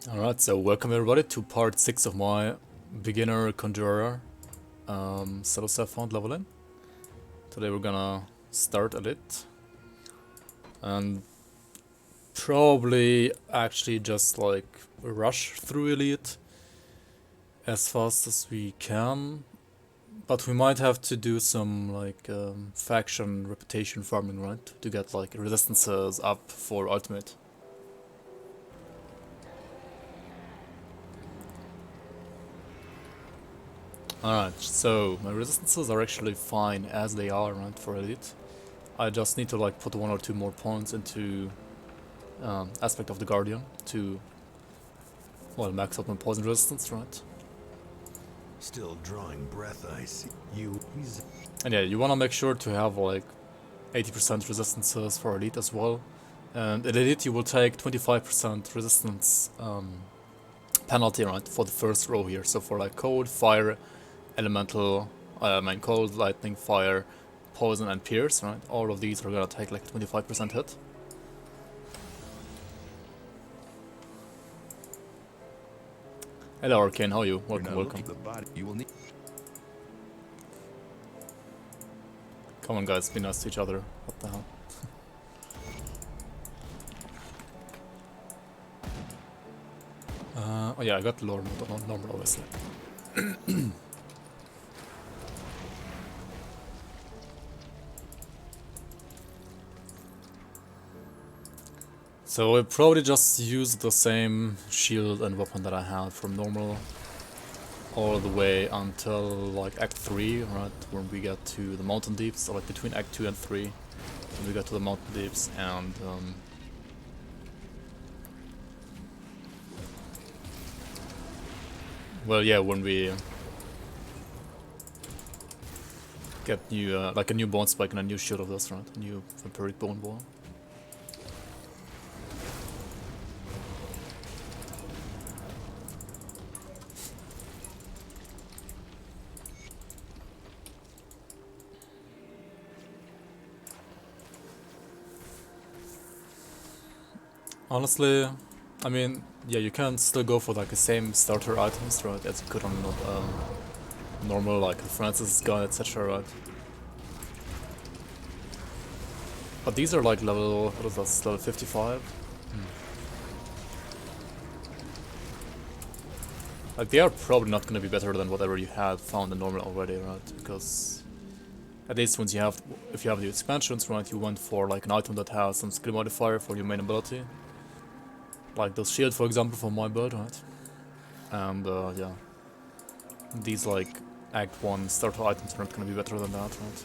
Alright, so welcome everybody to part 6 of my beginner Conjurer SSF font leveling. Today we're gonna start Elite and probably actually just like rush through Elite as fast as we can, but we might have to do some like faction reputation farming, right, to get like resistances up for Ultimate. Alright, so my resistances are actually fine as they are, right, for Elite. I just need to like put 1 or 2 more points into aspect of the Guardian to, well, max out my poison resistance, right? Still drawing breath, I see. You. And yeah, you wanna make sure to have like 80% resistances for Elite as well. And in Elite you will take 25% resistance penalty, right, for the first row here. So for like cold, fire, elemental, cold, lightning, fire, poison and pierce, right? All of these are gonna take like 25% hit. Hello Arcane, how are you? Welcome, welcome. The body. You will need. Come on guys, be nice to each other. What the hell? Oh yeah, I got lore mode on normal obviously. So I probably just use the same shield and weapon that I had from normal all the way until like Act 3, right, when we get to the Mountain Deeps, so like between Act 2 and 3, when we get to the Mountain Deeps, and well, yeah, when we get new, like a new bone spike and a new shield of this, right, a new vampiric bone wall. Honestly, I mean, yeah, you can still go for like the same starter items, right, as you could on normal, like the Francis gun, etc., right? But these are like level, what is that, level 55? Like, they are probably not gonna be better than whatever you had found in normal already, right? Because at least once you have, if you have the expansions, right, you went for like an item that has some skill modifier for your main ability. Like the shield, for example, for my build, right? And yeah, these like Act 1 starter items are not gonna be better than that, right?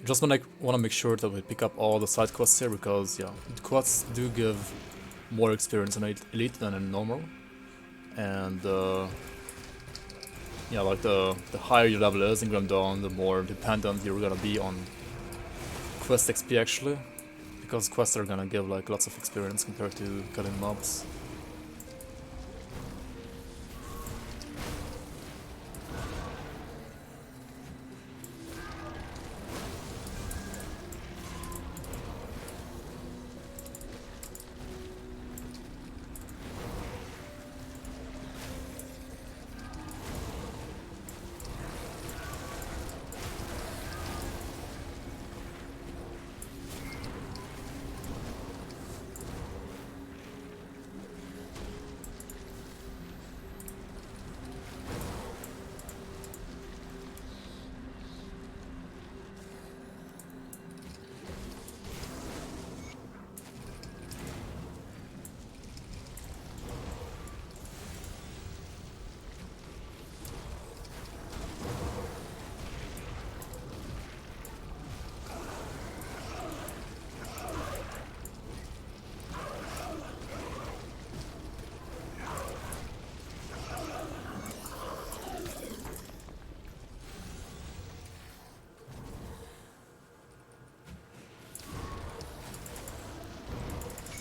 Just wanna make sure that we pick up all the side quests here, because yeah, the quests do give more experience in Elite than in normal. And yeah, like the higher your level is in Grim Dawn, the more dependent you're gonna be on quest XP actually, because quests are gonna give like lots of experience compared to killing mobs.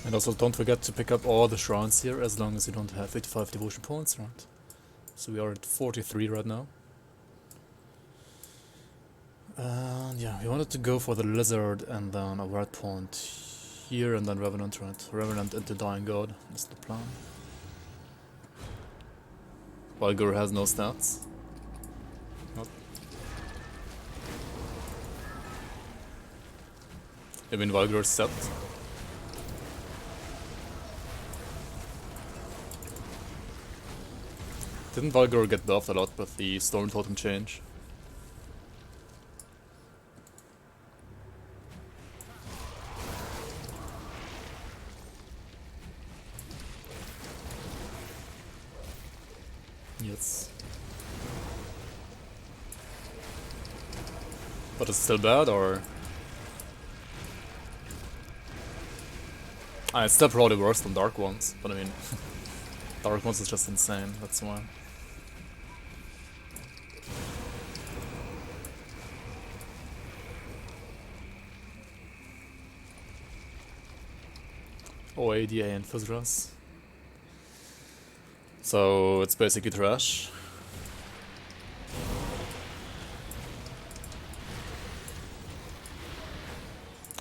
And also don't forget to pick up all the shrines here, as long as you don't have 85 devotion points, right? So we are at 43 right now. And yeah, we wanted to go for the lizard and then a red point here and then Revenant, right? Revenant into Dying God is the plan. Valgur has no stats. Not. I mean Valgur's set. Didn't Valgur get buffed a lot with the Storm Totem change? Yes. But it's still bad, or? It's still probably worse than Dark Ones, but I mean, Dark Ones is just insane, that's why. Oh, ADA and Fuzzras. So it's basically trash.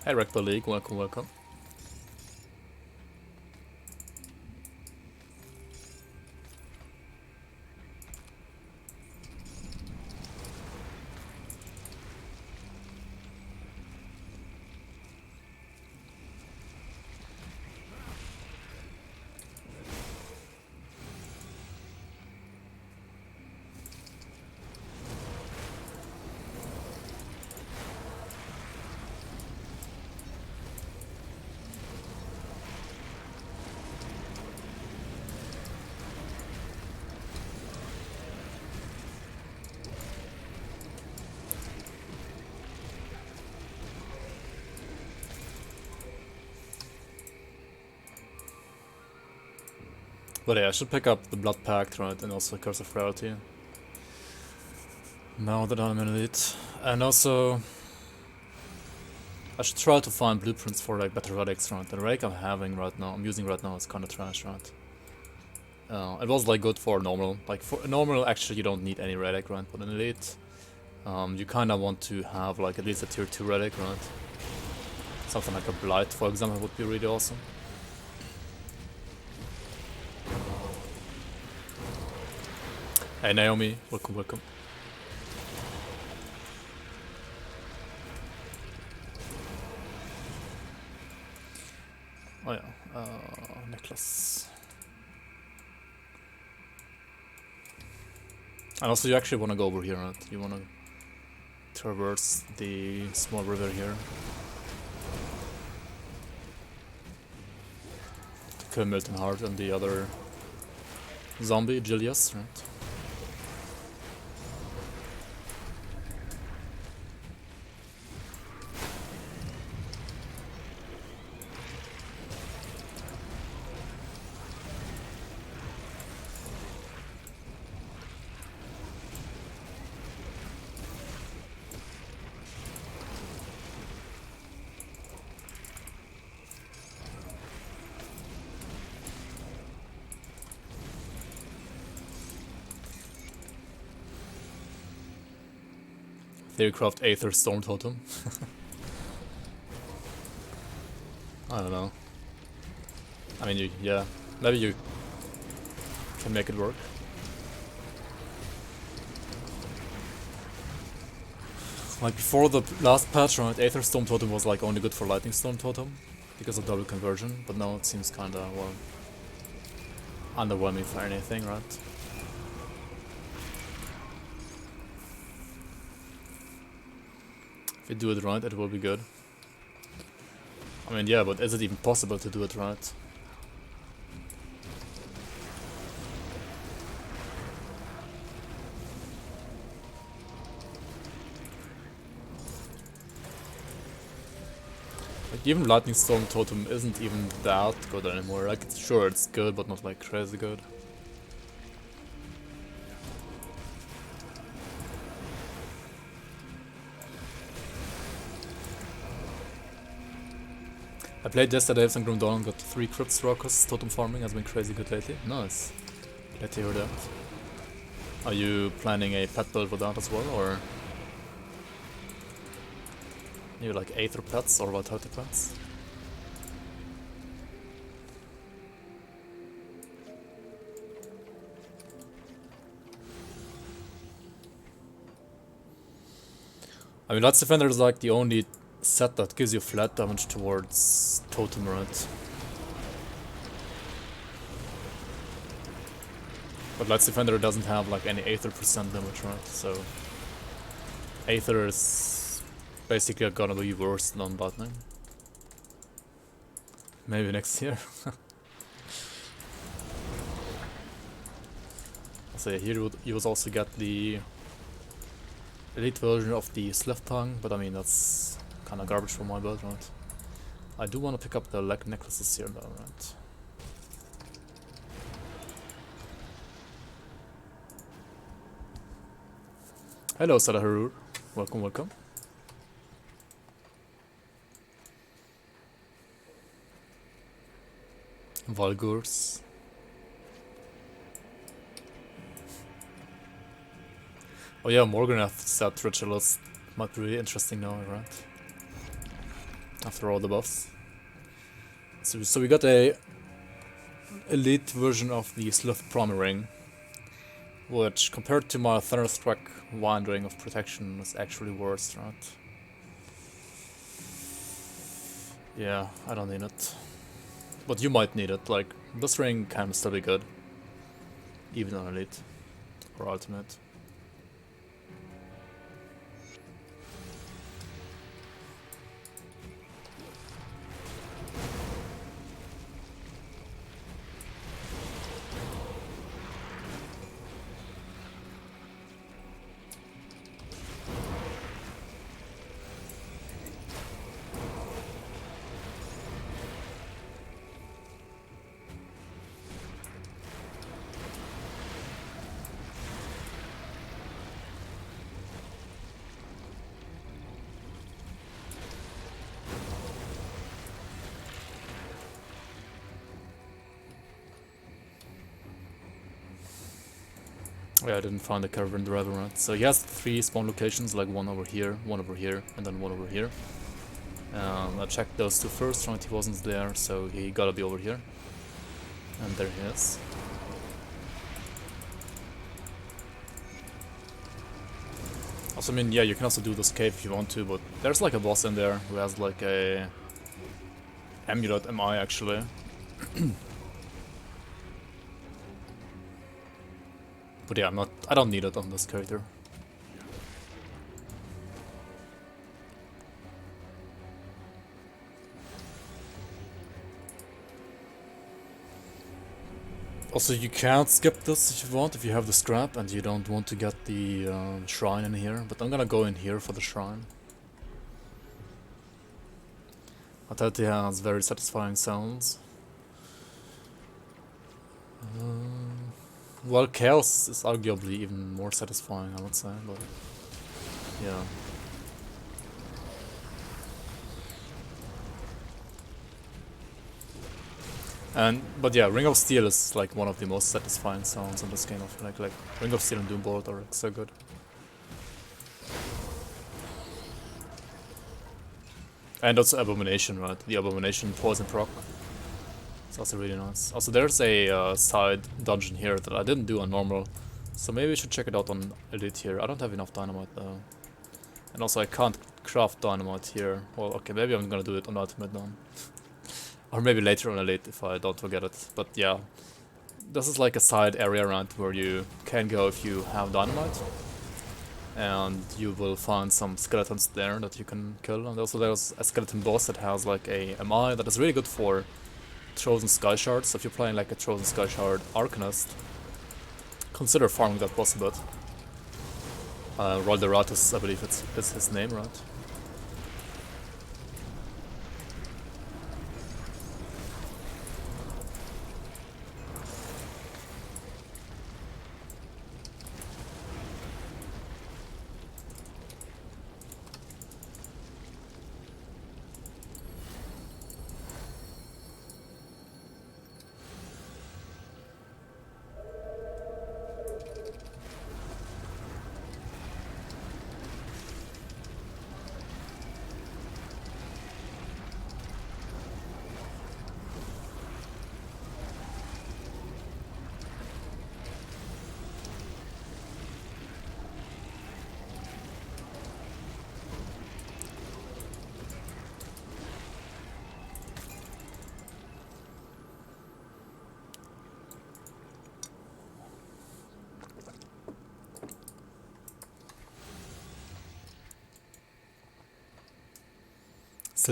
Hey Rekba League, welcome, welcome. But yeah, I should pick up the Blood Pact, right, and also Curse of Rarity. Now that I'm in it. And also, I should try to find blueprints for like better relics, right? The relic I'm using right now is kinda trash, right? It was like good for normal. Like for normal, actually you don't need any relic, right? But in elite, you kinda want to have like at least a tier 2 relic, right? Something like a Blight, for example, would be really awesome. Hey Naomi, welcome, welcome. Oh yeah, necklace. And also you actually want to go over here, right? You want to traverse the small river here. To kill Milton Hart and the other zombie, Julius, right? Theorycraft Aether Storm Totem. I don't know. I mean, yeah, maybe you can make it work. Like before the last patch, right, Aether Storm Totem was like only good for Lightning Storm Totem because of double conversion, but now it seems kinda, well, underwhelming for anything, right? If you do it right, it will be good. I mean, yeah, but is it even possible to do it right? Like, even Lightning Storm Totem isn't even that good anymore. Like, sure, it's good, but not like crazy good. I played yesterday with some Grim Dawn, got 3 crits Raucous. Totem farming has been crazy good lately. Nice. Glad to hear that. Are you planning a pet build with that as well, or? You like Aether pets or Vitality pets? I mean, Lights Defender is like the only set that gives you flat damage towards Totem, right? But Lights Defender doesn't have like any Aether percent damage, right? So Aether is basically gonna be worse than Botning. Maybe next year. So yeah, here you would also get the elite version of the Slift Tongue, but I mean that's kinda garbage for my build, right? I do want to pick up the leg necklaces here though, right? Hello, Sadaharur. Welcome, welcome. Valgurs. Oh yeah, Morganath set ritualist might be really interesting now, right? After all the buffs. So we got a elite version of the Slith Promi Ring, which compared to my Thunderstruck Wind Ring of Protection is actually worse, right? Yeah, I don't need it. But you might need it, like, this ring can still be good. Even on elite. Or ultimate. Yeah, I didn't find the Caravan Driver, right? So he has 3 spawn locations, like one over here, and then one over here. I checked those 2 first, right? He wasn't there, so he gotta be over here. And there he is. Also, I mean, yeah, you can also do this cave if you want to, but there's like a boss in there who has like a Amulet MI actually. But yeah, I don't need it on this character. Also, you can't skip this if you want, if you have the scrap and you don't want to get the shrine in here, but I'm gonna go in here for the shrine. Atati has very satisfying sounds. Well, Chaos is arguably even more satisfying, I would say, but yeah. But yeah, Ring of Steel is like one of the most satisfying sounds in this game. I feel like Ring of Steel and Doombolt are like, so good. And also Abomination, right? The Abomination Poison proc. It's also really nice. Also, there's a side dungeon here that I didn't do on normal, so maybe we should check it out on Elite here. I don't have enough dynamite though. And also I can't craft dynamite here. Well, okay, maybe I'm gonna do it on Ultimate then. Or maybe later on Elite if I don't forget it. But yeah, this is like a side area around where you can go if you have dynamite. And you will find some skeletons there that you can kill. And also there's a skeleton boss that has like a MI that is really good for Chosen Sky Shards. So if you're playing like a Chosen Sky Shard Arcanist, consider farming that boss a bit. Rolderatus, I believe it's his name, right?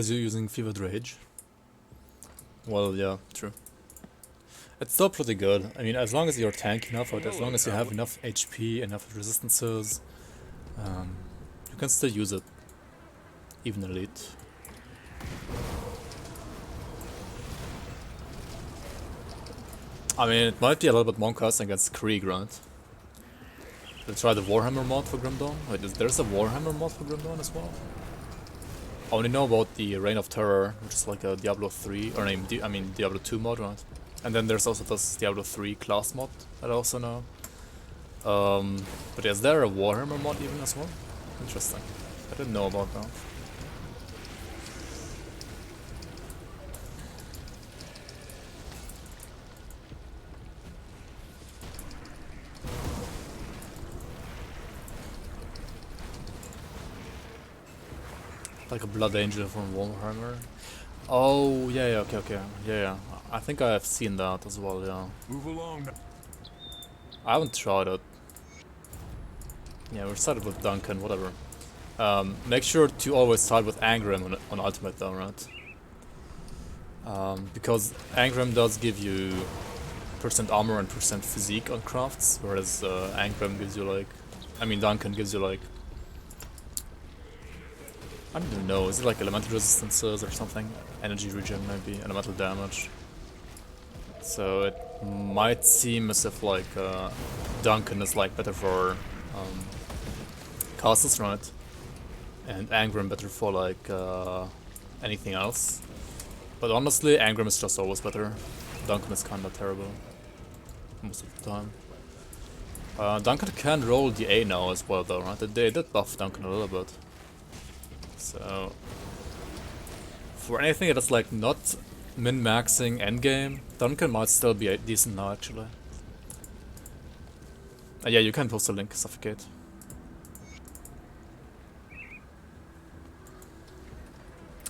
still using Fevered Rage. Well, yeah, true. It's still pretty good. I mean, as long as you're tanky enough, or as long as you have enough HP, enough resistances, you can still use it, even elite. I mean, it might be a little bit more cast against Krieg, right? Let's try the Warhammer mod for Grim Dawn. Wait, there's a Warhammer mod for Grim Dawn as well? I only know about the Reign of Terror, which is like a Diablo 3, or I mean Diablo 2 mod, right? And then there's also this Diablo 3 class mod that I also know. But is there a Warhammer mod even as well? Interesting. I didn't know about that. Like a Blood Angel from Warhammer. Oh, yeah, okay. Yeah. I think I have seen that as well, yeah. Move along. I haven't tried it. Yeah, we're sided with Duncan, whatever. Make sure to always side with Angrim on Ultimate though, right? Because Angrim does give you % armor and % physique on crafts, whereas Angrim gives you like... I mean Duncan gives you like... I don't even know, is it like elemental resistances or something? Energy regen maybe, elemental damage. So it might seem as if like Duncan is like better for castles, right? And Angrim better for like anything else. But honestly, Angrim is just always better. Duncan is kinda terrible most of the time. Duncan can roll the A now as well though, right? They did buff Duncan a little bit. So for anything that's like not min-maxing endgame, Duncan might still be decent now actually. Yeah, you can post a link, Suffocate.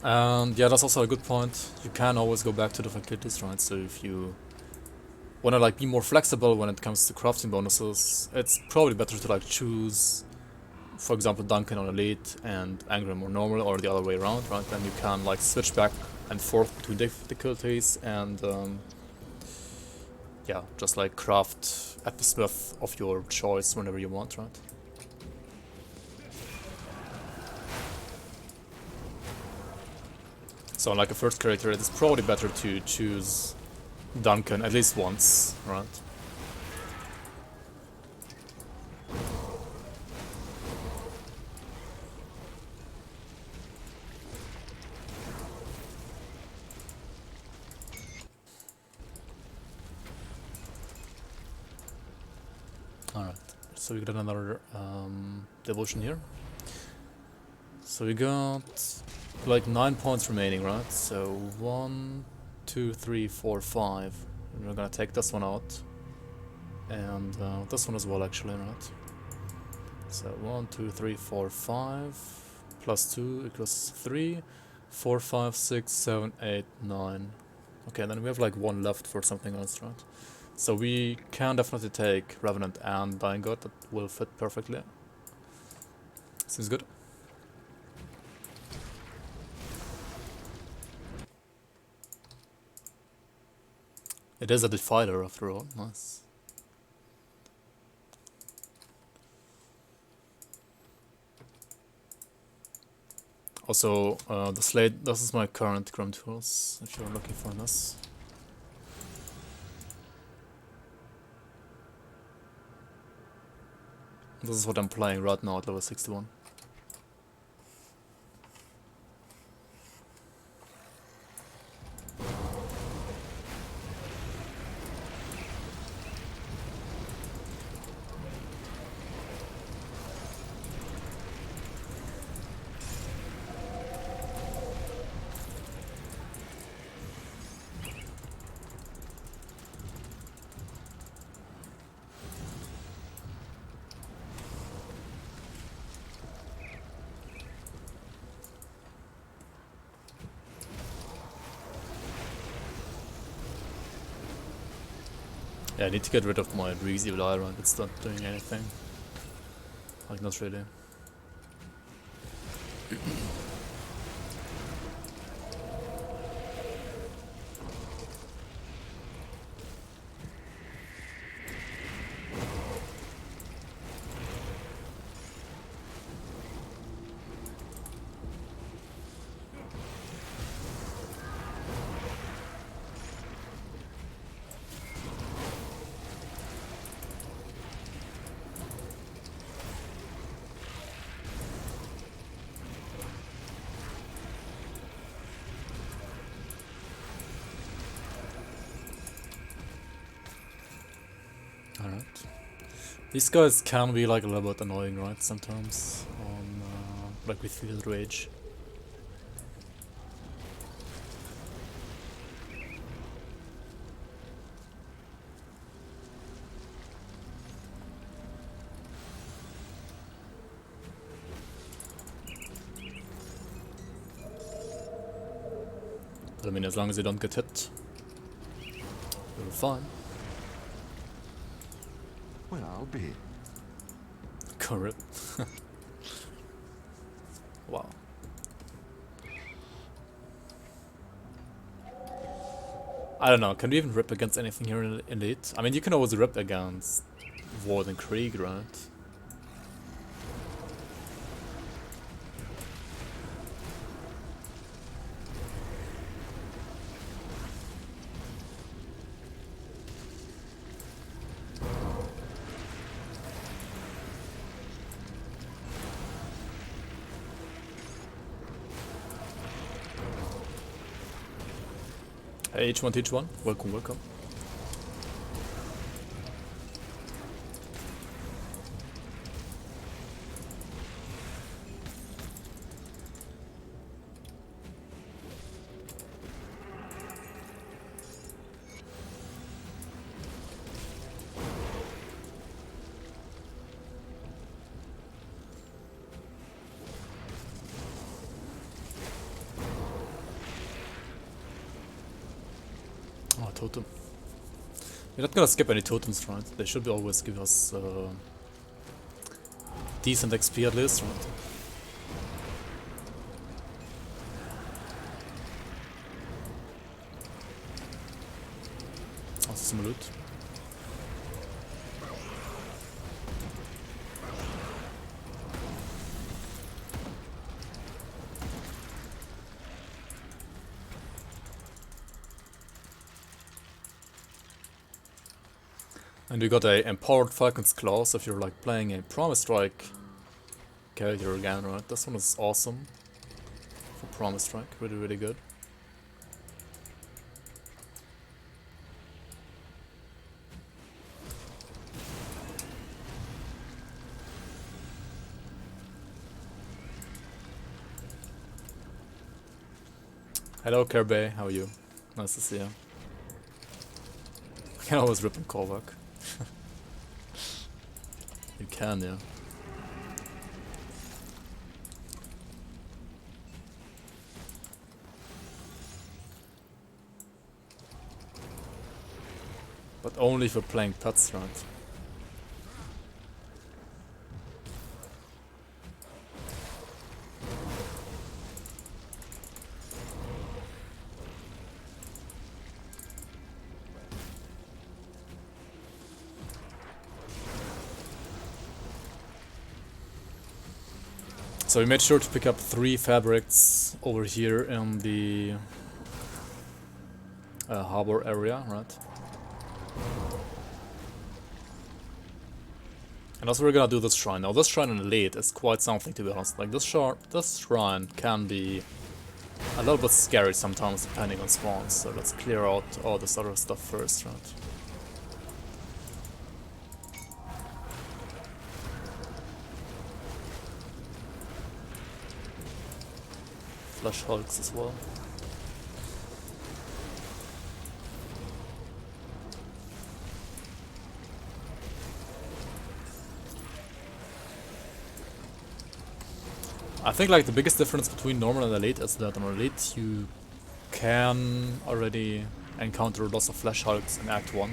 And yeah, that's also a good point. You can always go back to the faculties, right? So if you wanna like be more flexible when it comes to crafting bonuses, it's probably better to like choose, for example, Duncan on Elite and Angrim or Normal, or the other way around, right? Then you can like switch back and forth between difficulties and yeah, just like craft at the smith of your choice whenever you want, right? So like a first character, it is probably better to choose Duncan at least once, right? Alright, so we got another devotion here. So we got like 9 points remaining, right? So 1, 2, 3, 4, 5. And we're gonna take this one out. And this one as well actually, right? So 1, 2, 3, 4, 5. Plus 2 equals 3. 4, 5, 6, 7, 8, 9. Okay, then we have like 1 left for something else, right? So we can definitely take Revenant and Dying God, that will fit perfectly. Seems good. It is a Defiler after all, nice. Also, the Slate, this is my current Grim Tools, if you're looking for this. This is what I'm playing right now at level 61. Yeah, I need to get rid of my Breeze Evil Iron, it's not doing anything. Like, not really. Alright. These guys can be like a little bit annoying, right? Sometimes on like with field rage. But I mean, as long as you don't get hit, you're fine. Well, I'll be. Correct. Wow. I don't know, can we even rip against anything here in Elite? I mean, you can always rip against Ward and Krieg, right? Hey, H1 Teach 1, welcome, welcome. Oh, totem. You're not gonna skip any totems, right? They should always give us decent XP at least, right? Also some loot. And we got a empowered Falcon's Claws if you're like playing a Promise Strike character again, right? This one is awesome for Promise Strike, really, really good. Hello Kerbe, how are you? Nice to see you. I can always rip on Korvac. You can, yeah. But only if you're playing Tuts, right? So we made sure to pick up 3 fabrics over here in the harbor area, right? And also we're gonna do this shrine. Now this shrine in Elite is quite something, to be honest. Like this shrine can be a little bit scary sometimes depending on spawns. So let's clear out all this other stuff first, right? Flash Hulks as well. I think like the biggest difference between normal and elite is that on elite you can already encounter lots of Flash Hulks in Act 1,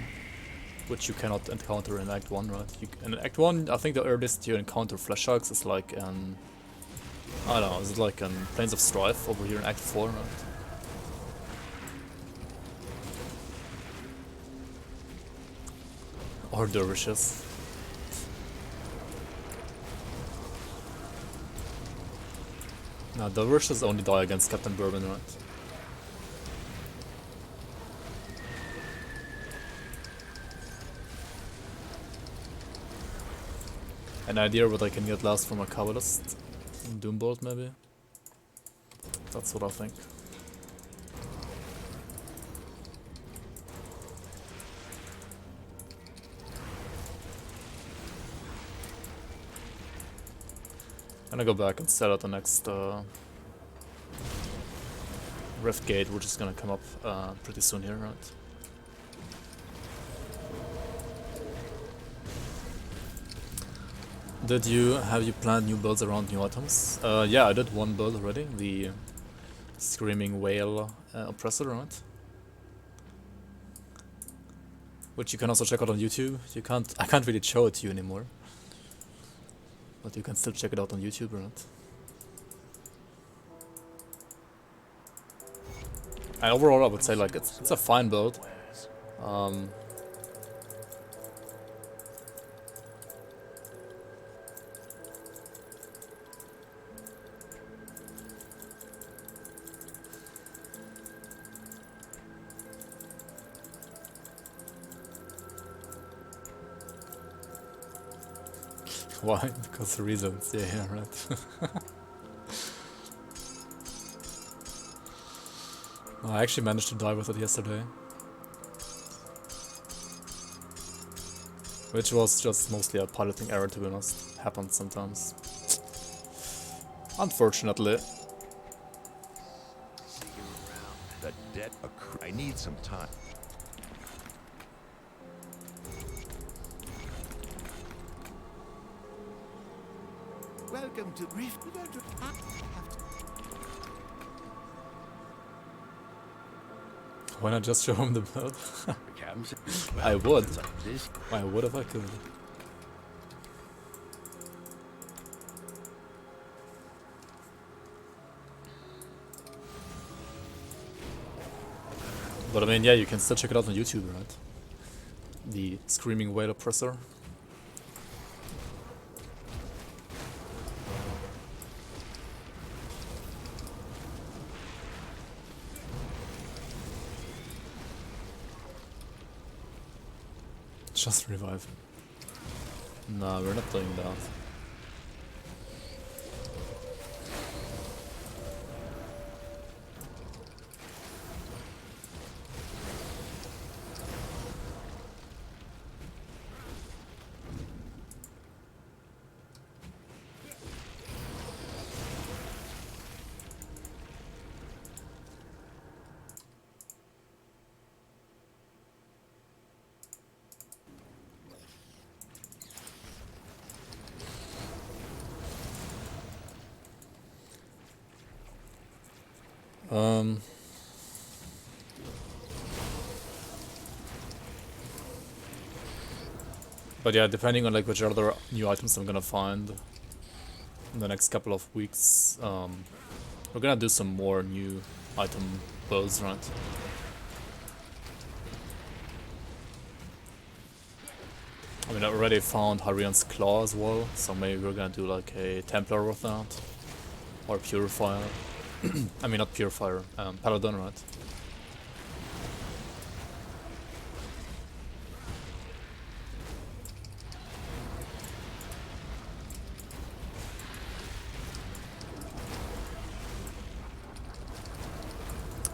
which you cannot encounter in Act 1, right? In Act 1, I think the earliest you encounter Flash Hulks is like in... I don't know, is it like in Plains of Strife over here in Act 4, right? Or dervishes. No, dervishes only die against Captain Bourbon, right? An idea what I can get last from a Kabbalist? Doombolt, maybe? That's what I think. Gonna go back and set out the next Rift Gate, which is gonna come up pretty soon here, right? Have you planned new builds around new items? Yeah, I did one build already, the Screaming Whale Oppressor, right? Which you can also check out on YouTube. I can't really show it to you anymore. But you can still check it out on YouTube, right? And overall, I would say like it's a fine build. Why? Because the reasons. Yeah, right. I actually managed to die with it yesterday. Which was just mostly a piloting error, to be honest. Happens sometimes. Unfortunately. The debt I need some time. Welcome to Rift. Why not just show him the build? I would. I would if I could. But I mean, yeah, you can still check it out on YouTube, right? The Screaming Whale Oppressor. Just revive. Nah, we're not doing that. But yeah, depending on like which other new items I'm gonna find in the next couple of weeks, we're gonna do some more new item builds, right? I mean, I already found Harian's Claw as well, so maybe we're gonna do like a Templar with that, or Purifier. I mean, not Purifier, Paladin, right?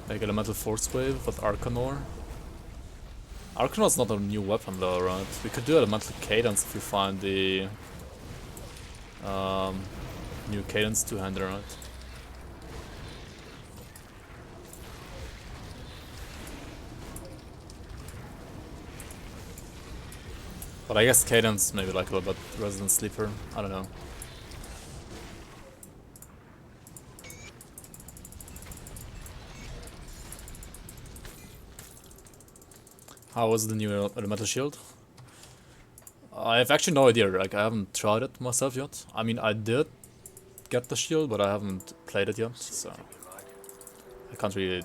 Like Elemental Force Wave with Arcanor. Arcanor's not a new weapon though, right? We could do Elemental Cadence if we find the new Cadence two-hander, right? But I guess Cadence maybe like a little bit Resident Sleeper, I don't know. How was the new Elemental Shield? I have actually no idea, like I haven't tried it myself yet. I mean, I did get the shield, but I haven't played it yet, so I can't really,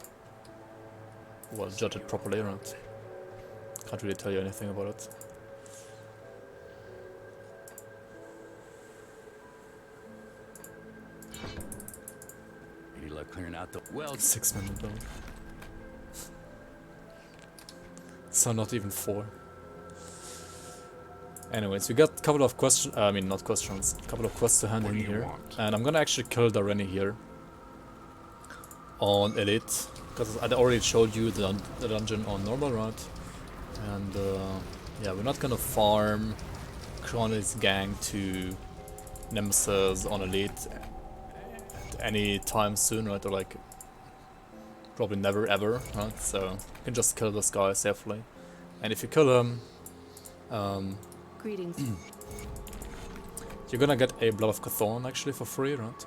well, judge it properly, right? Can't really tell you anything about it. Any luck clearing out the well? 6 minutes though. So not even 4. Anyways, we got a couple of questions, I mean not questions, a couple of quests to hand in here. And I'm gonna actually kill the Rennie here. On Elite. Because I already showed you the dungeon on normal, right? And yeah, we're not gonna farm Kron's gang to Nemesis on Elite any time soon, right? Or like probably never ever, right? So you can just kill this guy safely. And if you kill him, Greetings. you're gonna get a Blood of Chthon actually for free, right?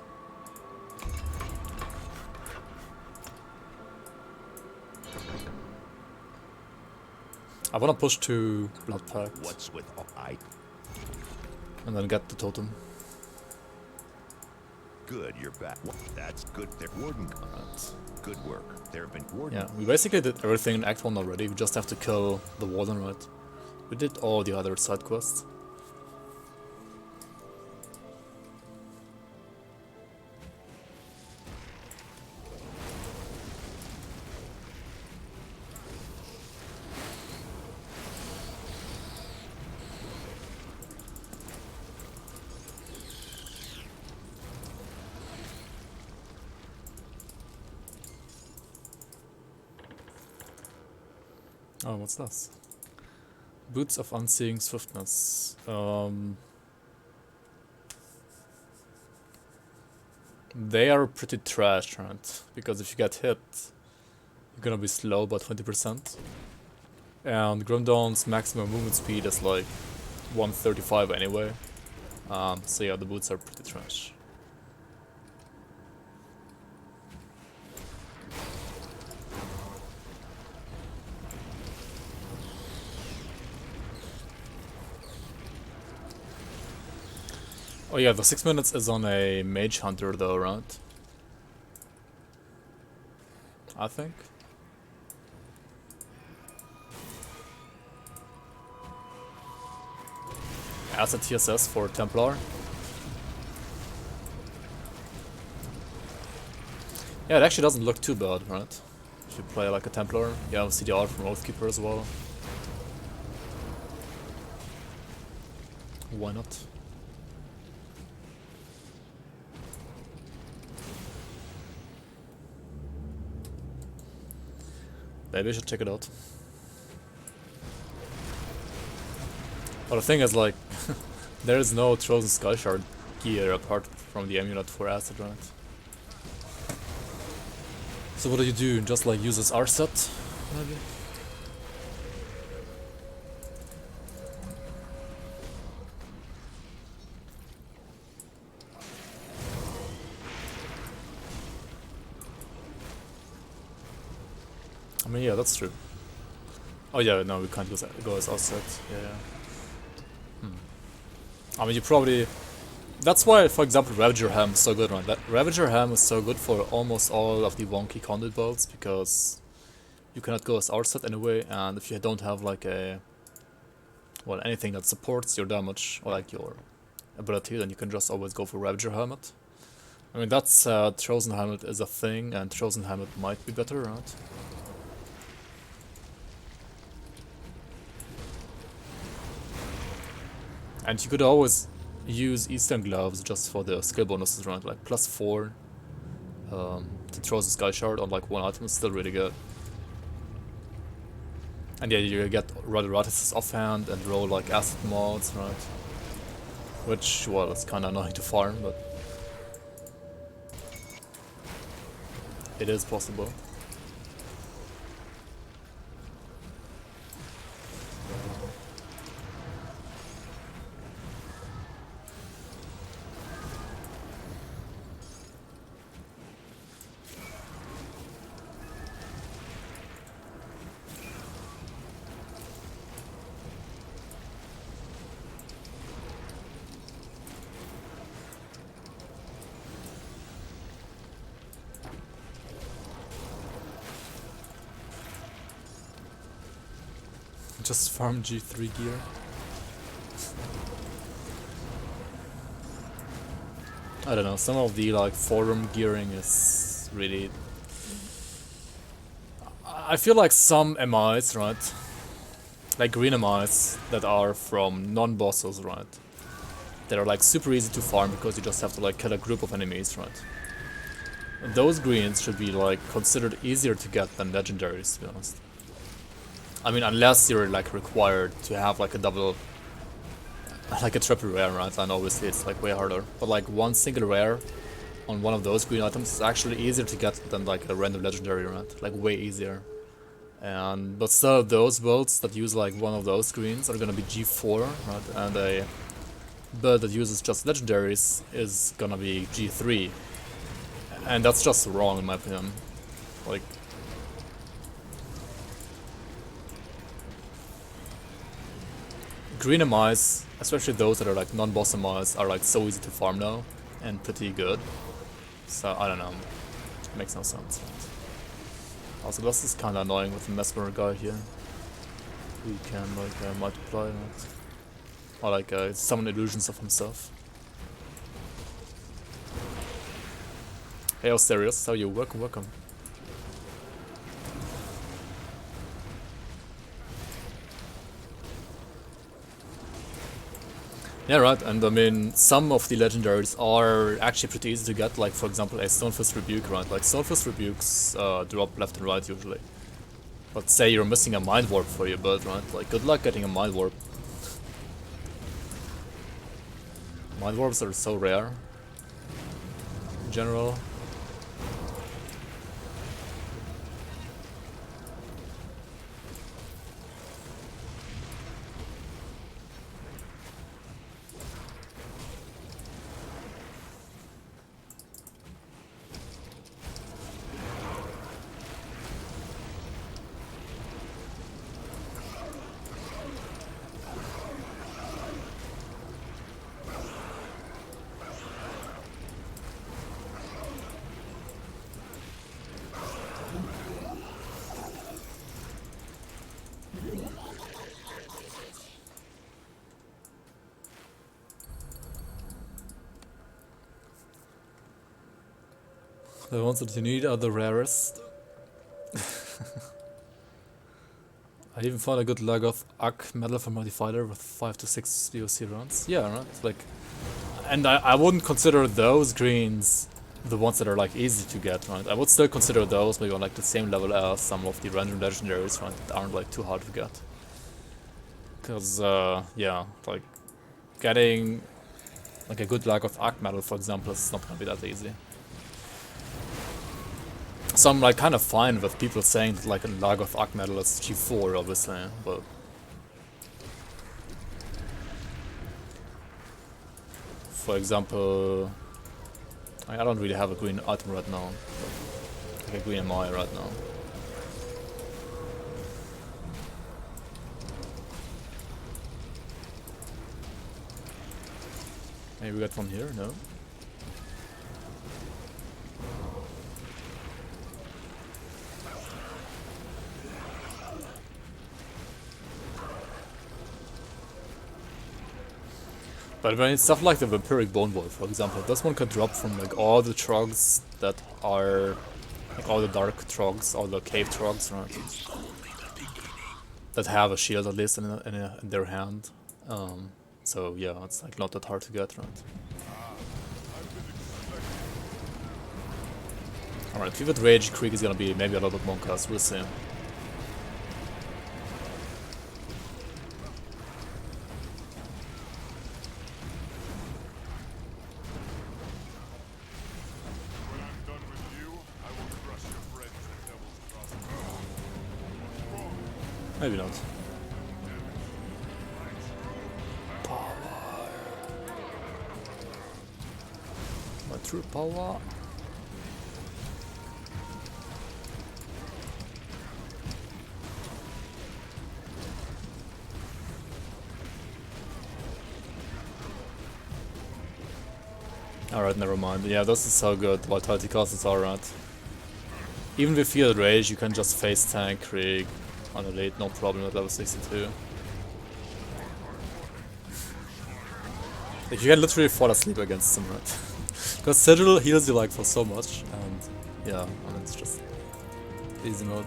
I wanna push to Blood Pact What's with and then get the totem. Good, you're back. That's good. There, Warden. Right. Good work. There have been Warden. Yeah, we basically did everything in Act 1 already, we just have to kill the Warden, right? We did all the other side quests. Oh, what's this? Boots of Unseeing Swiftness. They are pretty trash, right? Because if you get hit, you're gonna be slow by 20%. And Grimdawn's maximum movement speed is like 135 anyway. So yeah, the boots are pretty trash. Oh yeah, the 6 minutes is on a Mage Hunter though, right? I think. As a TSS for Templar. Yeah, it actually doesn't look too bad, right? If you play like a Templar. You have CDR from Oathkeeper as well. Why not? Maybe I should check it out. But the thing is, like, there is no Chosen Sky Shard gear apart from the amulet for acid, right? So what do? Just like use this R set, maybe? I mean, yeah, that's true. Oh yeah, no, we can't go as offset. Yeah. I mean, you probably... That's why, for example, Ravager Ham is so good, right? That Ravager Ham is so good for almost all of the wonky conduit builds, because you cannot go as R-set anyway, and if you don't have like a... well, anything that supports your damage, or like your ability, then you can just always go for Ravager Helmet. I mean, that's... Chosen Helmet is a thing, and Chosen Helmet might be better, right? And you could always use Eastern Gloves just for the skill bonuses, right? Like +4 to throw the Sky Shard on like one item is still really good. And yeah, you get Radiratis offhand and roll like acid mods, right? Which, well, it's kinda annoying to farm, but it is possible. Just farm G3 gear. I don't know, some of the like forum gearing is really... I feel like some MIs, right? Like green MIs that are from non-bosses, right? That are like super easy to farm because you just have to like kill a group of enemies, right? Those greens should be like considered easier to get than legendaries, to be honest. I mean, unless you're like required to have like a double like a triple rare, right? And obviously it's like way harder. But like one single rare on one of those green items is actually easier to get than like a random legendary, right? Like way easier. And but still, those builds that use like one of those greens are gonna be G4, right? And a build that uses just legendaries is gonna be G3, and that's just wrong in my opinion. Like, green MIs, especially those that are like non-boss MIs, are like so easy to farm now and pretty good. So I don't know, it makes no sense. Also, this is kind of annoying with the Mesmer guy here. He can like multiply, right? Or like summon illusions of himself. Hey Osterius, how are you? Welcome, welcome. Yeah, right, and I mean, some of the legendaries are actually pretty easy to get, like for example a Stonefist Rebuke, right? Like Stonefist Rebukes drop left and right usually. But say you're missing a Mind Warp for your build, right? Like good luck getting a Mind Warp. Mind Warps are so rare. In general. The ones that you need are the rarest. I even found a good lag of Ak Metal from Modifier with 5 to 6 VOC runs. Yeah, right? Like, and I wouldn't consider those greens the ones that are like easy to get, right? I would still consider those maybe on like the same level as some of the random legendaries, right? That aren't like too hard to get. Cause yeah, like getting like a good lag of Arc Metal, for example, is not gonna be that easy. So I'm like kind of fine with people saying that like a lag of Arc Metal is G4, obviously, but for example, I don't really have a green item right now, like a green MI right now. Maybe we got one here, no? But when it's stuff like the Vampiric Bone Boy, for example, this one could drop from like all the trogs that are like all the dark trogs, all the cave trogs, right? That have a shield at least in their hand. So yeah, it's like not that hard to get, right? Alright, Pivot Rage Creek is gonna be maybe a little bit Monkas, we'll see. Maybe not. Power. My true power. Alright, never mind. Yeah, this is so good. Vitality cost is alright. Even with Field Rage, you can just face tank Krieg on a late, no problem at level 62. Like, you can literally fall asleep against him, right? Because Sigil heals you like for so much, and yeah, I mean, it's just easy mode.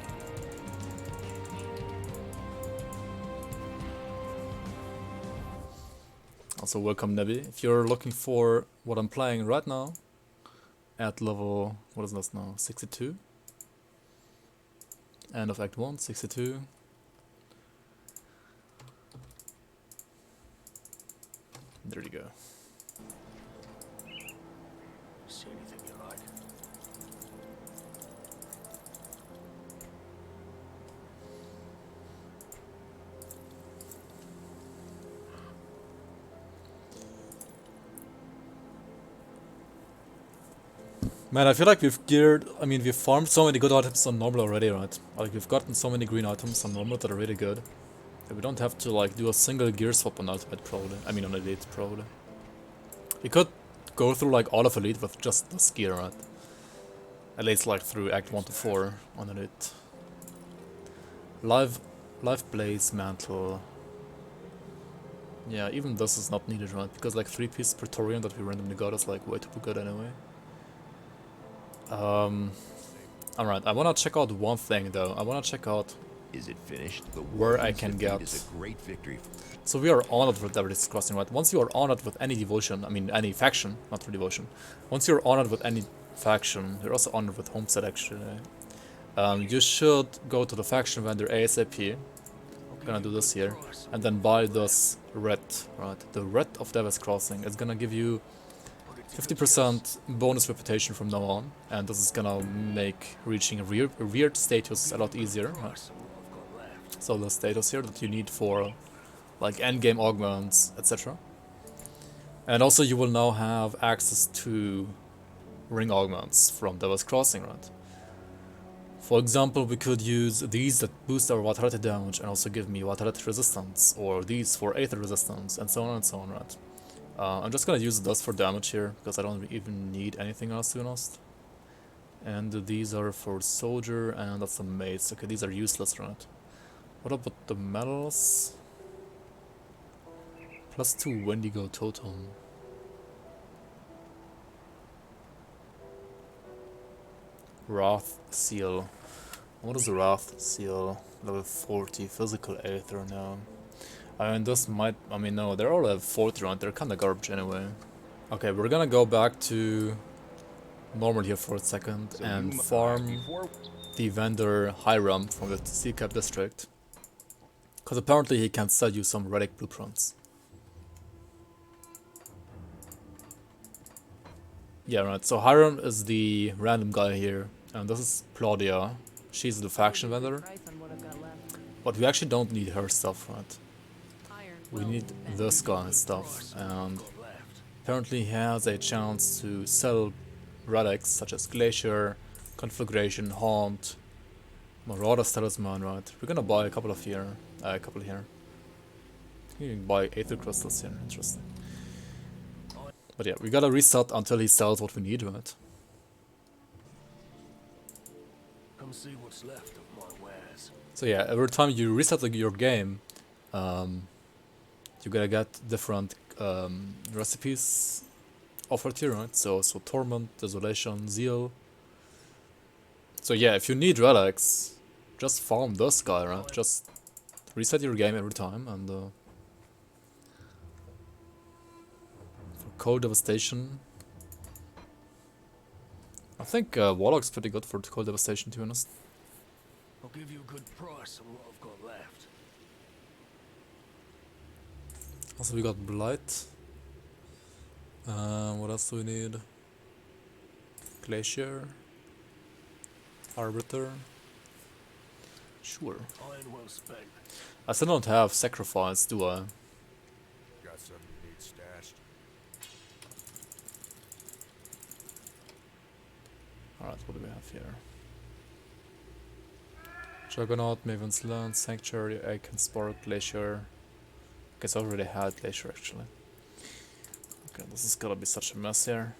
Also, welcome Nebby. If you're looking for what I'm playing right now, at level, what is this now, 62? End of Act 1, 62. Man, I feel like we've geared, I mean, we've farmed so many good items on normal already, right? Like, we've gotten so many green items on normal that are really good. That we don't have to, like, do a single gear swap on ultimate, probably. I mean, on elite, probably. We could go through, like, all of elite with just this gear, right? At least, like, through Act 1 to 4 on elite. Live Blaze Mantle. Yeah, even this is not needed, right? Because, like, 3-piece Praetorian that we randomly got is, like, way too good anyway. Alright, I wanna check out one thing though. I wanna check out Is it finished? The where I Warden's can defeat get. is a great victory. So we are honored with Devil's Crossing, right? Once you are honored with any devotion, I mean any faction, not for devotion. Once you're honored with any faction, you're also honored with Homestead actually. You should go to the faction vendor ASAP. I'm gonna do this here. And then buy this red, right? The red of Devil's Crossing. It's gonna give you 50% bonus reputation from now on, and this is gonna make reaching a weird status a lot easier. Right? So the status here that you need for like endgame augments, etc. And also you will now have access to ring augments from Devil's Crossing, right? For example, we could use these that boost our Vitality damage and also give me Vitality resistance, or these for Aether resistance, and so on and so on, right? I'm just gonna use dust for damage here, because I don't even need anything else to be honest. And these are for soldier, and that's a mace. Okay, these are useless, right? What about the medals? +2 Wendigo Totem. Wrath Seal. What is the Wrath Seal? Level 40, physical Aether now. I mean, this might, I mean, no, they're all at 40 round, they're kinda garbage anyway. Okay, we're gonna go back to normal here for a second and farm the vendor Hiram from the Seacap district. Because apparently he can sell you some relic blueprints. Yeah, right, so Hiram is the random guy here, and this is Claudia. She's the faction vendor. But we actually don't need her stuff, right? We need this guy's stuff, and apparently he has a chance to sell relics such as Glacier, Conflagration, Haunt, Marauder's Talisman, right? We're gonna buy a couple here. You can buy Aether Crystals here, interesting. But yeah, we gotta reset until he sells what we need, right? Come see what's left of my wares. So yeah, every time you reset your game, you're gonna get different recipes offered here, right? So Torment, Desolation, Zeal. So yeah, if you need relics, just farm this guy, right? Just reset your game every time, and for Cold Devastation, I think Warlock's pretty good for Cold Devastation, to be honest. I'll give you a good price on what I've got left. Also we got Blight. What else do we need? Glacier. Arbiter. Sure. Iron well spent. I still don't have Sacrifice, do I? Got something you need stashed. Alright, what do we have here? Juggernaut, Maven's Land, Sanctuary, Aiken Spark, Glacier. I guess I already had Glacier actually. Okay, this is gonna be such a mess here.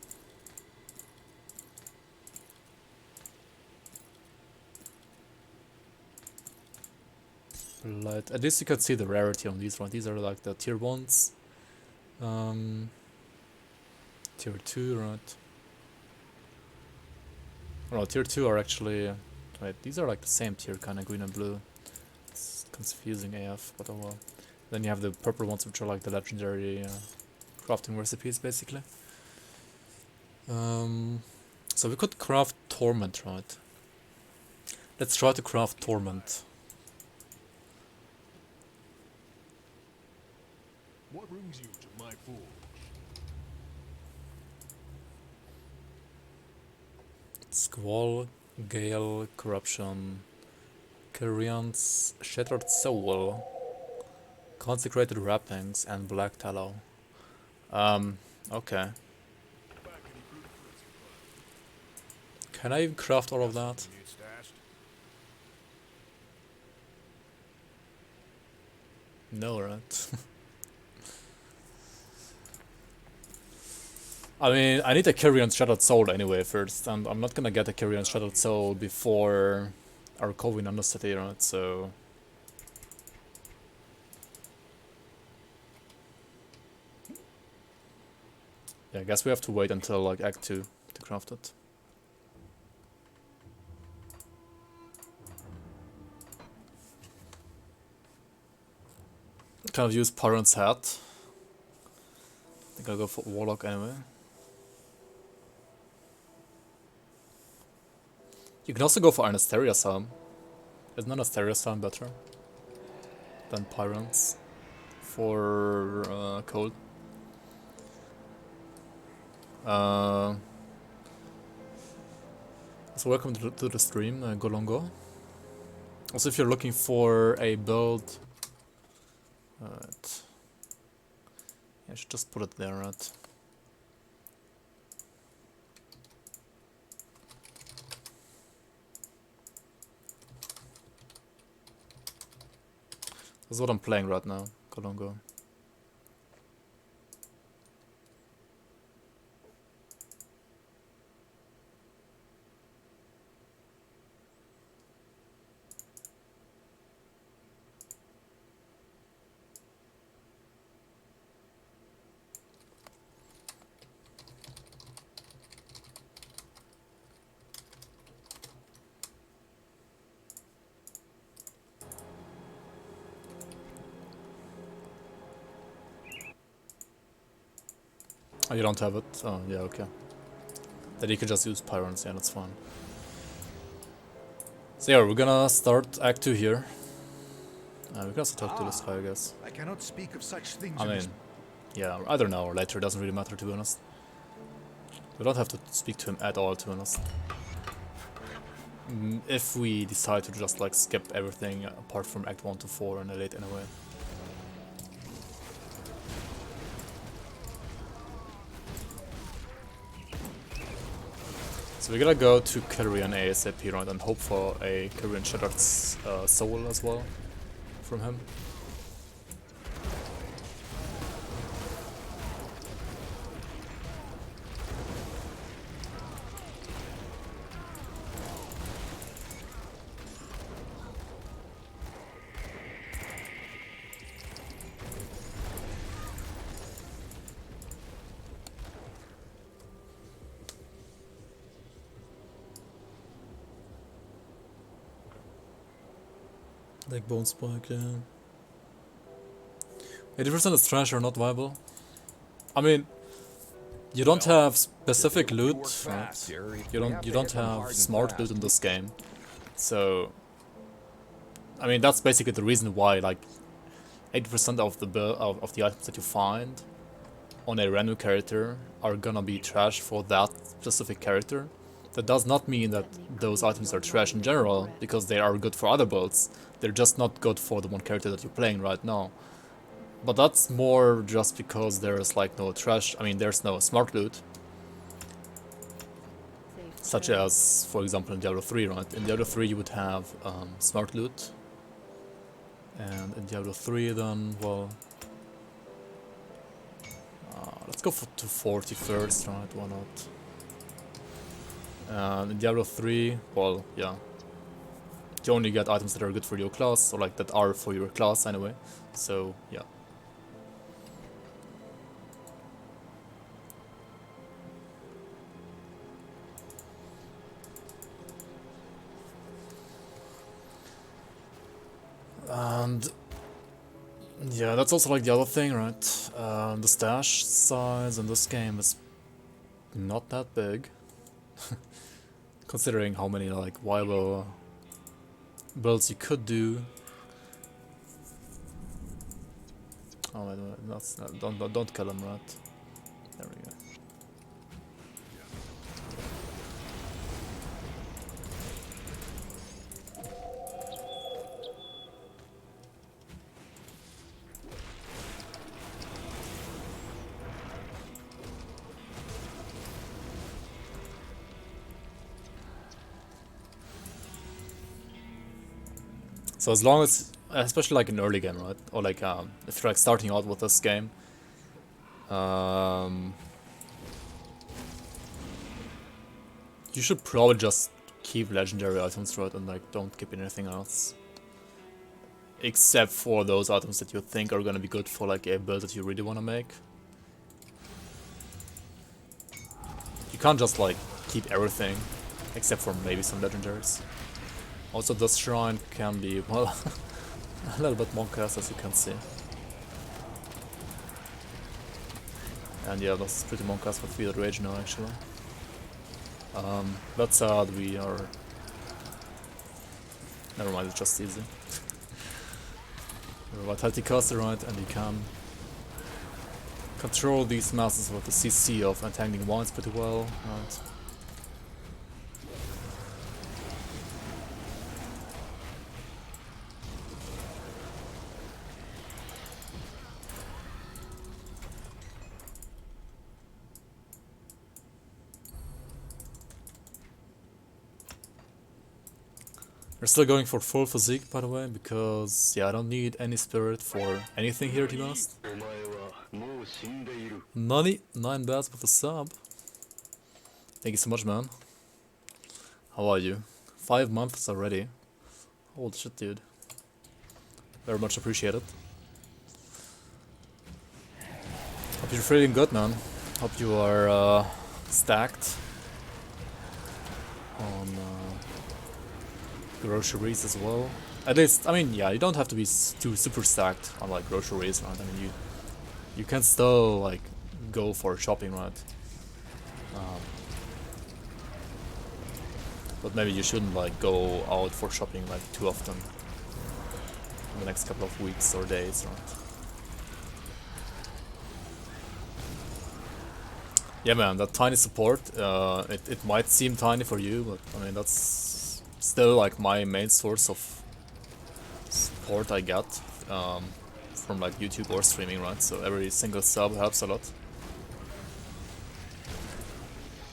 Light. At least you can see the rarity on these ones. These are like the tier 1s. Tier 2, right? Oh, no, tier 2 are actually... Wait, these are like the same tier, kind of green and blue. It's confusing AF, but oh well. Then you have the purple ones, which are like the legendary crafting recipes, basically. So we could craft Torment, right? Let's try to craft Torment. What brings you to my forge? Squall, Gale, Corruption, Kyrian's Shattered Soul, Consecrated Wrappings, and Black Tallow. Okay. Can I even craft all of that? No, right? I mean, I need a Kyrian Shattered Soul anyway first, and I'm not gonna get a Kyrian Shattered Soul before our Covin Undercity, right? So yeah, I guess we have to wait until like Act 2 to craft it. Kind of use Pyron's Hat. I think I'll go for Warlock anyway. You can also go for Anasteria's Helm. Isn't Anasteria's Helm better than Pyron's for cold? So welcome to the stream, Golongo. Also, if you're looking for a build, right. Yeah, I should just put it there, right? This is what I'm playing right now, Golongo. Oh, you don't have it? Oh, yeah, okay. Then you could just use Pyrons, yeah, that's fine. So yeah, we're gonna start Act 2 here. We can also talk to this guy, I guess. I cannot speak of such things. I mean, yeah, either now or later, it doesn't really matter, to be honest. We don't have to speak to him at all, to be honest. If we decide to just like skip everything apart from Act 1 to 4 and late anyway. So we're gonna go to Kyrian ASAP, right, and hope for a Kyrian Shattered Soul as well from him. Like Bone Spike, yeah. 80% is trash or not viable. I mean, you don't have specific loot, right? You don't have smart loot in this game. So I mean, that's basically the reason why like 80% of the items that you find on a random character are gonna be trash for that specific character. That does not mean that those items are trash in general, because they are good for other builds. They're just not good for the one character that you're playing right now. But that's more just because there's like no trash, I mean there's no smart loot. Such as, for example, in Diablo 3, right? In Diablo 3 you would have smart loot. And in Diablo 3 then, well... let's go to 40 first, right? Why not? In Diablo 3, well, yeah. You only get items that are good for your class, or like that are for your class anyway. So, yeah. And yeah, that's also like the other thing, right? The stash size in this game is not that big, considering how many like viable builds you could do. Oh wait, that's not, don't kill him, right? There we go. So as long as, especially like in early game, right? Or like if you're like starting out with this game, you should probably just keep legendary items, right? And like don't keep anything else. Except for those items that you think are gonna be good for like a build that you really wanna make. You can't just like keep everything, except for maybe some legendaries. Also, this shrine can be, well, a little bit monk-ass, as you can see. And yeah, that's pretty monk-ass with Field Rage now, actually. That's sad, we are... Never mind, it's just easy. You're a Vitality caster, right, and you can control these masses with the CC of Entangling Wands pretty well, right? We're still going for full physique, by the way, because, yeah, I don't need any spirit for anything here, to be honest. Nani, 9 bats with a sub. Thank you so much, man. How are you? 5 months already. Holy shit, dude. Very much appreciated. Hope you're feeling good, man. Hope you are stacked on groceries as well. At least, I mean, yeah, you don't have to be too super stacked on like groceries, right? I mean, you can still like go for shopping, right? But maybe you shouldn't like go out for shopping like too often in the next couple of weeks or days, right? Yeah, man, that tiny support, it might seem tiny for you, but I mean, that's still like my main source of support I get from like YouTube or streaming, right? So every single sub helps a lot.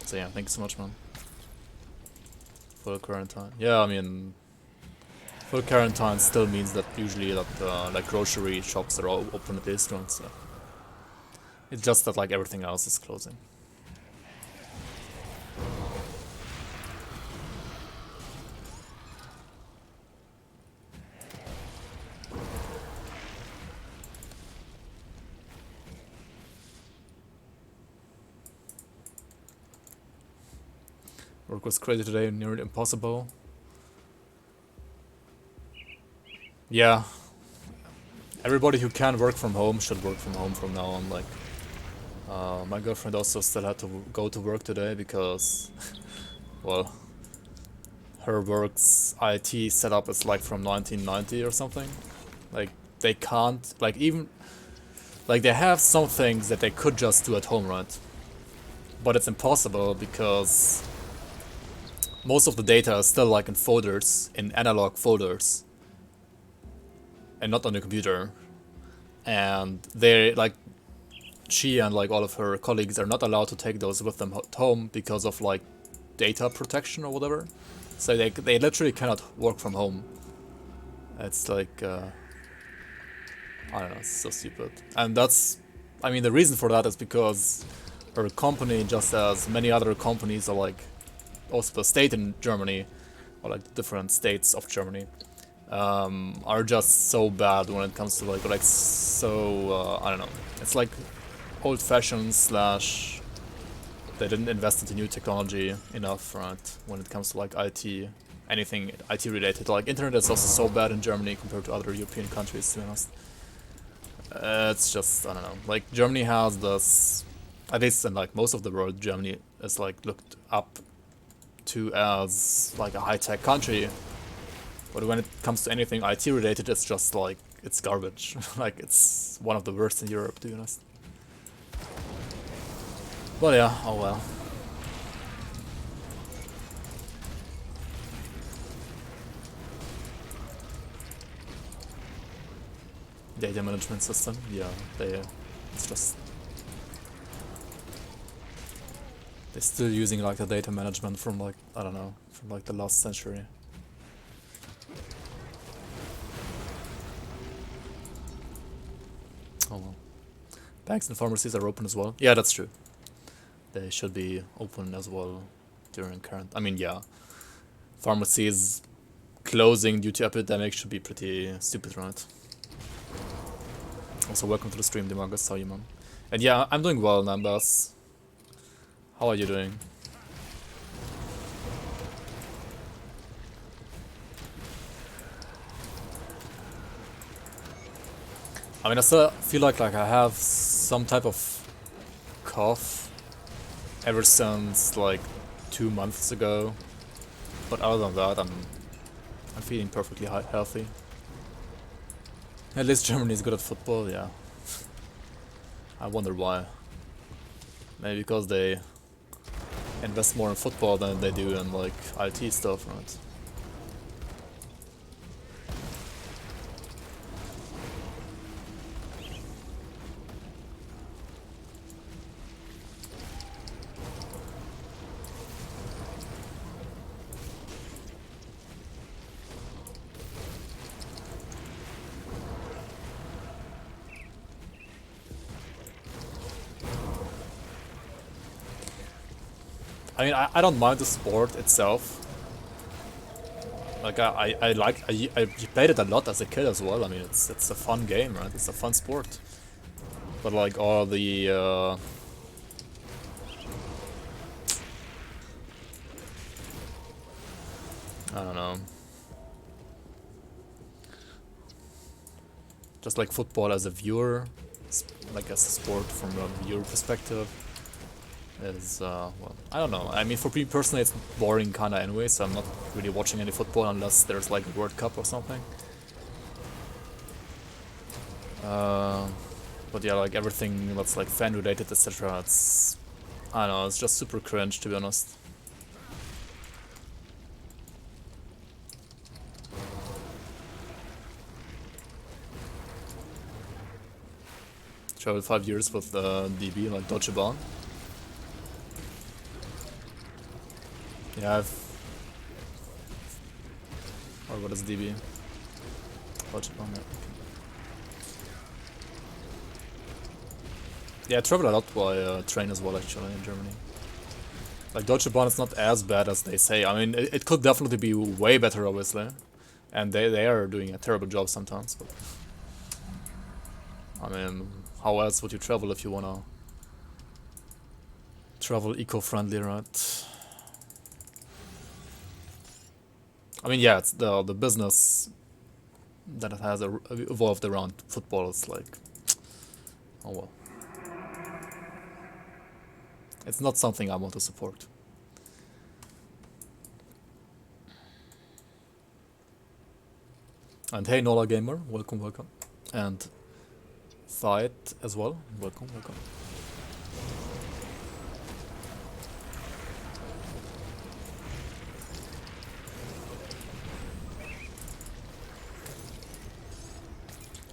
So yeah, thank you so much, man. Full quarantine. Yeah, I mean, full quarantine still means that usually that like grocery shops are all open at this point, so it's just that like everything else is closing. Work was crazy today, nearly impossible. Yeah. Everybody who can work from home should work from home from now on. Like, my girlfriend also still had to go to work today because, well, her work's IT setup is like from 1990 or something. Like, they can't, like even, like they have some things that they could just do at home, right? But it's impossible because most of the data is still like in folders, in analog folders, and not on the computer. And they like, she and like all of her colleagues are not allowed to take those with them at home because of like data protection or whatever. So they literally cannot work from home. It's like, I don't know, it's so stupid. And that's, I mean, the reason for that is because her company, just as many other companies are like, also the state in Germany, or like different states of Germany, are just so bad when it comes to like so, I don't know, it's like old-fashioned slash they didn't invest into new technology enough, right, when it comes to like IT, anything IT related. Like internet is also so bad in Germany compared to other European countries, to be honest. It's just, I don't know, like Germany has this, at least in like most of the world, Germany is like looked up to as like a high-tech country, but when it comes to anything IT related, it's just like, it's garbage. Like it's one of the worst in Europe, to be honest. But yeah, oh well. Data management system, yeah, it's just, they're still using like the data management from like, I don't know, from like the last century. Oh well. Banks and pharmacies are open as well. Yeah, that's true. They should be open as well during current. I mean, yeah. Pharmacies closing due to epidemic should be pretty stupid, right? Also, welcome to the stream, Demargus. How are you, man? And yeah, I'm doing well, Nambas. How are you doing? I mean, I still feel like I have some type of cough ever since like 2 months ago. But other than that, I'm feeling perfectly healthy. At least Germany is good at football, yeah. I wonder why. Maybe because they invest more in football than they do in like IT stuff, right? I mean, I don't mind the sport itself. Like I played it a lot as a kid as well. I mean, it's a fun game, right? It's a fun sport. But like all the I don't know. Just like football as a viewer, like as a sport from a viewer perspective. Is well, I don't know. I mean, for me personally, it's boring kinda anyway, so I'm not really watching any football unless there's like a World Cup or something. But yeah, like everything that's like fan related, etc. It's, I don't know, it's just super cringe to be honest. Traveled 5 years with DB like Deutsche Bahn. Yeah, or what is DB? Deutsche Bahn, yeah. Yeah, I travel a lot by train as well actually in Germany. Like Deutsche Bahn is not as bad as they say. I mean, it could definitely be way better obviously. And they are doing a terrible job sometimes, but I mean, how else would you travel if you wanna travel eco-friendly, right? I mean, yeah, it's the business that it has evolved around football is like, oh well. It's not something I want to support. And hey, Nola Gamer, welcome, welcome. And Fight as well, welcome, welcome.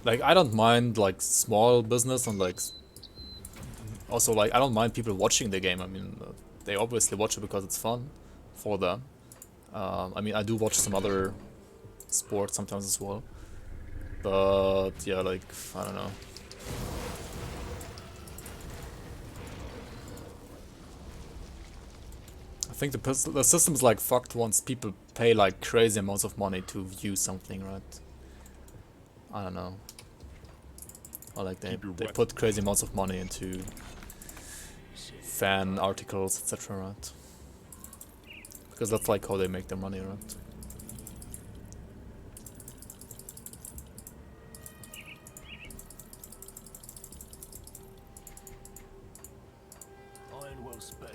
Like, I don't mind like small business and like also like I don't mind people watching the game. I mean, they obviously watch it because it's fun for them. I mean, I do watch some other sports sometimes as well, but yeah, like I don't know. I think the system's like fucked once people pay like crazy amounts of money to view something, right? I don't know. Or like they put crazy amounts of money into fan articles, etc., right? Because that's like how they make their money, right? Iron well spent.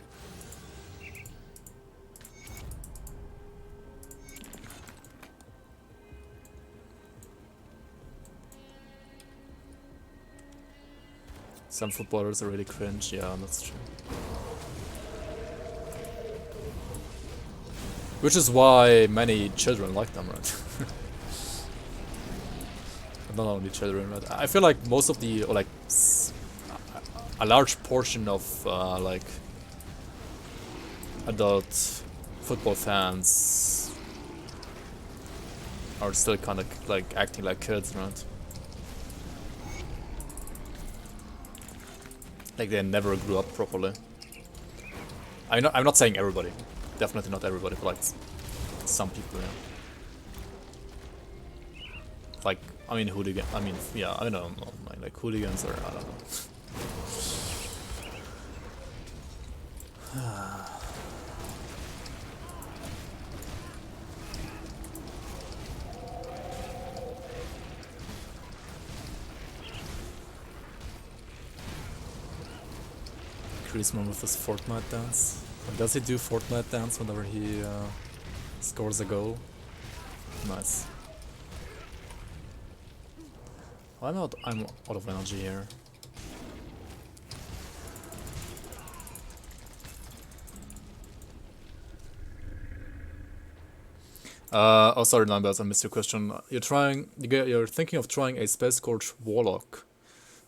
Some footballers are really cringe, yeah, that's true. Which is why many children like them, right? Not only children, right? I feel like most of the, or like, a large portion of, like, adult football fans are still kind of, like, acting like kids, right? Like they never grew up properly. I'm not saying everybody, definitely not everybody, but like some people, yeah. Like, I mean hooligan, I mean, yeah, I don't know, like hooligans or, I don't know. Griezmann with his Fortnite dance. Or does he do Fortnite dance whenever he scores a goal? Nice. I'm out of energy here. Oh, sorry, Numbers, I missed your question. You're thinking of trying a Space Scourge Warlock.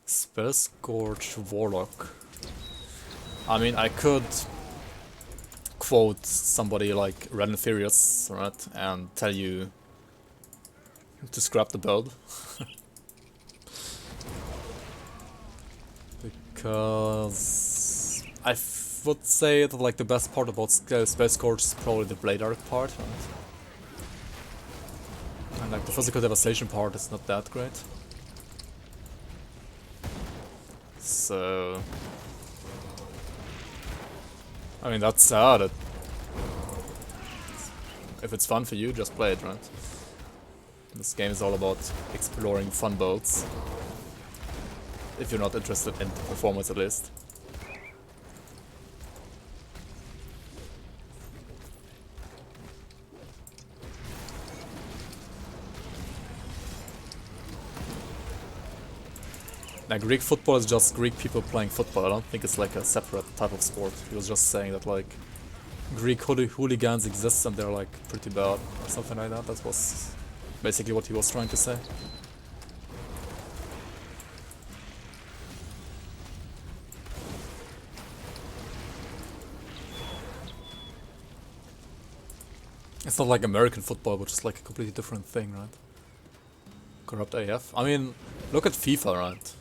Space Scourge Warlock. I mean, I could quote somebody like Red and Furious, right, and tell you to scrap the build. Because I would say that like the best part about Space Scourge is probably the Blade Arc part, right? And like the physical devastation part is not that great. So I mean, that's sad. If it's fun for you, just play it, right? This game is all about exploring fun builds. If you're not interested in performance, at least. Now, Greek football is just Greek people playing football. I don't think it's like a separate type of sport. He was just saying that like Greek hooligans exist and they're like pretty bad or something like that. That was basically what he was trying to say. It's not like American football, which is like a completely different thing, right? Corrupt AF. I mean, look at FIFA, right?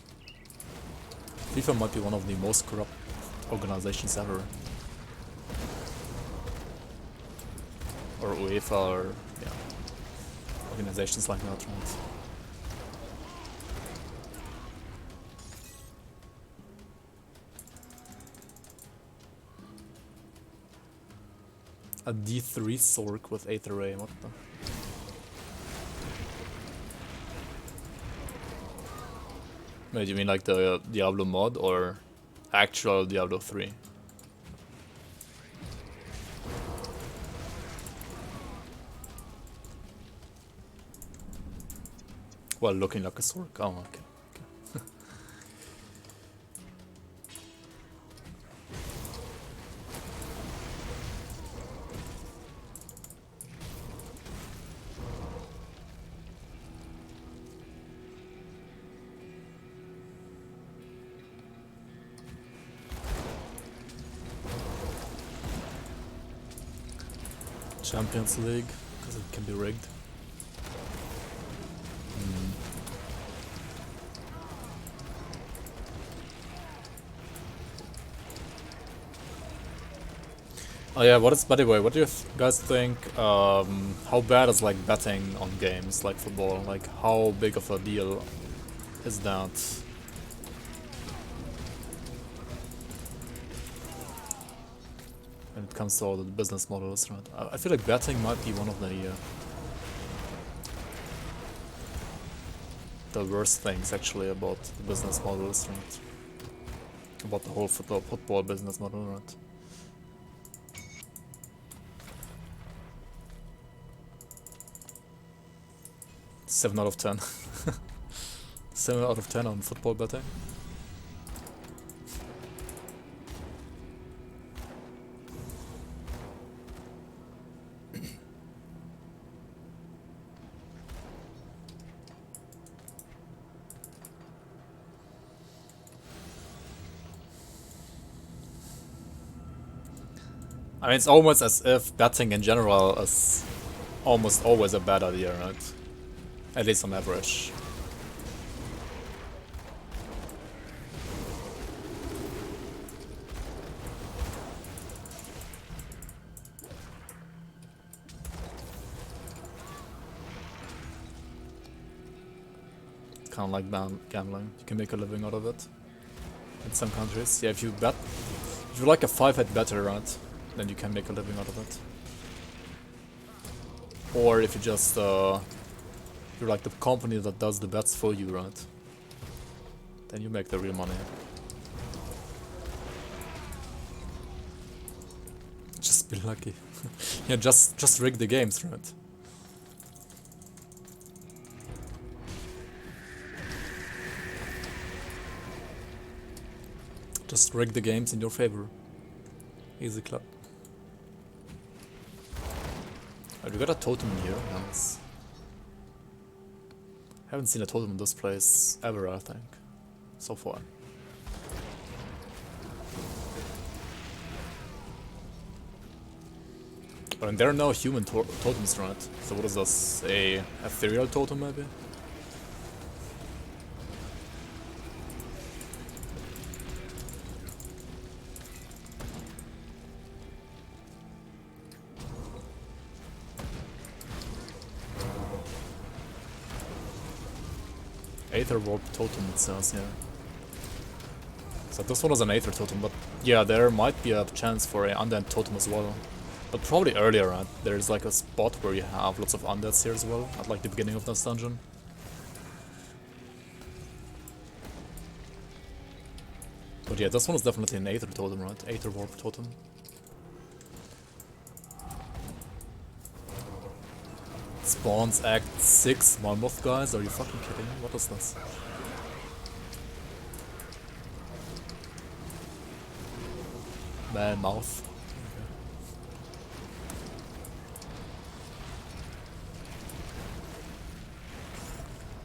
FIFA might be one of the most corrupt organizations ever. Or UEFA, or yeah, organizations like that, right? A D3 Sork with 8 array, what the? Wait, you mean like the Diablo mod or actual Diablo 3? Well, looking like a Sork. Oh, okay. Champions League, because it can be rigged. Oh yeah, by the way, what do you guys think, how bad is like betting on games like football? Like how big of a deal is that? When it comes to all the business models, right? I feel like betting might be one of the worst things actually about the business models, right? About the whole football business model, right? Seven out of 10. 7 out of 10 on football betting. I mean, it's almost as if betting in general is almost always a bad idea, right? At least on average. kind of like gambling. You can make a living out of it in some countries. Yeah, if you bet, if you're like a 5-head better, right, then you can make a living out of it. Or if you just you're like the company that does the bets for you, right, then you make the real money. Just be lucky. Yeah, just rig the games, right? Just rig the games in your favor. Easy club. Oh, we got a totem here. Nice. Haven't seen a totem in this place ever, I think, so far. But there are no human totems, right? So what is this? A ethereal totem, maybe? Aether warp totem, it says, yeah. So this one is an Aether totem, but yeah, there might be a chance for an undead totem as well. But probably earlier, right? There's like a spot where you have lots of undeads here as well, at like the beginning of this dungeon. But yeah, this one is definitely an Aether totem, right? Aether warp totem. Spawns Act 6 Mammoth, guys? Are you fucking kidding me? What is this? Man, mouth.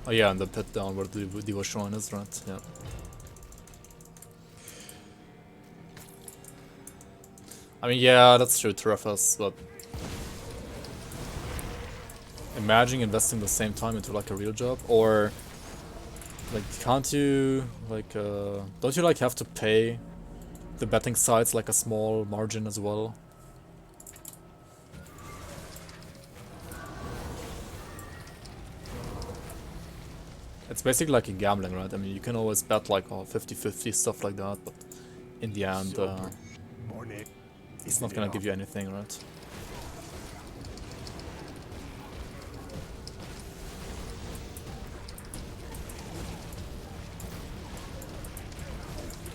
Oh yeah, and the pit down where the Diva Shrine is, right? Yeah. I mean, yeah, that's true, Terefas, but... Imagine investing the same time into like a real job, or... Like, can't you, like, don't you like have to pay the betting sites like a small margin as well? It's basically like in gambling, right? I mean, you can always bet like 50-50, stuff like that, but in the end, it's not gonna give you anything, right?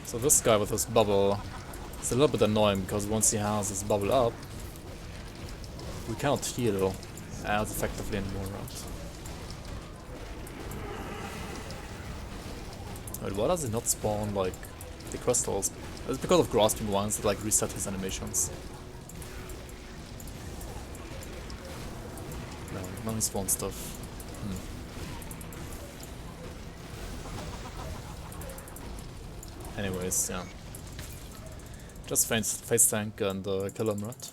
So this guy with his bubble, it's a little bit annoying because once he has his bubble up, we cannot heal as effectively anymore, right? Wait, why does he not spawn, like, the crystals? It's because of grasping ones that, like, reset his animations. No, now he spawns stuff. Anyways, yeah. Just face tank and kill him, right?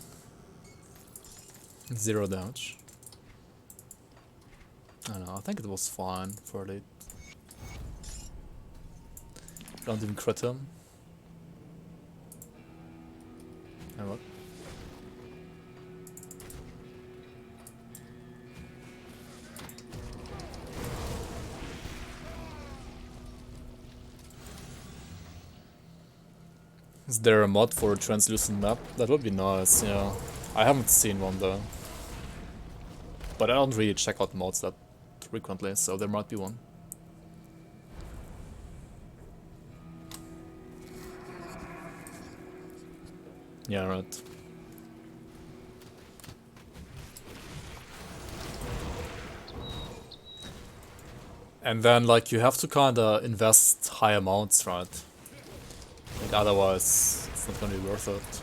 0 damage. I don't know, I think it was fine for late. Don't even crit him. And what? Is there a mod for a translucent map? That would be nice, yeah. I haven't seen one though. But I don't really check out mods that frequently, so there might be one. Yeah, right. And then, like, you have to kinda invest high amounts, right? Like, otherwise, it's not gonna be worth it.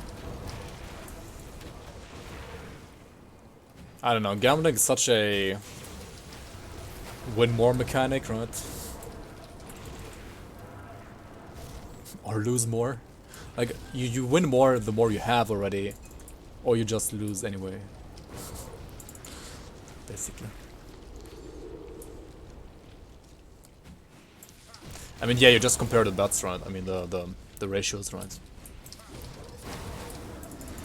I don't know, gambling is such a win more mechanic, right? Or lose more. Like, you win more the more you have already, or you just lose anyway. Basically. I mean, yeah, you just compare the bets, right? I mean, the ratios, right?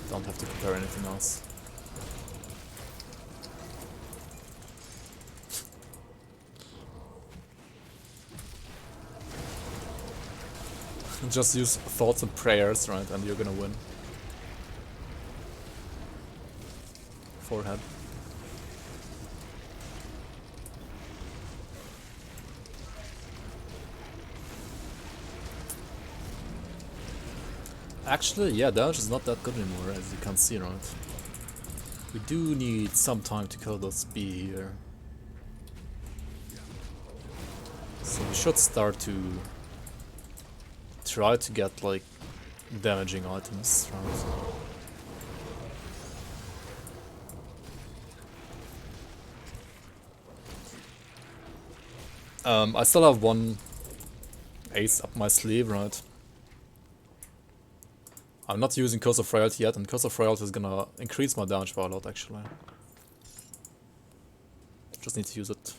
Don't have to compare anything else. Just use thoughts and prayers, right, and you're gonna win. Forehead. Actually, yeah, damage is not that good anymore, as you can see, right? We do need some time to kill this bee here. So we should start to try to get, like, damaging items, right? I still have one ace up my sleeve, right? I'm not using Curse of Frailty yet, and Curse of Frailty is gonna increase my damage by a lot, actually. Just need to use it.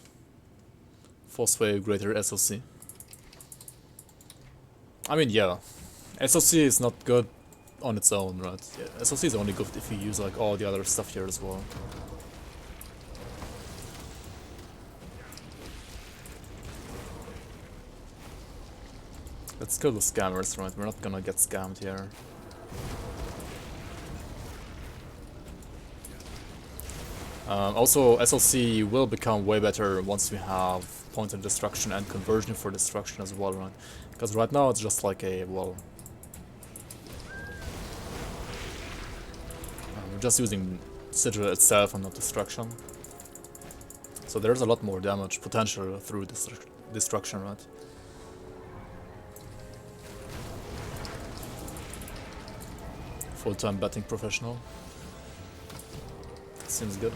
Force Wave greater SOC. I mean, yeah. SOC is not good on its own, right? Yeah, SOC is only good if you use, like, all the other stuff here as well. Let's kill the scammers, right? We're not gonna get scammed here. Also, SLC will become way better once we have point of destruction and conversion for destruction as well, right? Because right now it's just like a, well... we're just using Sigil itself and not destruction. So there's a lot more damage potential through destruction, right? Full-time betting professional. Seems good.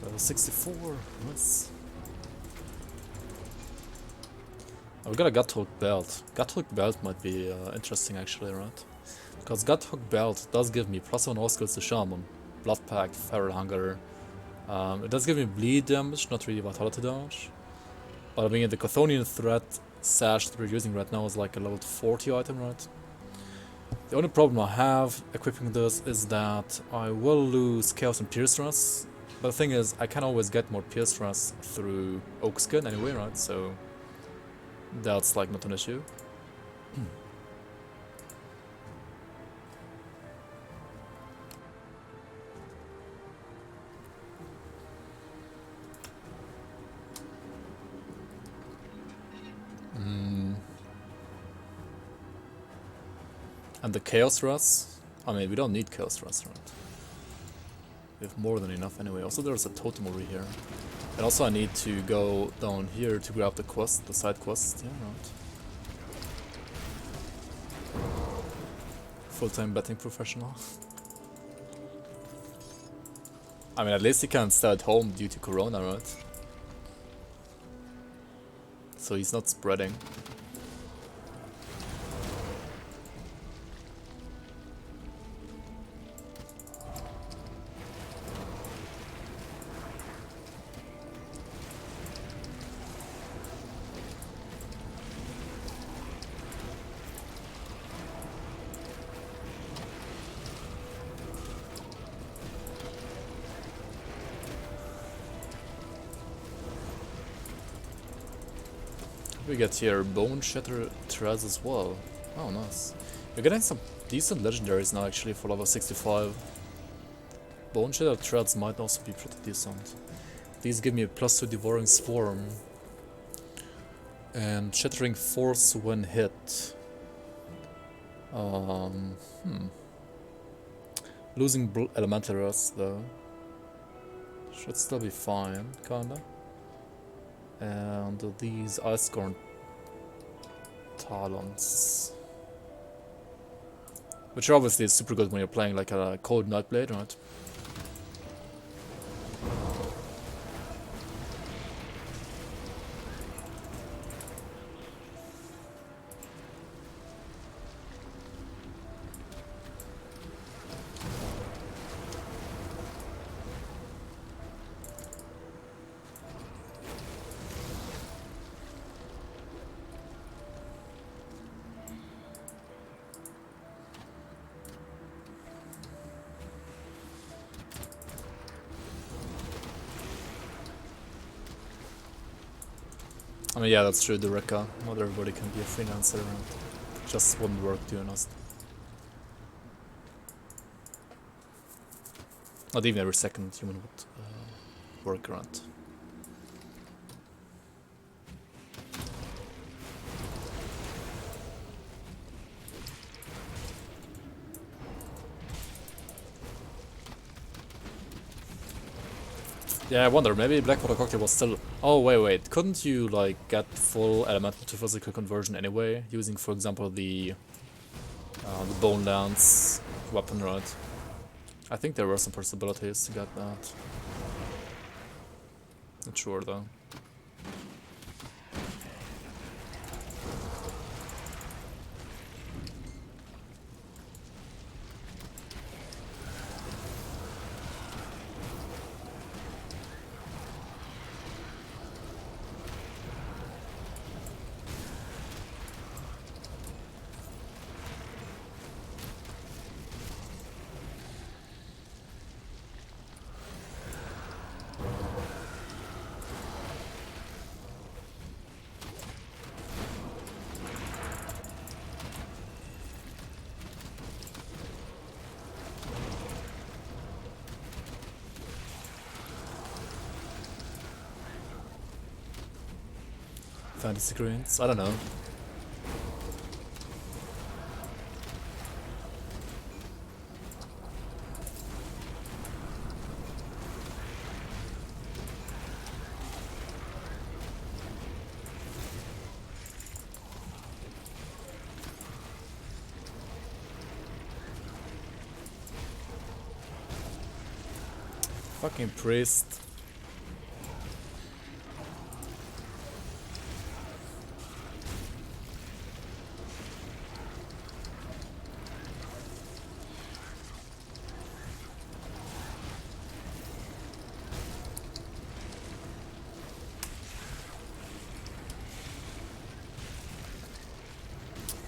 Level 64, nice. Oh, we got a Guthook belt. Guthook belt might be interesting actually, right? Because Guthook belt does give me +1 all skills to Shaman, Blood Pact, Feral Hunger. It does give me bleed damage, not really vitality damage. But I mean, the Chthonian threat sash that we're using right now is like a level 40 item, right? The only problem I have equipping this is that I will lose Chaos and Pierce Thrust. But the thing is, I can always get more Pierce Thrust through Oak Skin anyway, right? So that's like not an issue. And the Chaos Thrust? I mean, we don't need Chaos Thrust, right? We have more than enough anyway. Also, there's a totem over here. And also I need to go down here to grab the quest, the side quest. Yeah, right. Full-time betting professional. I mean, at least he can't stay at home due to Corona, right? So he's not spreading. We get here Bone Shatter Threads as well. Oh, nice. We're getting some decent legendaries now actually for level 65. Bone Shatter Threads might also be pretty decent. These give me a +2 Devouring Swarm. And Shattering Force when hit. Losing Elemental Rust though. Should still be fine, kinda. And these Ice Scorn Talons. Which obviously is super good when you're playing like a cold Nightblade, right? I mean, yeah, that's true, the Rekka. Not everybody can be a freelancer, and it just wouldn't work, to be honest. Not even every second human would work around. Yeah, I wonder, maybe Blackwater Cocktail was still... Oh, wait, couldn't you, like, get full elemental to physical conversion anyway? Using, for example, the Bone Lance weapon, right? I think there were some possibilities to get that. Not sure, though. Fantasy Greens? I don't know. Fucking priest.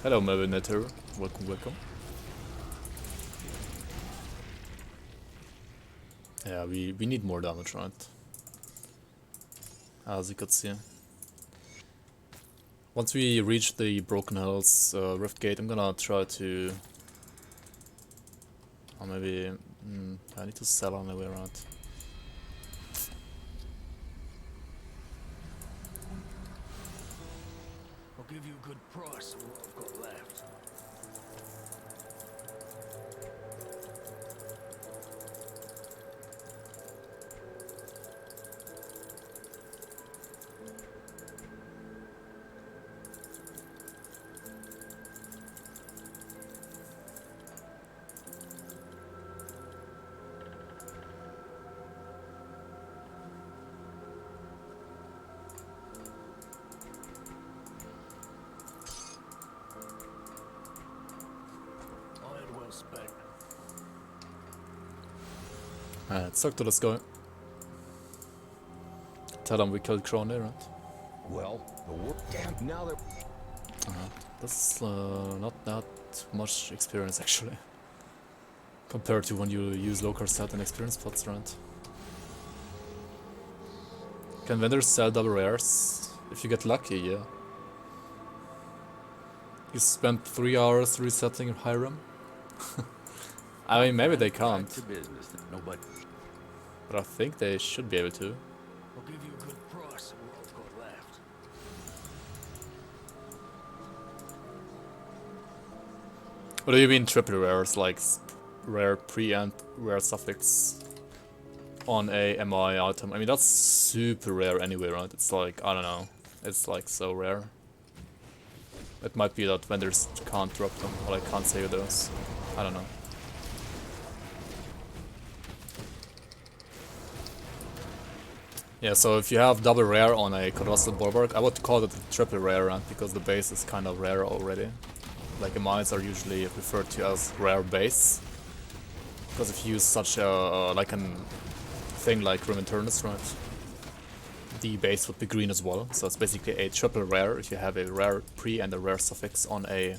Hello, Melvinator. Welcome. Yeah, we need more damage, right? As you could see. Once we reach the Broken Hills Rift Gate, I'm gonna try to... Or maybe... I need to sell on my way around. I'll give you a good price for what I've got left. Iron well spent. Alright, suck to, let's go. Tell them we killed Crony, right? Well, the war. Damn. Now they're. That's not that much experience, actually. Compared to when you use low card set and experience pots, right? Can vendors sell double rares? If you get lucky, yeah. You spent 3 hours resetting Hiram? I mean, maybe they Back can't, to business. Nobody. but I think they should be able to. I'll give you a good price for what I've got left. What do you mean triple rares, like rare pre and rare suffix on a MI item? I mean, that's super rare anyway, right? It's like, I don't know, it's like so rare. It might be that vendors can't drop them, or I can't save those. I don't know. Yeah, so if you have double rare on a Colossal Bulwark, I would call it a triple rare, because the base is kind of rare already. Like, the mines are usually referred to as rare base. Because if you use such a, like an thing like Grim Internus, right? The base would be green as well, so it's basically a triple rare if you have a rare pre and a rare suffix on a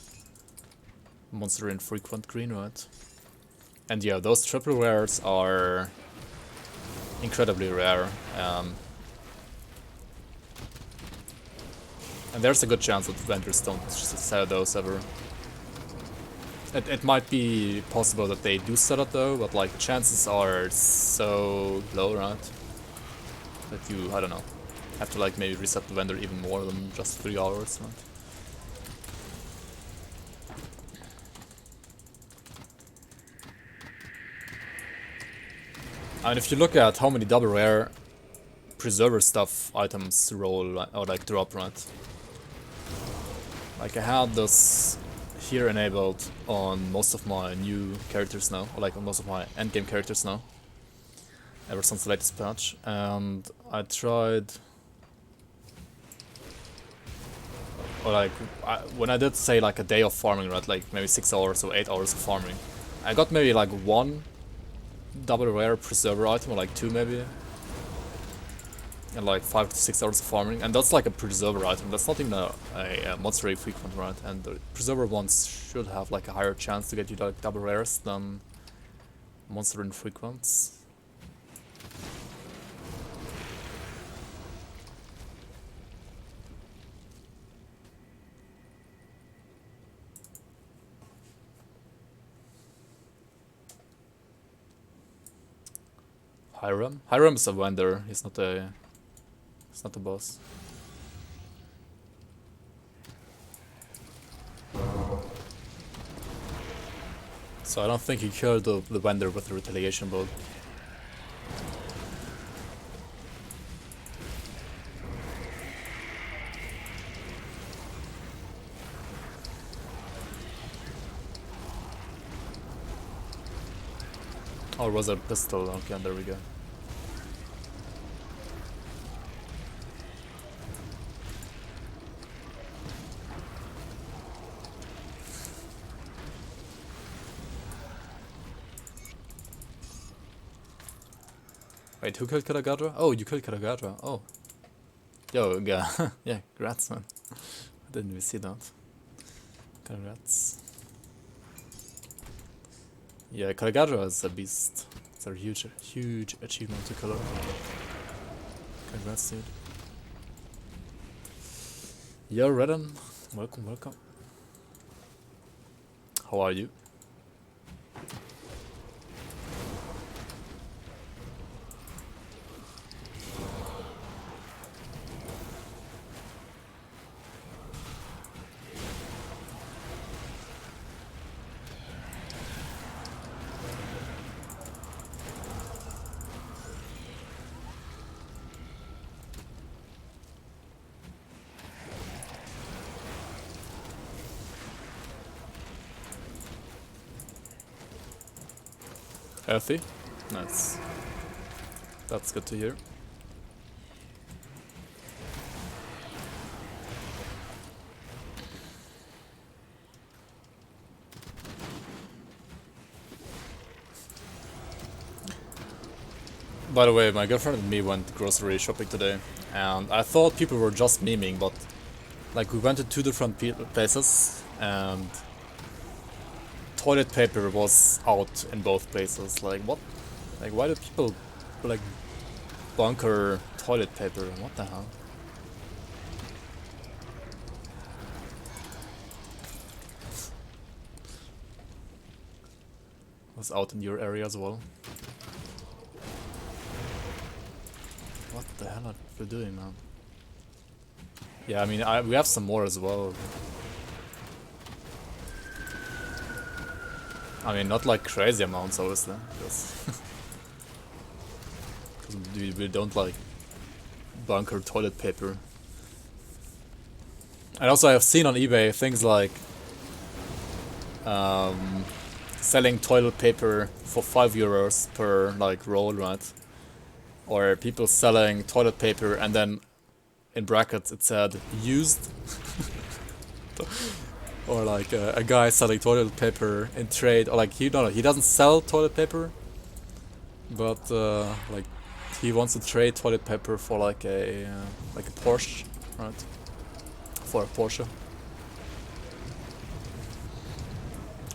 monster infrequent green, right? And yeah, those triple rares are incredibly rare. And there's a good chance that vendors don't sell those ever. It might be possible that they do sell it though, but like the chances are so low, right? That you, I don't know, have to like maybe reset the vendor even more than just 3 hours, right? And if you look at how many double rare preserver stuff items roll or like drop, right? Like I had this here enabled on most of my new characters now, or like on most of my endgame characters now, ever since the latest patch, and I tried, or like, when I did say like a day of farming, right, like maybe 6 hours or 8 hours of farming, I got maybe like 1 double rare preserver item, or like 2 maybe, and like 5 to 6 hours of farming, and that's like a preserver item, that's not even a monster rare frequent, right? And the preserver ones should have like a higher chance to get you like double rares than monster infrequents. Hiram? Hiram is a vendor, he's not a boss. So I don't think he killed the vendor with the retaliation bolt. Or was it a pistol? Okay, there we go. Wait, who killed Karagadra? Oh, you killed Karagadra. Oh. Yo, yeah, yeah, congrats, man. I didn't even see that. Congrats. Yeah, Karagadra is a beast. It's a huge, huge achievement to kill her. Congrats, dude. Yo, Redden. Welcome, welcome. How are you? Healthy? Nice. That's good to hear. By the way, my girlfriend and me went grocery shopping today, and I thought people were just memeing, but like we went to 2 different places, and toilet paper was out in both places. Like what? Like why do people like bunker toilet paper? What the hell? Was out in your area as well. What the hell are people doing, man? Yeah, I mean, we have some more as well. I mean, not like crazy amounts, obviously, because we don't like bunker toilet paper. And also, I've seen on eBay things like selling toilet paper for 5 euros per like roll, right? Or people selling toilet paper and then in brackets it said used. Or like a guy selling toilet paper in trade, or like he doesn't sell toilet paper, but like he wants to trade toilet paper for like a Porsche, right? For a Porsche.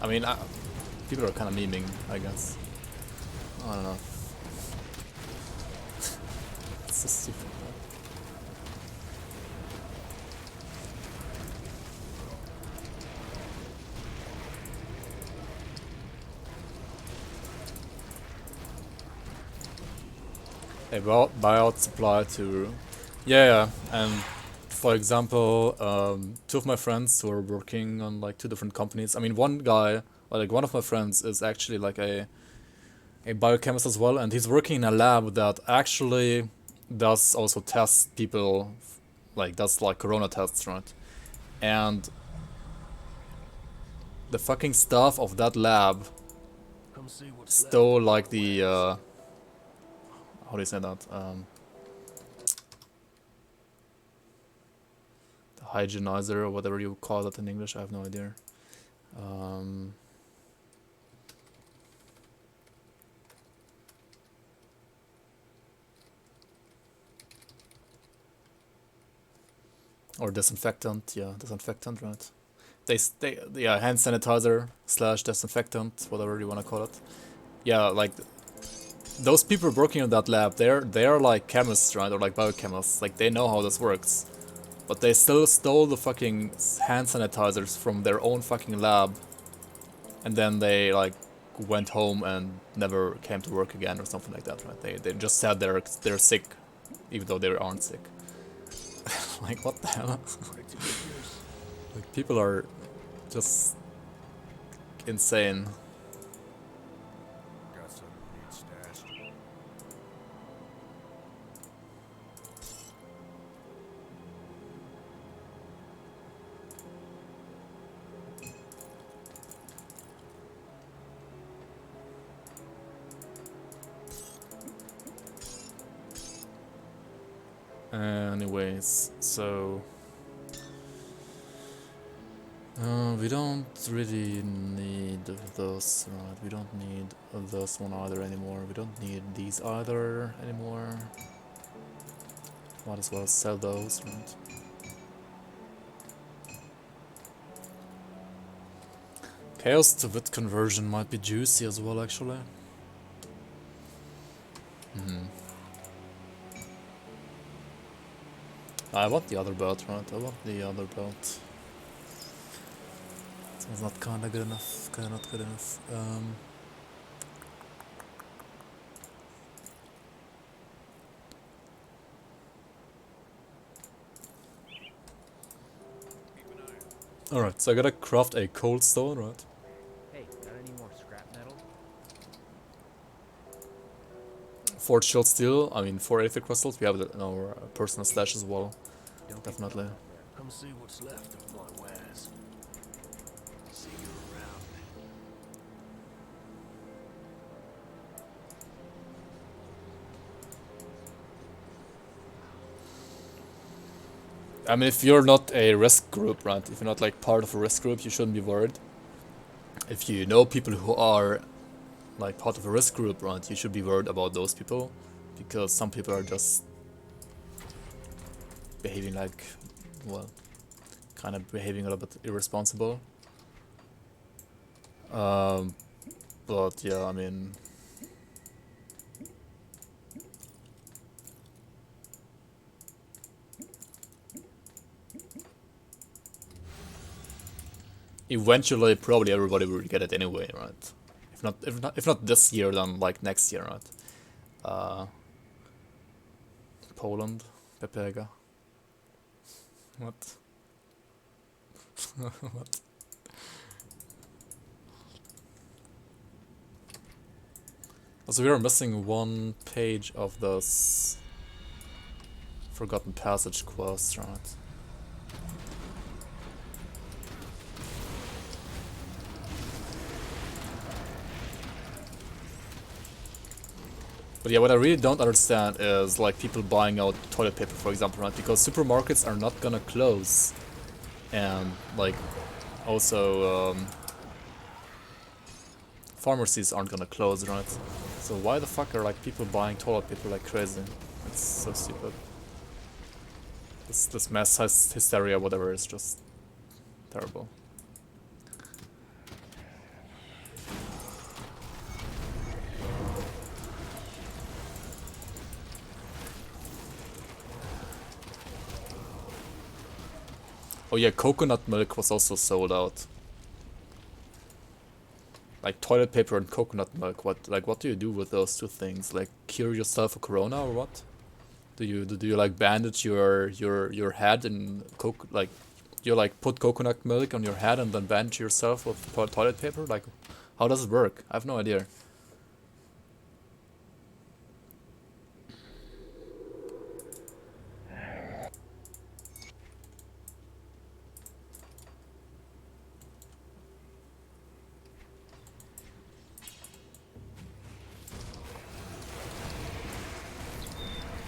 I mean, people are kind of memeing, I guess. I don't know. It's so stupid. A buyout supply to... Yeah, and for example, 2 of my friends who are working on like 2 different companies. I mean, one guy, or like one of my friends is actually like a biochemist as well, and he's working in a lab that actually does also test people, like does like corona tests, right? And the fucking staff of that lab Come see what's stole like the how do you say that? The hygienizer or whatever you call that in English, I have no idea. Or disinfectant, yeah, disinfectant, right? Yeah, hand sanitizer / disinfectant, whatever you wanna call it. Yeah, like those people working in that lab, they're like chemists, right, or like biochemists. Like they know how this works, but they still stole the fucking hand sanitizers from their own fucking lab, and then they like went home and never came to work again or something like that, right? They just said they're sick, even though they aren't sick. Like what the hell? Like people are just insane. Got some neat stash. Anyways, so we don't really need those, right? We don't need this one either anymore. We don't need these either anymore. Might as well sell those, right? Chaos to wit conversion might be juicy as well, actually. I want the other belt, right? I want the other belt. It's not kinda good enough, kinda not good enough. Alright, so I gotta craft a cold stone, right? Hey, got any more scrap metal? 4 shield steel, I mean 4 aether crystals, we have it in our personal stash as well. Don't get Definitely. caught out there. Come see what's left of my wares. See you around. I mean, if you're not a risk group, right? If you're not like part of a risk group, you shouldn't be worried. If you know people who are like part of a risk group, right, you should be worried about those people, because some people are just behaving like, well, kind of behaving a little bit irresponsible. But yeah, I mean, eventually probably everybody will get it anyway, right? If not this year, then like next year, right? Poland, Pepega. What? What? Also, we are missing 1 page of this Forgotten Passage quest, right? But yeah, what I really don't understand is like people buying out toilet paper, for example, right? Because supermarkets are not gonna close, and like also pharmacies aren't gonna close, right? So why the fuck are like people buying toilet paper like crazy? It's so stupid. This mass hysteria, whatever, is just terrible. Oh yeah, coconut milk was also sold out. Like toilet paper and coconut milk. What do you do with those two things? Like cure yourself for corona or what? Do you like bandage your head in like you like put coconut milk on your head and then bandage yourself with toilet paper? Like how does it work? I have no idea.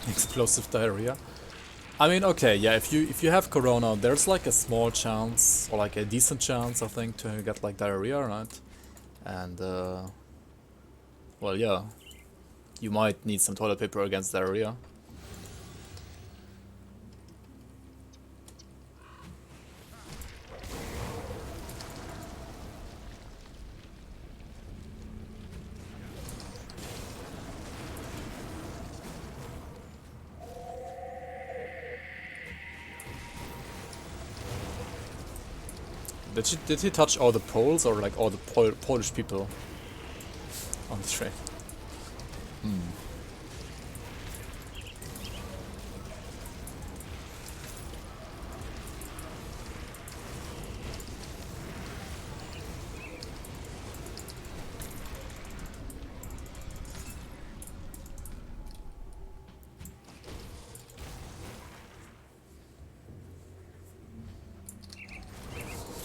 Explosive diarrhea. I mean, okay, yeah, if you have corona, there's like a small chance or like a decent chance, I think, to get like diarrhea, right? And well, yeah, you might need some toilet paper against diarrhea. Did he touch all the Poles or like all the Polish people on the train?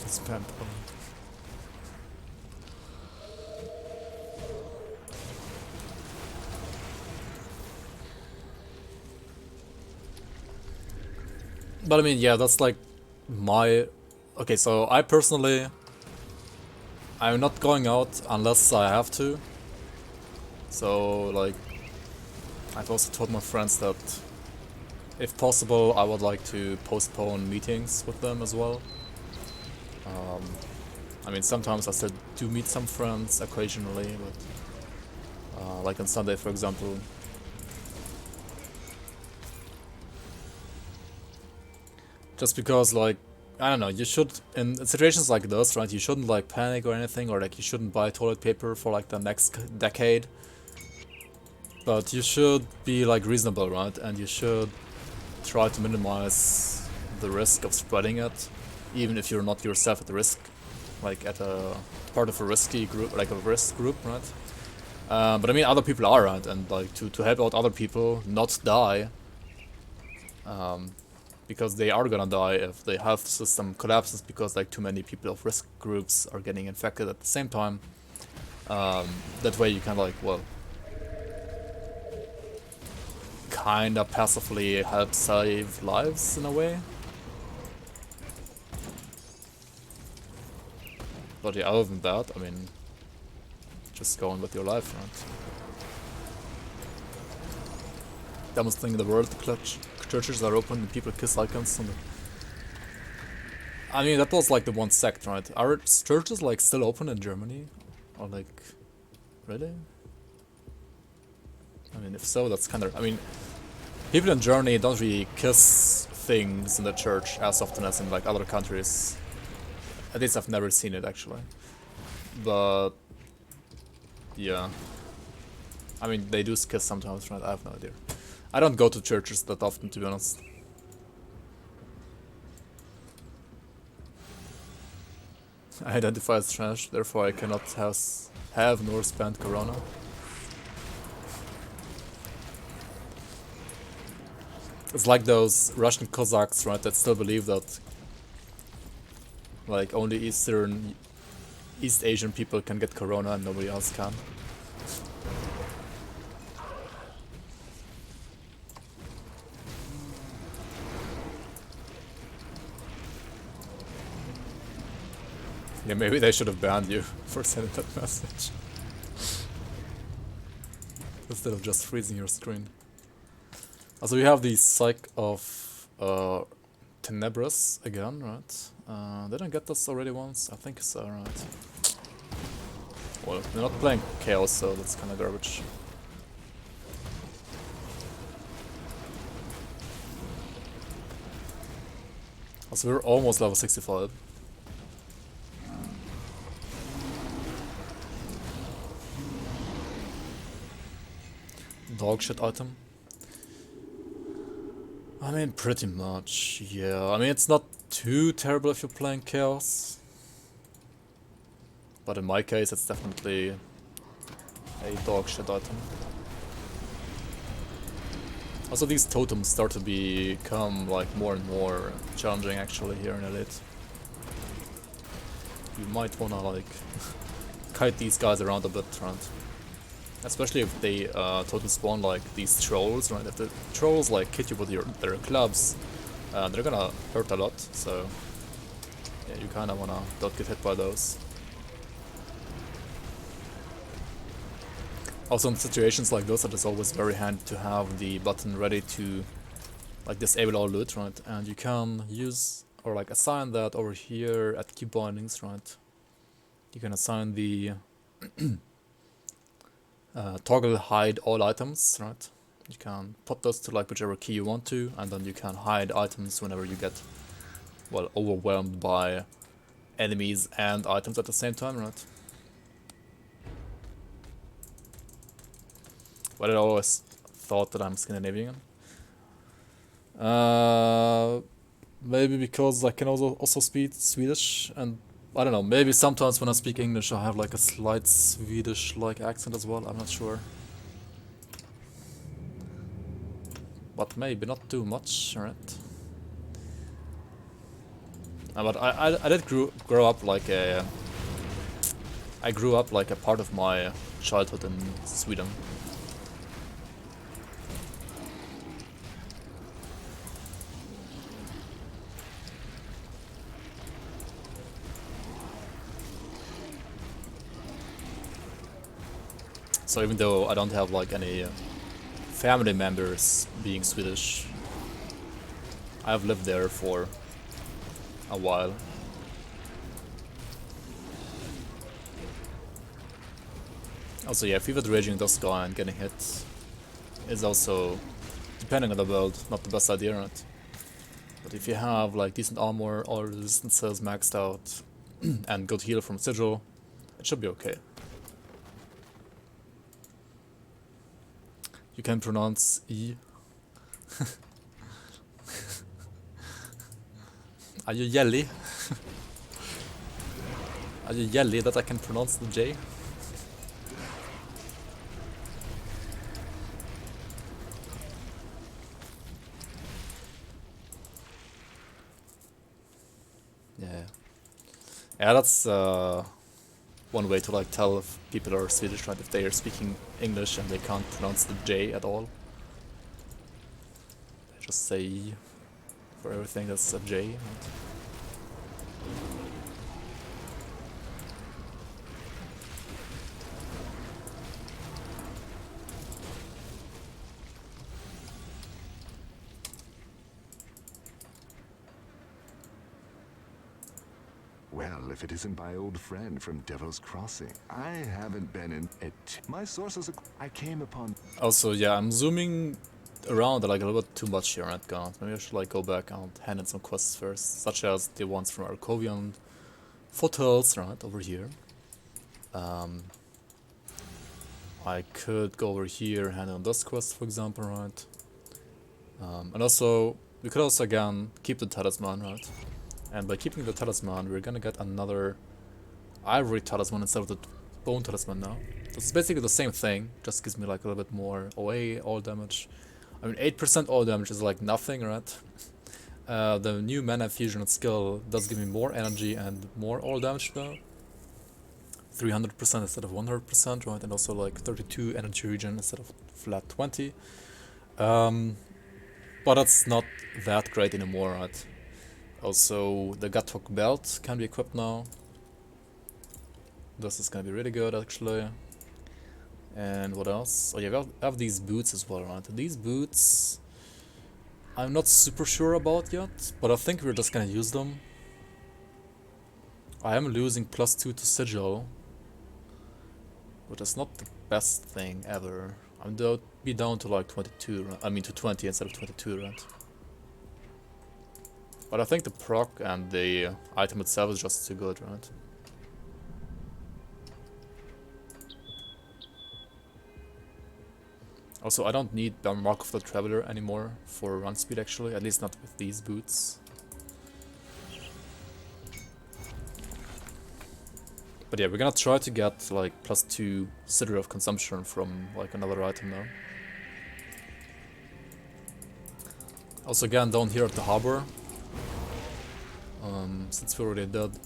Spam point. But I mean, yeah, that's like my... Okay, so I personally... I'm not going out unless I have to. So, like... I've also told my friends that if possible, I would like to postpone meetings with them as well. I mean, sometimes I still do meet some friends occasionally, but like on Sunday, for example. Just because, like, I don't know, you should, in situations like this, right, you shouldn't like panic or anything, or like you shouldn't buy toilet paper for like the next decade. But you should be like reasonable, right, and you should try to minimize the risk of spreading it, even if you're not yourself at risk. Like at a part of a risky group, like a risk group, right? But I mean, other people are, right? And like to help out other people not die, because they are gonna die if the health system collapses because like too many people of risk groups are getting infected at the same time. That way you can like, well, kinda passively help save lives in a way. But yeah, other than that, I mean, just go on with your life, right? Dumbest thing in the world, churches are open and people kiss icons on the... I mean, that was like the one sect, right? Are churches like still open in Germany? Or like, really? I mean, if so, that's kind of... I mean, people in Germany don't really kiss things in the church as often as in like other countries. At least I've never seen it, actually. But... yeah. I mean, they do kiss sometimes, right? I have no idea. I don't go to churches that often, to be honest. I identify as trans, therefore I cannot have nor spend corona. It's like those Russian Cossacks, right, that still believe that like only East Asian people can get corona and nobody else can. Yeah, maybe they should have banned you for sending that message. Instead of just freezing your screen. Also, we have the Psych of Tenebris again, right? Did I get this already once? I think so, right? Well, we're not playing Chaos, so that's kinda garbage. Also, we're almost level 65. Dog shit item. I mean, pretty much, yeah. I mean, it's not too terrible if you're playing Chaos. But in my case, it's definitely a dog shit item. Also, these totems start to become like more and more challenging actually here in Elite. You might wanna like kite these guys around a bit, right? Especially if they totem spawn like these trolls, right? If the trolls like hit you with their clubs, they're gonna hurt a lot, so yeah, you kinda wanna not get hit by those. Also in situations like those, it is always very handy to have the button ready to like disable all loot, right? And you can use or like assign that over here at key bindings, right? You can assign the toggle hide all items, right? You can put those to like whichever key you want to, and then you can hide items whenever you get, well, overwhelmed by enemies and items at the same time, right? But I always thought that I'm Scandinavian. Maybe because I can also speak Swedish, and I don't know, maybe sometimes when I speak English I have like a slight Swedish-like accent as well, I'm not sure. But maybe not too much, right? But I did grow up like a... I grew up like a part of my childhood in Sweden. So even though I don't have like any family members being Swedish, I have lived there for a while. Also, yeah, Fevered Raging this guy and getting hit is also, depending on the build, not the best idea, right? But if you have like decent armor, all resistances maxed out, and good heal from Sigil, it should be okay. You can pronounce E. Are you yelly? Are you yelly that I can pronounce the J? Yeah. Yeah, that's one way to like tell if people are Swedish, right? If they are speaking English and they can't pronounce the J at all. They just say E for everything that's a J, right? Well, if it isn't my old friend from Devil's Crossing. I haven't been in it. My sources, I came upon... Also, yeah, I'm zooming around like a little bit too much here, right, guys? Maybe I should like go back and hand in some quests first, such as the ones from Arkovian Foothills, right, over here. I could go over here, hand in this quest, for example, right? And also, we could also again keep the talisman, right? And by keeping the talisman, we're gonna get another ivory talisman instead of the bone talisman now. So it's basically the same thing, just gives me like a little bit more OA, all damage. I mean, 8% all damage is like nothing, right? The new mana fusion skill does give me more energy and more all damage though. 300% instead of 100%, right? And also like 32 energy regen instead of flat 20. But that's not that great anymore, right? Also, the Gatok belt can be equipped now. This is gonna be really good actually. And what else? Oh yeah, we have these boots as well, right? These boots I'm not super sure about yet, but I think we're just gonna use them. I am losing +2 to Sigil, which is not the best thing ever. I'm be down to like 22, right? I mean to 20 instead of 22, right? But I think the proc and the item itself is just too good, right? Also, I don't need the Mark of the Traveler anymore for run speed actually, at least not with these boots. But yeah, we're gonna try to get like +2 Cither of Consumption from like another item now. Also again, down here at the harbor, since we already did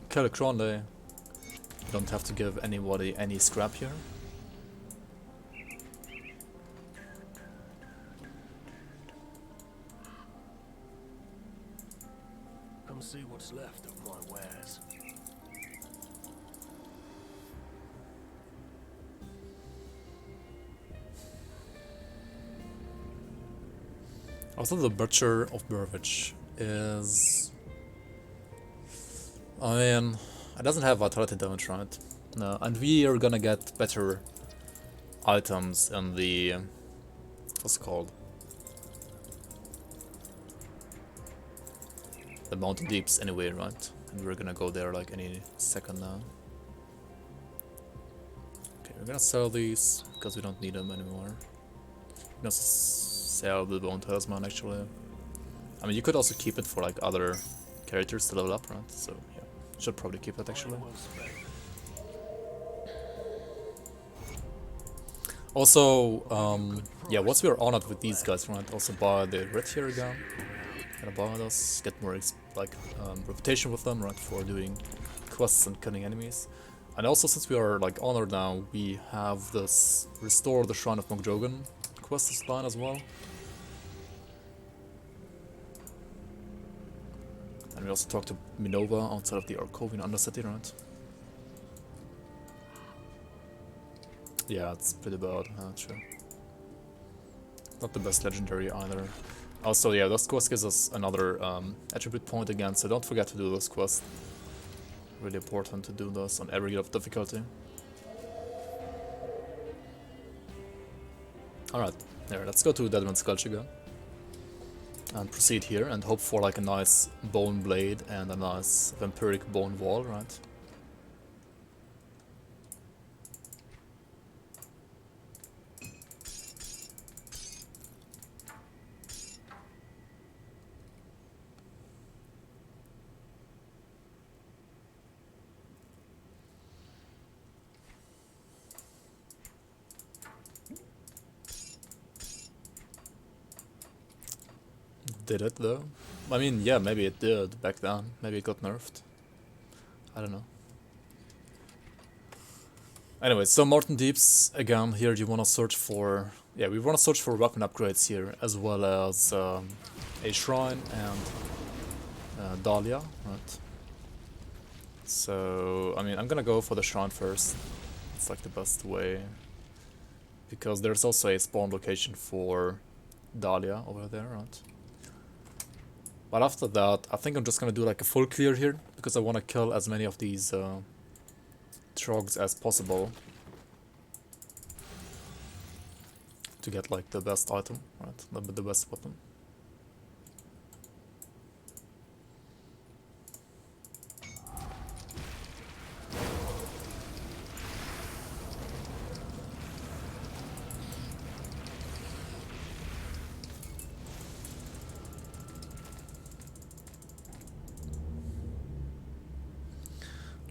kill a Cronley, we don't have to give anybody any scrap here. Come see what's left of my wares. Also, the Butcher of Burvich is... I mean, it doesn't have vitality damage, right? No, and we are gonna get better items in the... what's it called? The Mountain Deeps anyway, right? And we're gonna go there like any second now. Okay, we're gonna sell these, because we don't need them anymore. We're gonna sell the Bone Talisman actually. I mean, you could also keep it for like other characters to level up, right? So yeah, should probably keep it actually. Also, yeah, once we're honored with these guys, right? Also buy the red here again. Gonna buy us, get more reputation with them, right? For doing quests and killing enemies. And also, since we are like honored now, we have this Restore the Shrine of Mokjogen quest line as well. And we also talked to Minova outside of the Arkovian Undercity, right? Yeah, it's pretty bad, true. Not the best legendary either. Also, yeah, this quest gives us another attribute point again, so don't forget to do this quest. Really important to do this on every of difficulty. Alright, there, let's go to Deadman's Gulch again. And proceed here and hope for like a nice bone blade and a nice vampiric bone wall, right? Did it though? I mean, yeah, maybe it did back then. Maybe it got nerfed. I don't know. Anyway, so Mountain Deeps, again, here you wanna search for... Yeah, we wanna search for weapon upgrades here, as well as a shrine and Dahlia, right? So, I mean, I'm gonna go for the shrine first. It's like the best way. Because there's also a spawn location for Dahlia over there, right? But after that, I think I'm just gonna do like a full clear here, because I wanna kill as many of these trogs as possible. To get like the best item, right? The best weapon.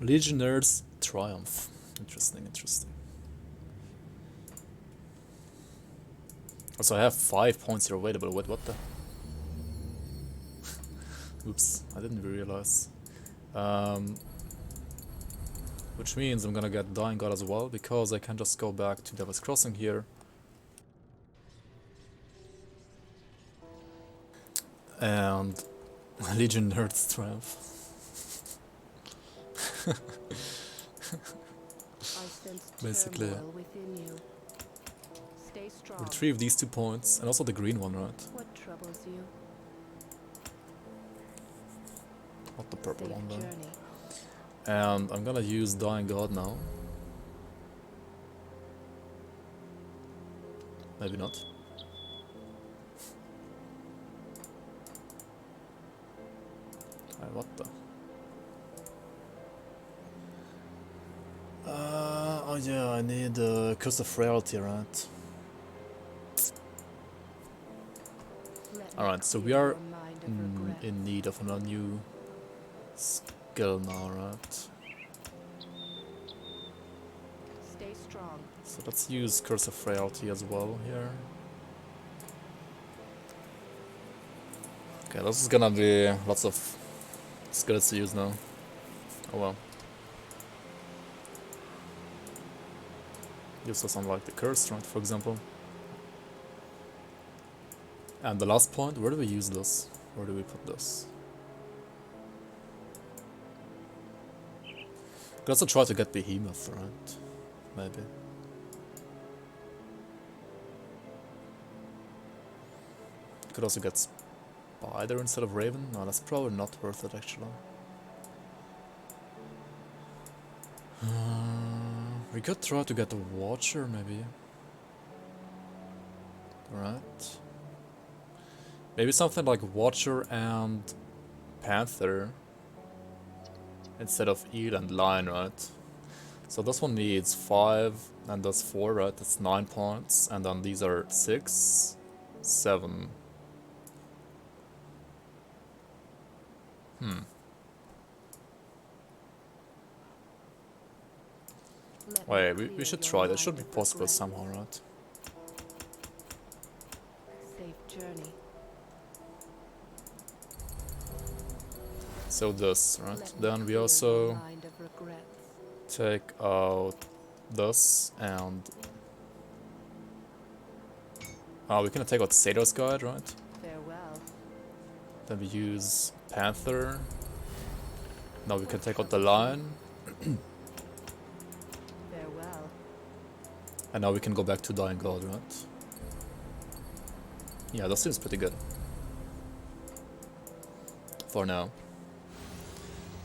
Legionnaires Triumph. Interesting, interesting. Also, I have 5 points here available. What the? Oops, I didn't realize. Which means I'm gonna get Dying God as well, because I can just go back to Devil's Crossing here. And Legion Nerds Triumph. I sense Basically. turmoil within you. Stay strong. Retrieve these 2 points, and also the green one, right? What troubles you? Not the purple Safe one, though. journey. And I'm gonna use Dying God now. Maybe not. What the? Oh yeah, I need Curse of Frailty, right? Alright, so we are in need of a new skill now, right? Stay strong. So let's use Curse of Frailty as well here. Okay, this is gonna be lots of skills to use now. Oh well. Use something like the Curse, right, for example. And the last point, where do we use this? Where do we put this? Could also try to get Behemoth, right? Maybe. Could also get Spider instead of Raven. No, that's probably not worth it actually. We could try to get a Watcher maybe. Right. Maybe something like Watcher and Panther instead of Eel and Lion, right? So this one needs 5 and that's 4, right? That's 9 points, and then these are 6, 7. Wait, we should try. That should be possible somehow, right? Safe journey. So this, right? Then we also take out this and... we can take out Sailor's Guide, right? Farewell. Then we use Panther. Now we can take out the Lion. Farewell. And now we can go back to Dying God, right? Yeah, that seems pretty good. For now.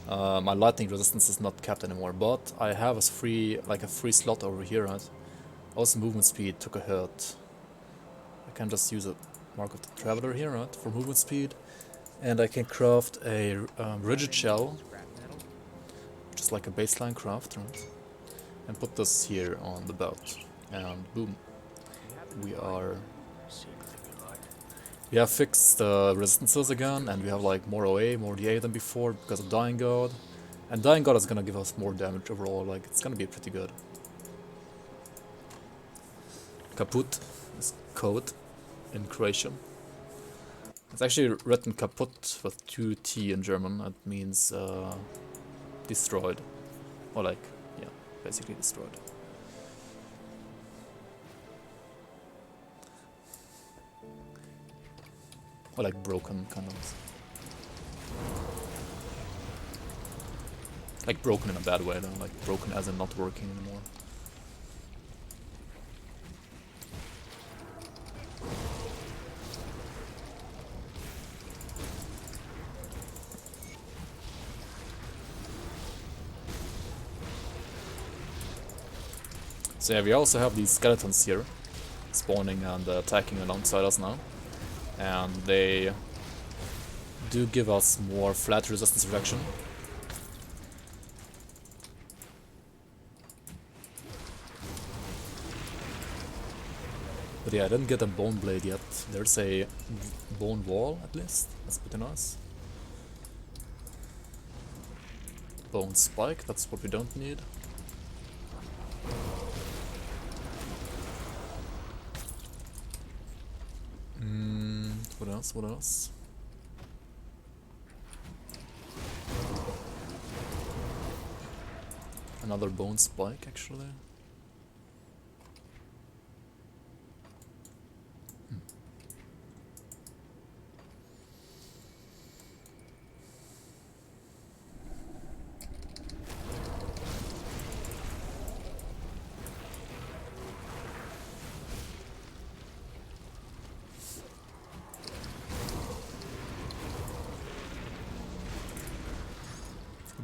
My lightning resistance is not capped anymore, but I have a free slot over here, right? Also movement speed took a hit. I can just use a Mark of the Traveler here, right, for movement speed. And I can craft a rigid shell, which is like a baseline craft, right? And put this here on the belt. And boom. We have fixed the resistances again, and we have like more OA, more DA than before because of Dying God. And Dying God is gonna give us more damage overall, like it's gonna be pretty good. Kaput is code in Croatian. It's actually written kaput with 2T in German. That means destroyed. Or like, yeah, basically destroyed. Or like broken, kind of. Like broken in a bad way though, like broken as in not working anymore. So yeah, we also have these skeletons here, spawning and attacking alongside us now. And they do give us more flat resistance reduction. But yeah, I didn't get a bone blade yet. There's a bone wall at least. That's pretty nice. Bone spike, that's what we don't need. What else? What else? Another bone spike, actually.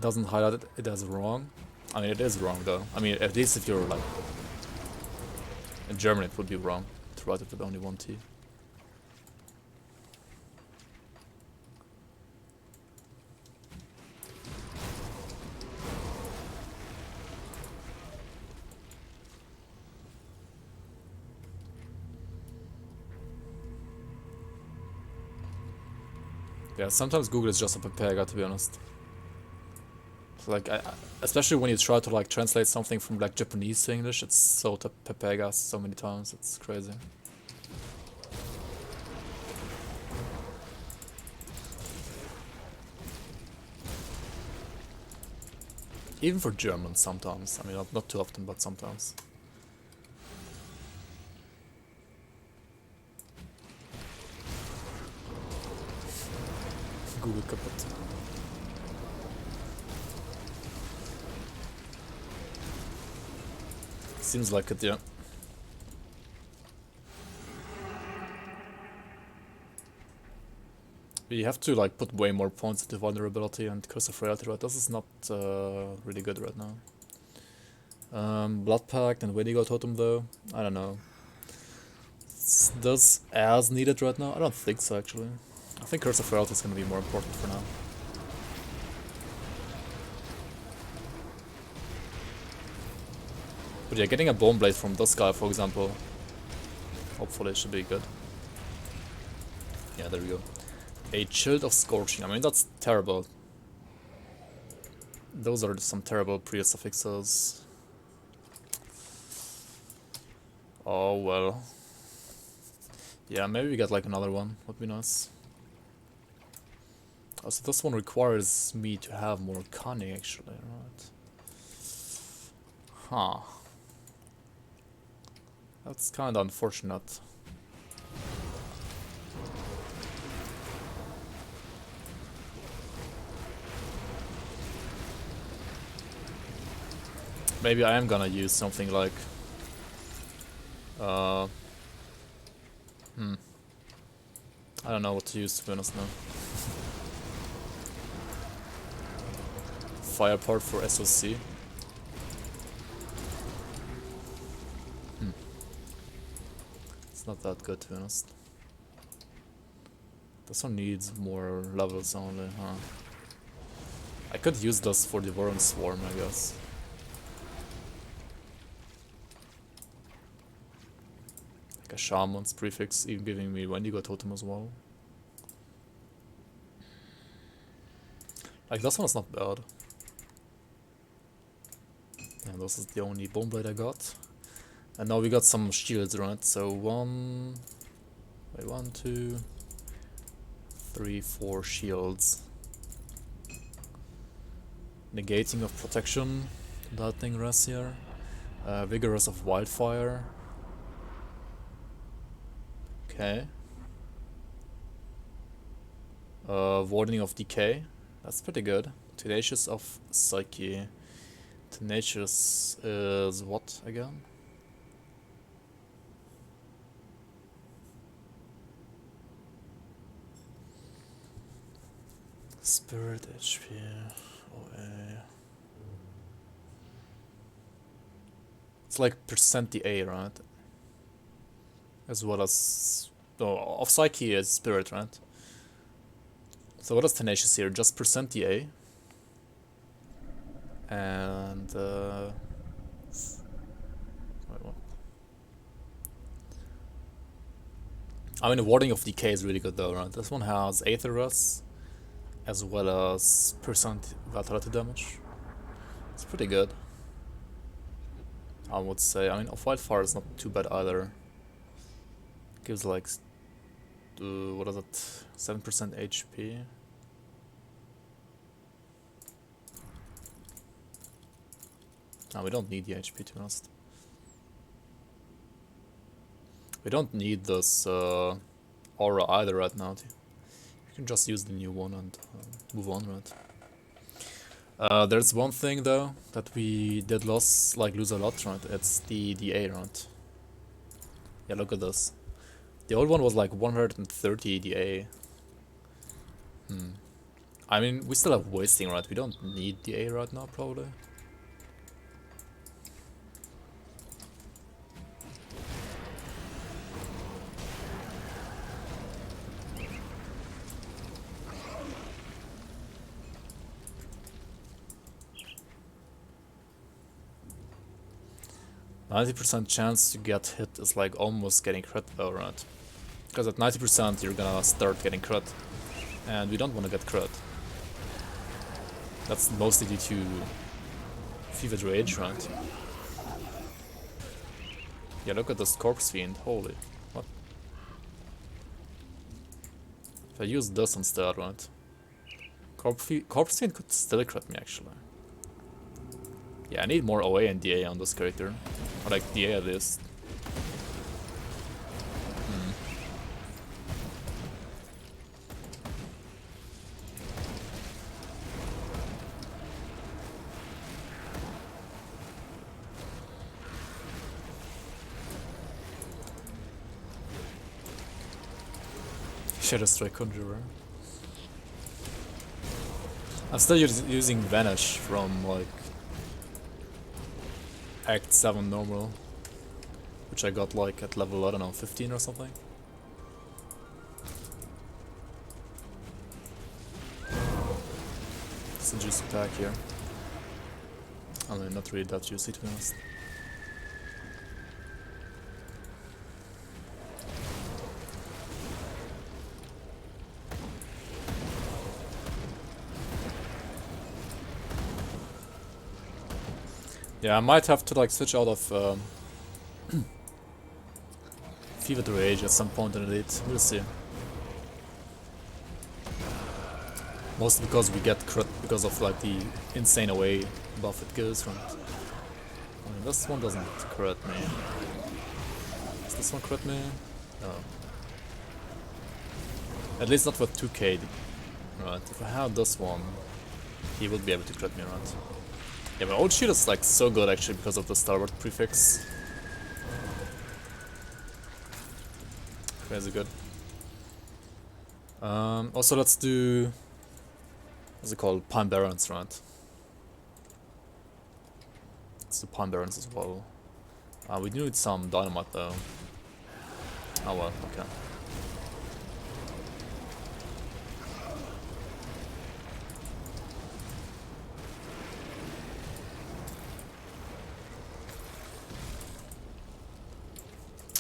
doesn't highlight it as wrong. I mean, it is wrong though. I mean, at least if you're like in German, it would be wrong to write it with only one T. Yeah, sometimes Google is just a Pepega, to be honest. So, like, especially when you try to like translate something from like Japanese to English, it's so Pepega so many times. It's crazy. Even for German sometimes. I mean, not too often, but sometimes. Google kaputt. Seems like it, yeah. We have to like put way more points into vulnerability and curse of frailty, right? This is not really good right now. Blood Pact and Wendigo Totem though, I don't know. Is this as needed right now? I don't think so actually. I think Curse of Frailty is gonna be more important for now. But yeah, getting a Bone Blade from this guy, for example, hopefully it should be good. Yeah, there we go. A Shield of Scorching. I mean, that's terrible. Those are some terrible pre-suffixes. Oh well. Yeah, maybe we get like another one. Would be nice. Oh, so this one requires me to have more cunning, actually, right? Huh. That's kinda unfortunate. Maybe I am gonna use something like... I don't know what to use, to be honest, now. Fire part for SOC. It's not that good, to be honest. This one needs more levels only, huh? I could use this for the Warren Swarm, I guess. Like a Shaman's prefix, even giving me Wendigo Totem as well. Like, this one is not bad. And this is the only Bone Blade I got. And now we got some shields, right? So 1, 2, 3, 4 shields. Negating of protection, that thing rests here. Vigorous of Wildfire. Okay. Warning of Decay, that's pretty good. Tenacious of Psyche. Tenacious is what again? Spirit HP, OA. It's like percent DA, right? As well as... Oh, of Psyche is Spirit, right? So what is Tenacious here? Just percent DA. And... Wait, what? I mean, the Warding of Decay is really good though, right? This one has Aether Rust, as well as percent vitality damage. It's pretty good, I would say. I mean, of Wildfire is not too bad either. Gives like, what is it, 7% HP. No, we don't need the HP, to be honest. We don't need this aura either right now. You can just use the new one and move on, right? There's one thing though that we did lose a lot, right? It's the DA, right? Yeah, look at this. The old one was like 130 DA. I mean, we still have wasting, right? We don't need the A right now, probably. %90 chance to get hit is like almost getting crit though, right? Because at 90% you're gonna start getting crit. And we don't want to get crit. That's mostly due to Fevered Rage, right? Yeah, look at this Corpse Fiend, holy. What? If I use this instead, right? Corpse Fiend could still crit me, actually. Yeah, I need more OA and DA on this character. Or like DA at least. Shadow Strike Conjurer. I'm still using Vanish from like Act 7 normal, which I got like at level, I don't know, 15 or something. It's a juicy pack here. I mean, not really that juicy to be honest. Yeah, I might have to like switch out of Fevered Rage at some point in Elite. We'll see. Mostly because we get crit because of like the insane away buff it gives, right? I mean, this one doesn't crit me. Does this one crit me? No. At least not with 2k. Right, if I had this one, he would be able to crit me, right? Yeah, but Old Shield is like so good actually because of the Starboard prefix. Crazy good. Also, let's do. What's it called? Pine Barrens, right? Let's do Pine Barrens as well. We do need some dynamite though. Oh well, okay.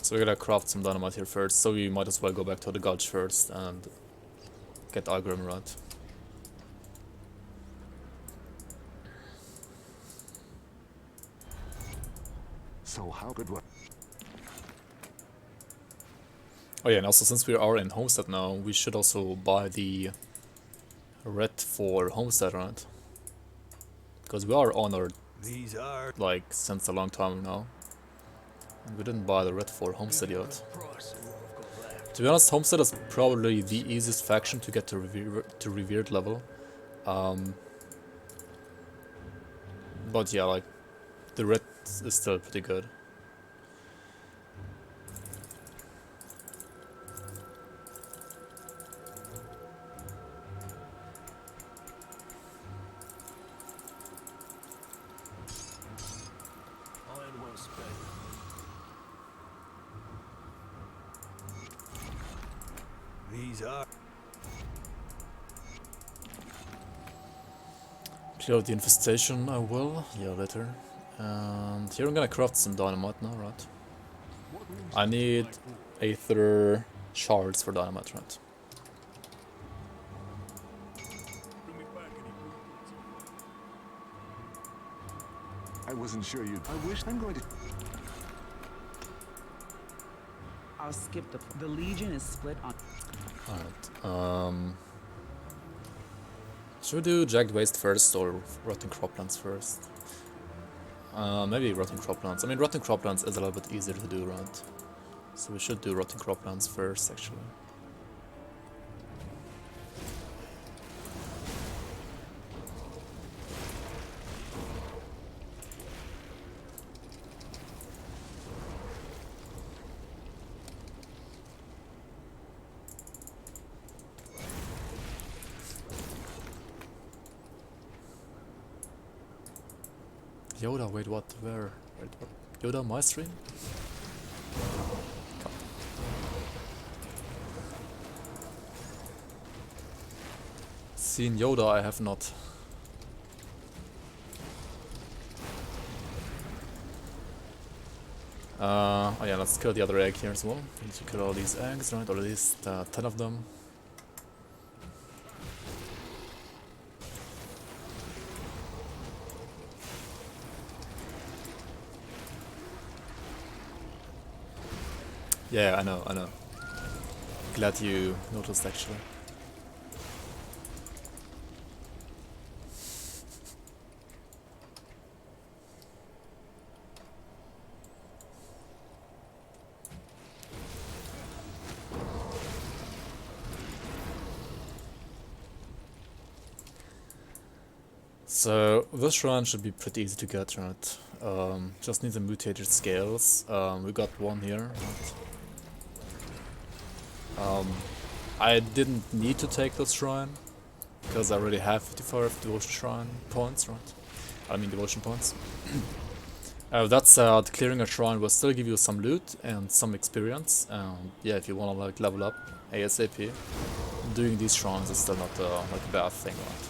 So we're gonna craft some dynamite here first, so we might as well go back to the gulch first and get Agrim right. So how good was... Oh yeah, and also since we are in Homestead now, we should also buy the red for Homestead, right? Because we are honored These are like since a long time now. And we didn't buy the red for Homestead yet. To be honest, Homestead is probably the easiest faction to get to revered level. But yeah, like the red is still pretty good. Iron well spent. these are Clear out the infestation, I will. Yeah, later. And here I'm gonna craft some dynamite now, right? I need Aether shards for dynamite, right? I wasn't sure you'd... I wish I'm going to... I'll skip the Legion is split on. Alright, should we do Jagged Waste first or Rotting Croplands first? Maybe Rotting Croplands. I mean, Rotting Croplands is a little bit easier to do, right? So we should do Rotting Croplands first, actually. Yoda, wait, what? Where? Wait, what? Yoda, my stream? Come. Seen Yoda, I have not. Oh yeah, let's kill the other egg here as well. We need to kill all these eggs, right? Or at least 10 of them. Yeah, I know. Glad you noticed actually. So this shrine should be pretty easy to get, right? Just need the mutated scales. We got one here, right? I didn't need to take this shrine because I already have 55 devotion shrine points, right? I mean devotion points. That said, clearing a shrine will still give you some loot and some experience. And yeah, if you want to like level up ASAP, doing these shrines is still not like a bad thing, right?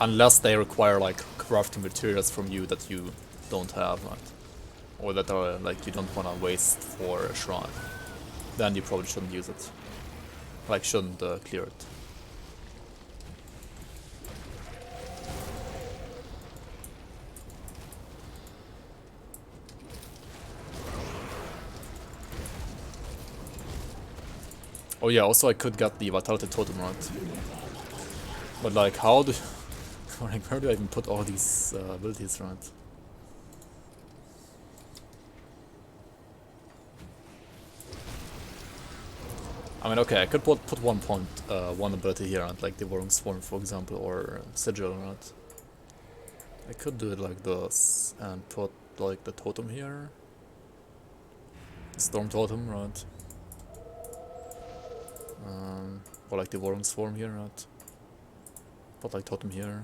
Unless they require like crafting materials from you that you don't have, right? Or that are like you don't want to waste for a shrine. Then you probably shouldn't use it. Like shouldn't clear it. Oh yeah, also I could get the Vitality Totem, right? But like how do... like, where do I even put all these abilities, right? I mean, okay, I could put one ability here, right? Like Devouring Swarm, for example, or Sigil, right? I could do it like this, and put like the totem here. Storm Totem, right? Or like Devouring Swarm here, right? Put like Totem here.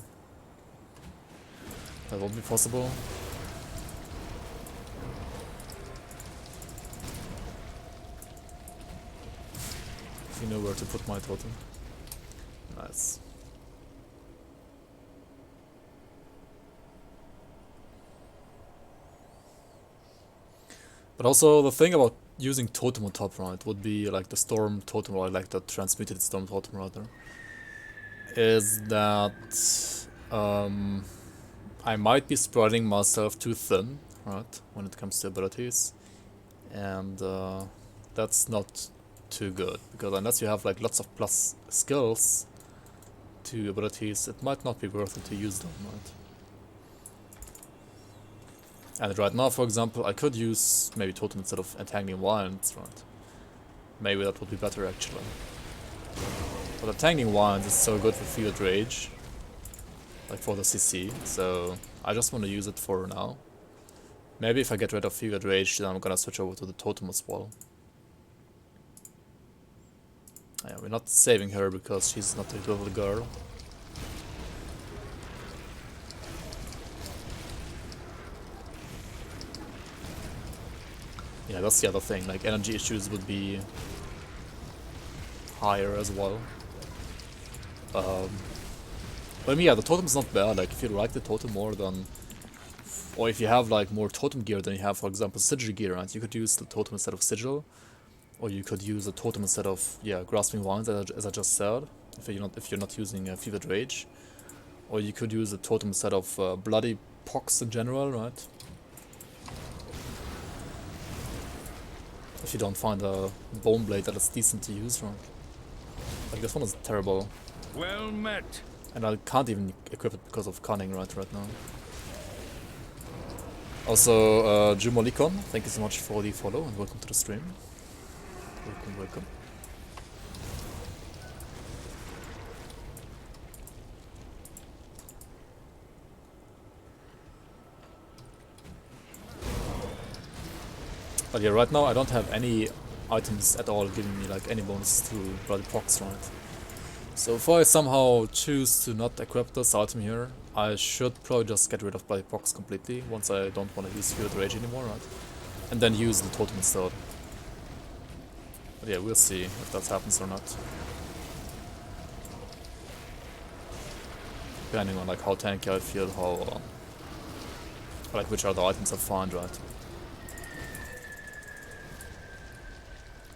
That won't be possible. You know where to put my totem. Nice. But also the thing about using totem on top, right, would be like the storm totem, or like the transmuted storm totem rather, is that I might be spreading myself too thin, right, when it comes to abilities, and that's not too good, because unless you have like lots of plus skills to abilities, it might not be worth it to use them, right? And right now, for example, I could use maybe Totem instead of Entangling Winds, right? Maybe that would be better actually. But Entangling Winds is so good for Fevered Rage, like for the CC, so I just want to use it for now. Maybe if I get rid of Fevered Rage, then I'm gonna switch over to the Totem as well. Yeah, we're not saving her because she's not a little girl. Yeah, that's the other thing, like energy issues would be higher as well. But I mean, yeah, the totem's not bad, like if you like the totem more than... Or if you have like more totem gear than you have, for example, sigil gear, right? You could use the totem instead of sigil. Or you could use a totem instead of, yeah, grasping vines, as I just said, if you're not using Fevered Rage. Or you could use a totem instead of bloody pox in general, right? If you don't find a bone blade that is decent to use, right? Like this one is terrible. Well met. And I can't even equip it because of cunning right now. Also, Jumolikon, thank you so much for the follow and welcome to the stream. Welcome. But yeah, right now I don't have any items at all giving me like any bonus to bloody procs, right? So if I somehow choose to not equip this item here, I should probably just get rid of Bloody Box completely once I don't want to use Fueled Rage anymore, right? And then use the Totem instead. But yeah, we'll see if that happens or not. Depending on like how tanky I feel, how like which other items I find, right?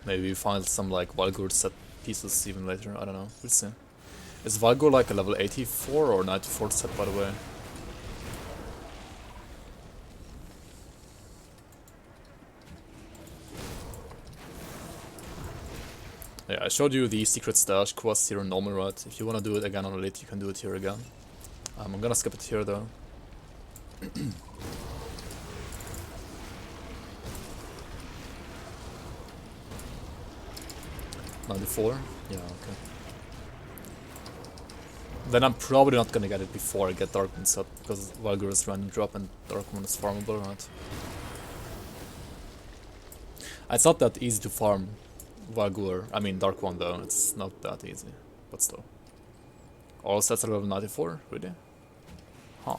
Maybe we find some like Valgur set pieces even later, I don't know, we'll see. Is Valgur like a level 84 or 94 set, by the way? Yeah, I showed you the secret stash quest here in normal, right? If you wanna do it again on elite, you can do it here again. I'm gonna skip it here though. 94? Yeah, okay. Then I'm probably not gonna get it before I get Darkmoon set, because Valgur is random drop and Darkmoon is farmable, right? It's not that easy to farm Valgur, I mean Dark One though, it's not that easy, but still. All sets are level 94? Really? Huh.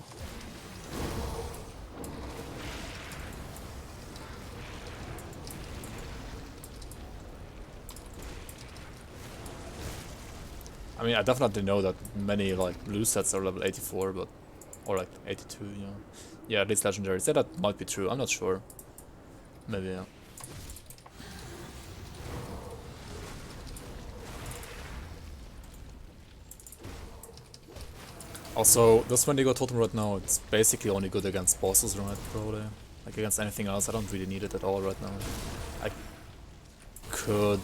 I mean, I definitely know that many like blue sets are level 84, but or like 82, you know. Yeah, at least legendaries. Yeah, that might be true. I'm not sure. Maybe, yeah. Also, this Wendigo Totem right now, it's basically only good against bosses, right? Probably. Like against anything else, I don't really need it at all right now. I could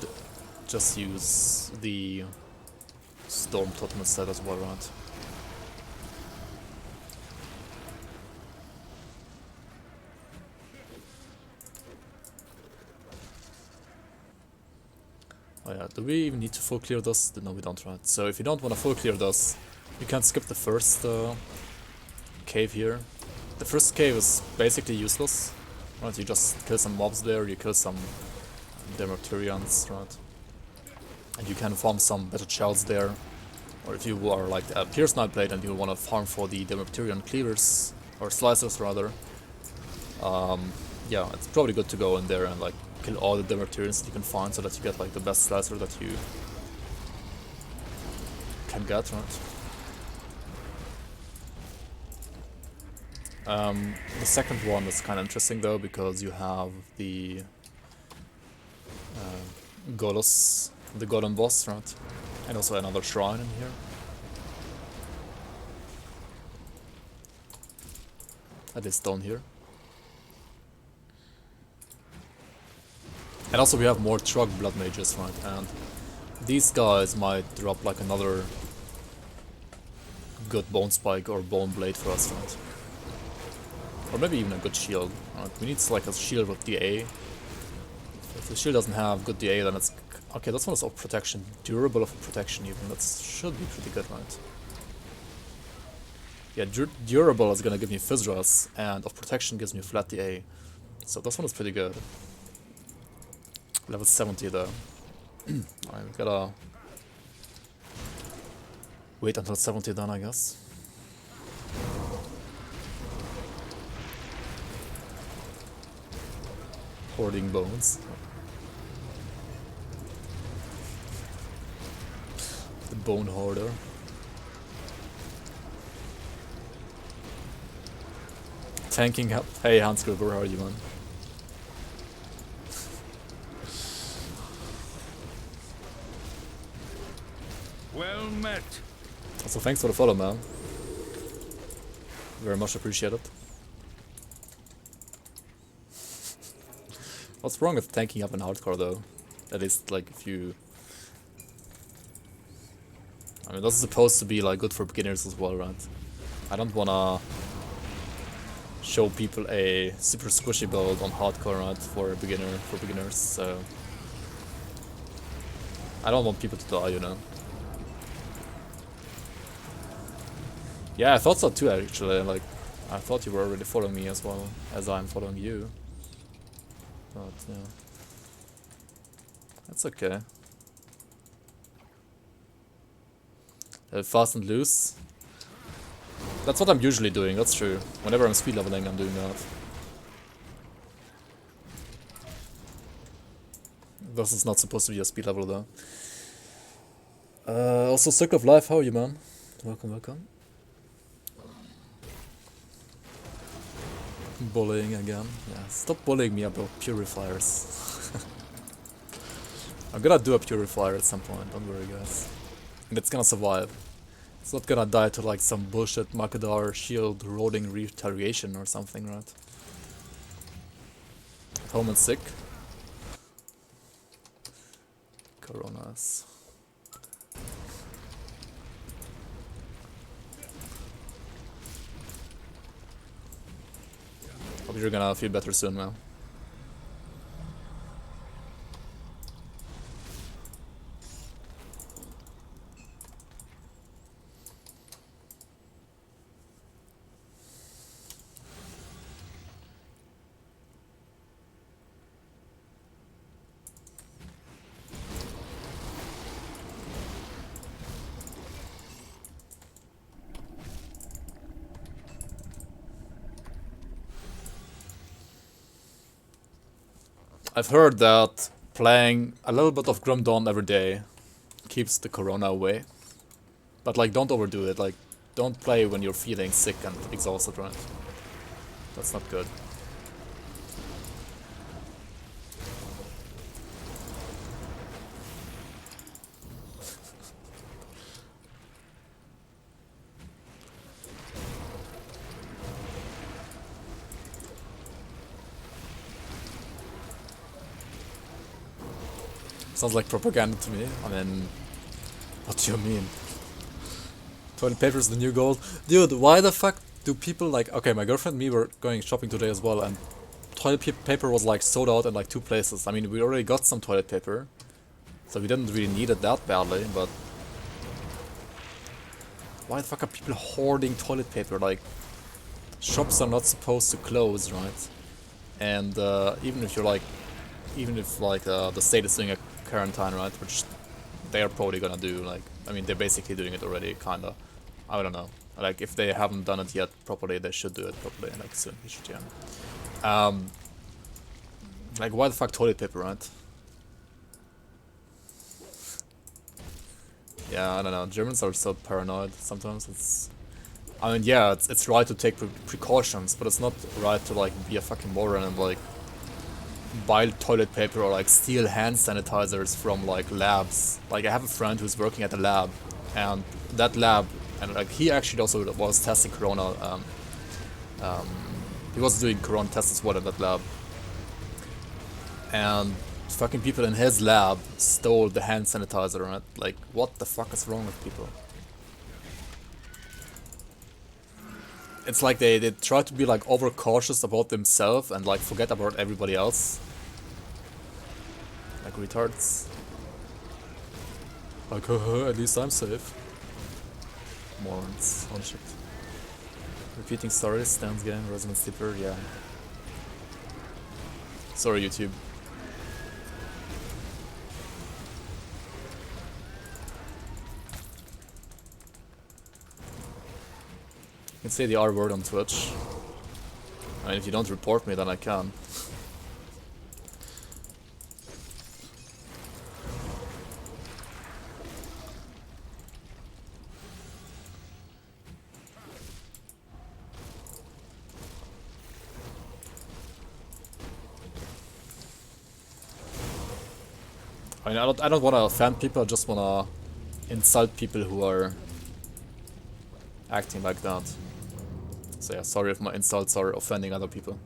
just use the Storm Totem instead as well, right? Oh yeah, do we even need to full clear this? No, we don't, right? So if you don't want to full clear this, you can skip the first cave here. The first cave is basically useless, right? You just kill some mobs there, you kill some Demerturians, right? And you can farm some better shells there. Or if you are like a Pierce Nightblade and you want to farm for the Demerturian cleavers, or slicers rather, yeah, it's probably good to go in there and like kill all the Demerturians that you can find so that you get like the best slicer that you can get, right? The second one is kind of interesting though, because you have the Golos, the Golem boss, right? And also another shrine in here. That is down here. And also we have more truck blood mages, right? And these guys might drop like another good bone spike or bone blade for us, right? Or maybe even a good shield. Right? We need like a shield with DA. If the shield doesn't have good DA, then it's okay. This one is of protection, durable of protection even. That should be pretty good, right? Yeah, durable is gonna give me Fizzras, and of protection gives me flat DA. So this one is pretty good. Level 70 though. Alright, we gotta wait until 70 then, I guess. Hoarding bones. The bone hoarder. Tanking up. Hey Hans Gruber, how are you, man? Well met. Also, thanks for the follow, man. Very much appreciated. What's wrong with tanking up in hardcore, though? At least, like, if you... I mean, this is supposed to be, like, good for beginners as well, right? I don't wanna show people a super squishy build on hardcore, right, for beginners, so... I don't want people to die, you know? Yeah, I thought so too, actually. Like, I thought you were already following me as well as I'm following you. But, yeah. That's okay. Fast and loose. That's what I'm usually doing, that's true. Whenever I'm speed leveling, I'm doing that. This is not supposed to be a speed level though. Also, Circle of Life, how are you, man? Welcome, welcome. Bullying again. Yeah, stop bullying me about purifiers. I'm gonna do a purifier at some point, don't worry guys. And it's gonna survive. It's not gonna die to like some bullshit Makadar shield rolling retaliation or something, right? Home and sick. Coronas. Hope you're gonna feel better soon, man. I've heard that playing a little bit of Grim Dawn every day keeps the corona away. But like, don't overdo it, like, don't play when you're feeling sick and exhausted, right? That's not good. Sounds like propaganda to me. I mean, what do you mean? Toilet paper is the new gold? Dude, why the fuck do people like... Okay, my girlfriend and me were going shopping today as well, and toilet paper was like sold out in like 2 places. I mean, we already got some toilet paper, so we didn't really need it that badly, but... Why the fuck are people hoarding toilet paper? Like, shops are not supposed to close, right? And even if you're like... Even if like the state is doing a quarantine, right, which they are probably gonna do, like, I mean, they're basically doing it already, kinda. I don't know. Like, if they haven't done it yet properly, they should do it properly, like, soon, you should, yeah. Like, why the fuck toilet paper, right? Yeah, I don't know, Germans are so paranoid, sometimes it's... I mean, yeah, it's right to take precautions, but it's not right to, like, be a fucking moron and, like, buy toilet paper or like steal hand sanitizers from like labs. Like, I have a friend who's working at a lab, and that lab, and like he actually also was testing corona. He was doing corona tests as well in that lab, and fucking people in his lab stole the hand sanitizer. Right? Like, what the fuck is wrong with people? It's like they try to be like overcautious about themselves and like forget about everybody else. Like retards. Like, at least I'm safe. Morons. Oh shit. Repeating stories, stands game, Resident Sleeper, yeah. Sorry, YouTube. You can say the R word on Twitch. I mean, if you don't report me, then I can. I mean, I don't want to offend people. I just want to insult people who are acting like that. So yeah, sorry if my insults are offending other people.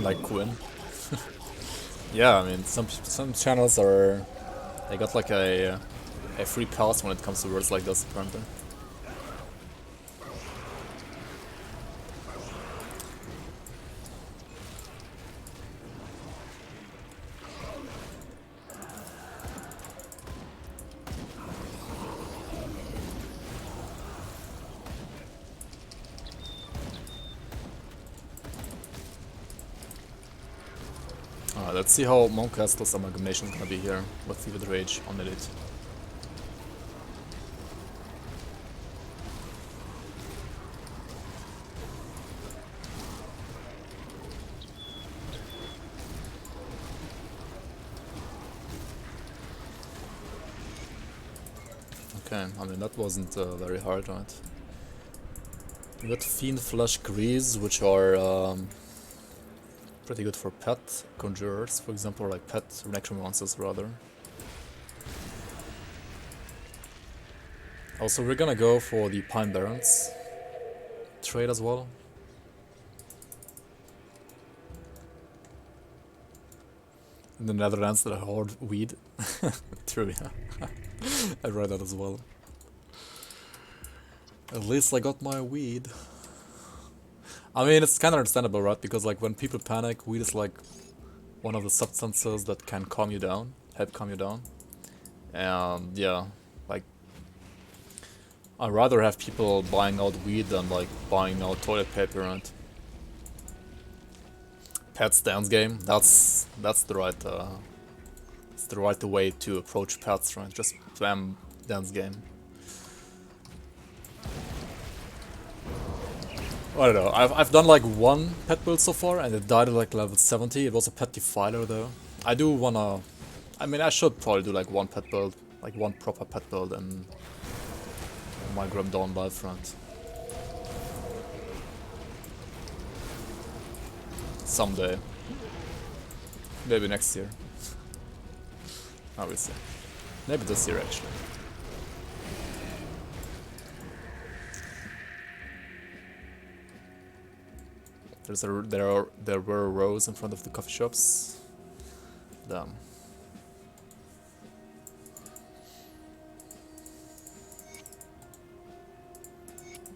like Quinn. Yeah, I mean, some channels are... They got like a free pass when it comes to words like this, apparently. Let's see how Moncastle's amalgamation is gonna be here with Vivid Rage on Elite. Okay, I mean that wasn't very hard, right? We got Fiend Flesh Grease, which are pretty good for pet conjurers, for example, like pet necromancers rather. Also, we're gonna go for the Pine Barrens trade as well. In the Netherlands, they hoard weed. True, yeah. I read that as well. At least I got my weed. I mean, it's kind of understandable, right? Because like when people panic, weed is like one of the substances that can calm you down, help calm you down. And yeah, like I'd rather have people buying out weed than like buying out toilet paper and pets dance game. That's the right it's the right way to approach pets, right? Just spam dance game. I don't know, I've done like one pet build so far and it died at like level 70. It was a pet defiler though. I do wanna... I mean, I should probably do like one pet build, like one proper pet build in my Grim Dawn live front. Someday. Maybe next year. I will see. Maybe this year actually. There were rows in front of the coffee shops. Damn.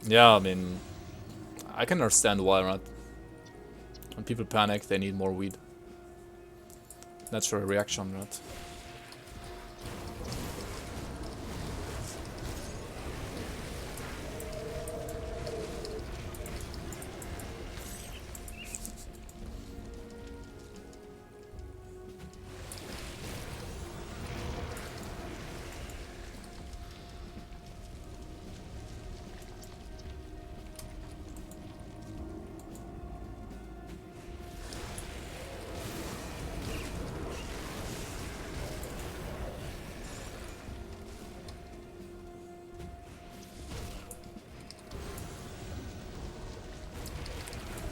Yeah, I mean, I can understand why, right? When people panic, they need more weed. Natural reaction, right?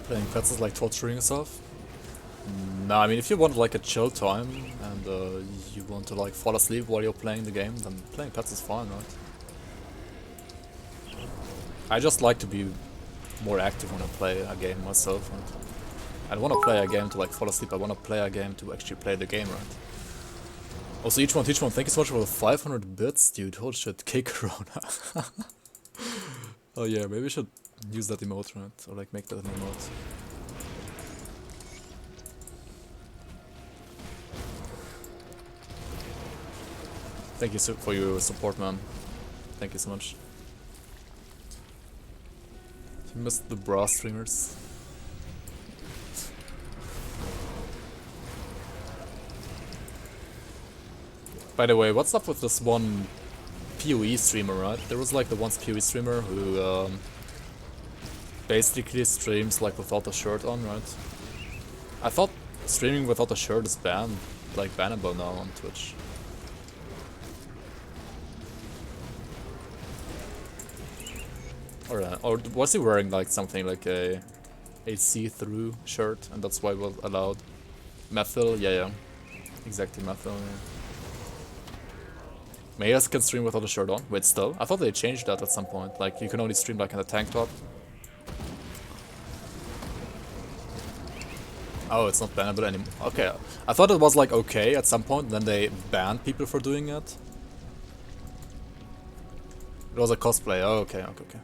Playing pets is like torturing yourself? Nah, I mean if you want like a chill time and you want to like fall asleep while you're playing the game, then playing pets is fine, right? I just like to be more active when I play a game myself. Right? I don't want to play a game to like fall asleep, I want to play a game to actually play the game, right? Also, each one, thank you so much for the 500 bits, dude. Holy shit, K-Corona. Oh yeah, maybe we should use that emote, right? Or like make that an emote. Thank you for your support, man. Thank you so much. You missed the bra streamers. By the way, what's up with this one PoE streamer, right? There was like the once PoE streamer who basically streams like without a shirt on, right? I thought streaming without a shirt is banned, like bannable now on Twitch. Or was he wearing like something like a see-through shirt and that's why it was allowed? Methyl, yeah. Exactly, methyl, yeah. Mayas can stream without a shirt on. Wait, still? I thought they changed that at some point. Like, you can only stream like in a tank top. Oh, it's not bannable anymore. Okay, I thought it was like okay at some point, then they banned people for doing it. It was a cosplay. Oh, okay, okay, okay.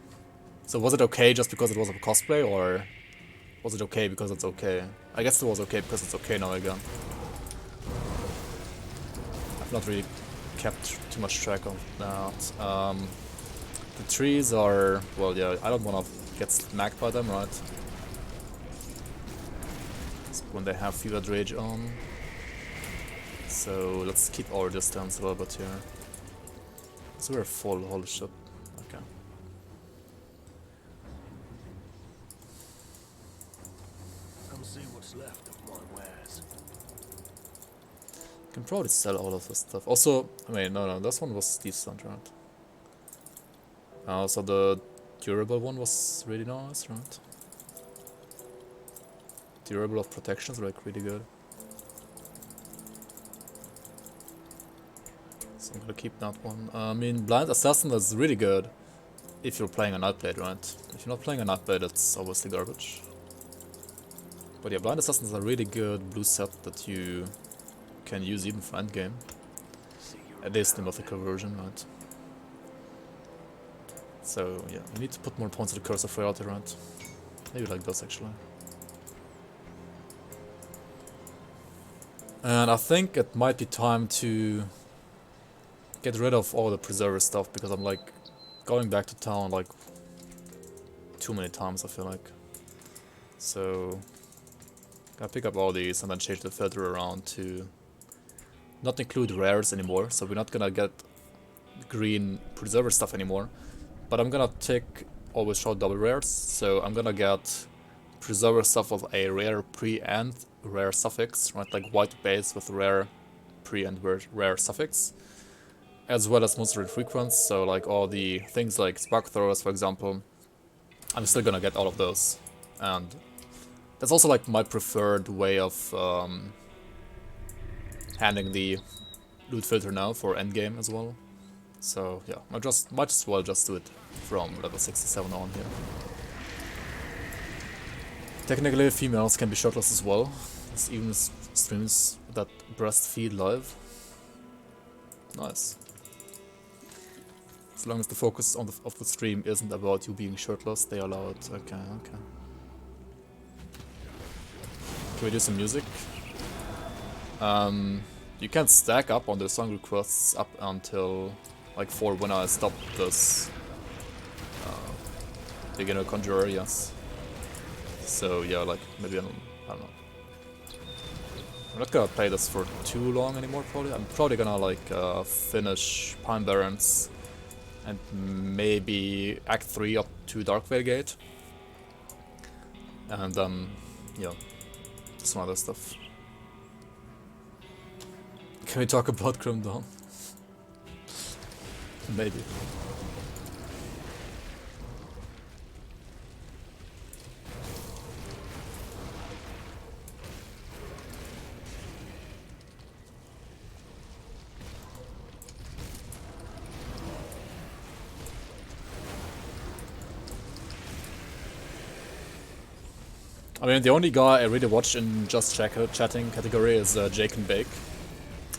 So was it okay just because it was a cosplay, or was it okay because it's okay? I guess it was okay because it's okay now again. I've not really kept too much track of that. The trees are, well, yeah, I don't want to get smacked by them, right? It's when they have fever rage on. So let's keep our distance a little bit here. So we're full, holy shit. Okay. Come see what's left of my wares. Can probably sell all of this stuff. Also, I mean, no, this one was decent, right? So the durable one was really nice, right? Durable of protections, like really good. So I'm gonna keep that one. I mean, Blind Assassin is really good if you're playing a Nightblade, right? If you're not playing a Nightblade, it's obviously garbage. But yeah, Blind Assassin is a really good blue set that you can use even for endgame. At least the mythical version, right? So yeah, you need to put more points of the Curse of Royalty, right? Maybe like this actually. And I think it might be time to get rid of all the preserver stuff, because I'm like going back to town like too many times, I feel like. So gotta pick up all these and then change the filter around to not include rares anymore. So we're not gonna get green preserver stuff anymore. But I'm gonna take always show double rares, so I'm gonna get preserver stuff with a rare pre and rare suffix, right? Like white base with rare pre and rare suffix, as well as monster infrequents. So like all the things like spark throwers, for example, I'm still gonna get all of those, and that's also like my preferred way of handling the loot filter now for endgame as well. So yeah, might as well just do it from level 67 on here. Technically, females can be shirtless as well. There's even streams that breastfeed live. Nice. As long as the focus of the stream isn't about you being shirtless, they allow it. Okay, okay. Can we do some music? You can stack up on the song requests up until like 4 when I stop this beginner Conjurer, yes. So yeah, like maybe I don't know. I'm not gonna play this for too long anymore, probably. I'm probably gonna like finish Pine Barrens and maybe Act 3 up to Darkvale Gate. And then, yeah, some other stuff. Can we talk about Grim Dawn? Maybe. I mean, the only guy I really watch in just chatting category is Jake and Bake.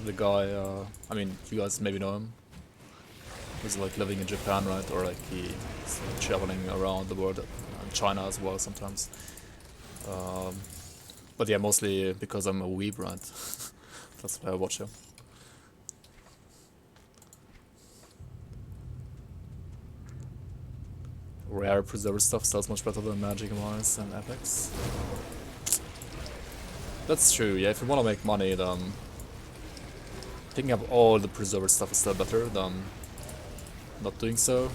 The guy, I mean, you guys maybe know him. He's like living in Japan, right? Or like he's like traveling around the world, and China as well sometimes. But yeah, mostly because I'm a weeb, right? That's why I watch him. Rare preserver stuff sells much better than Magic Mines and Epics. That's true, yeah, if you want to make money, then picking up all the preserver stuff is still better than not doing so.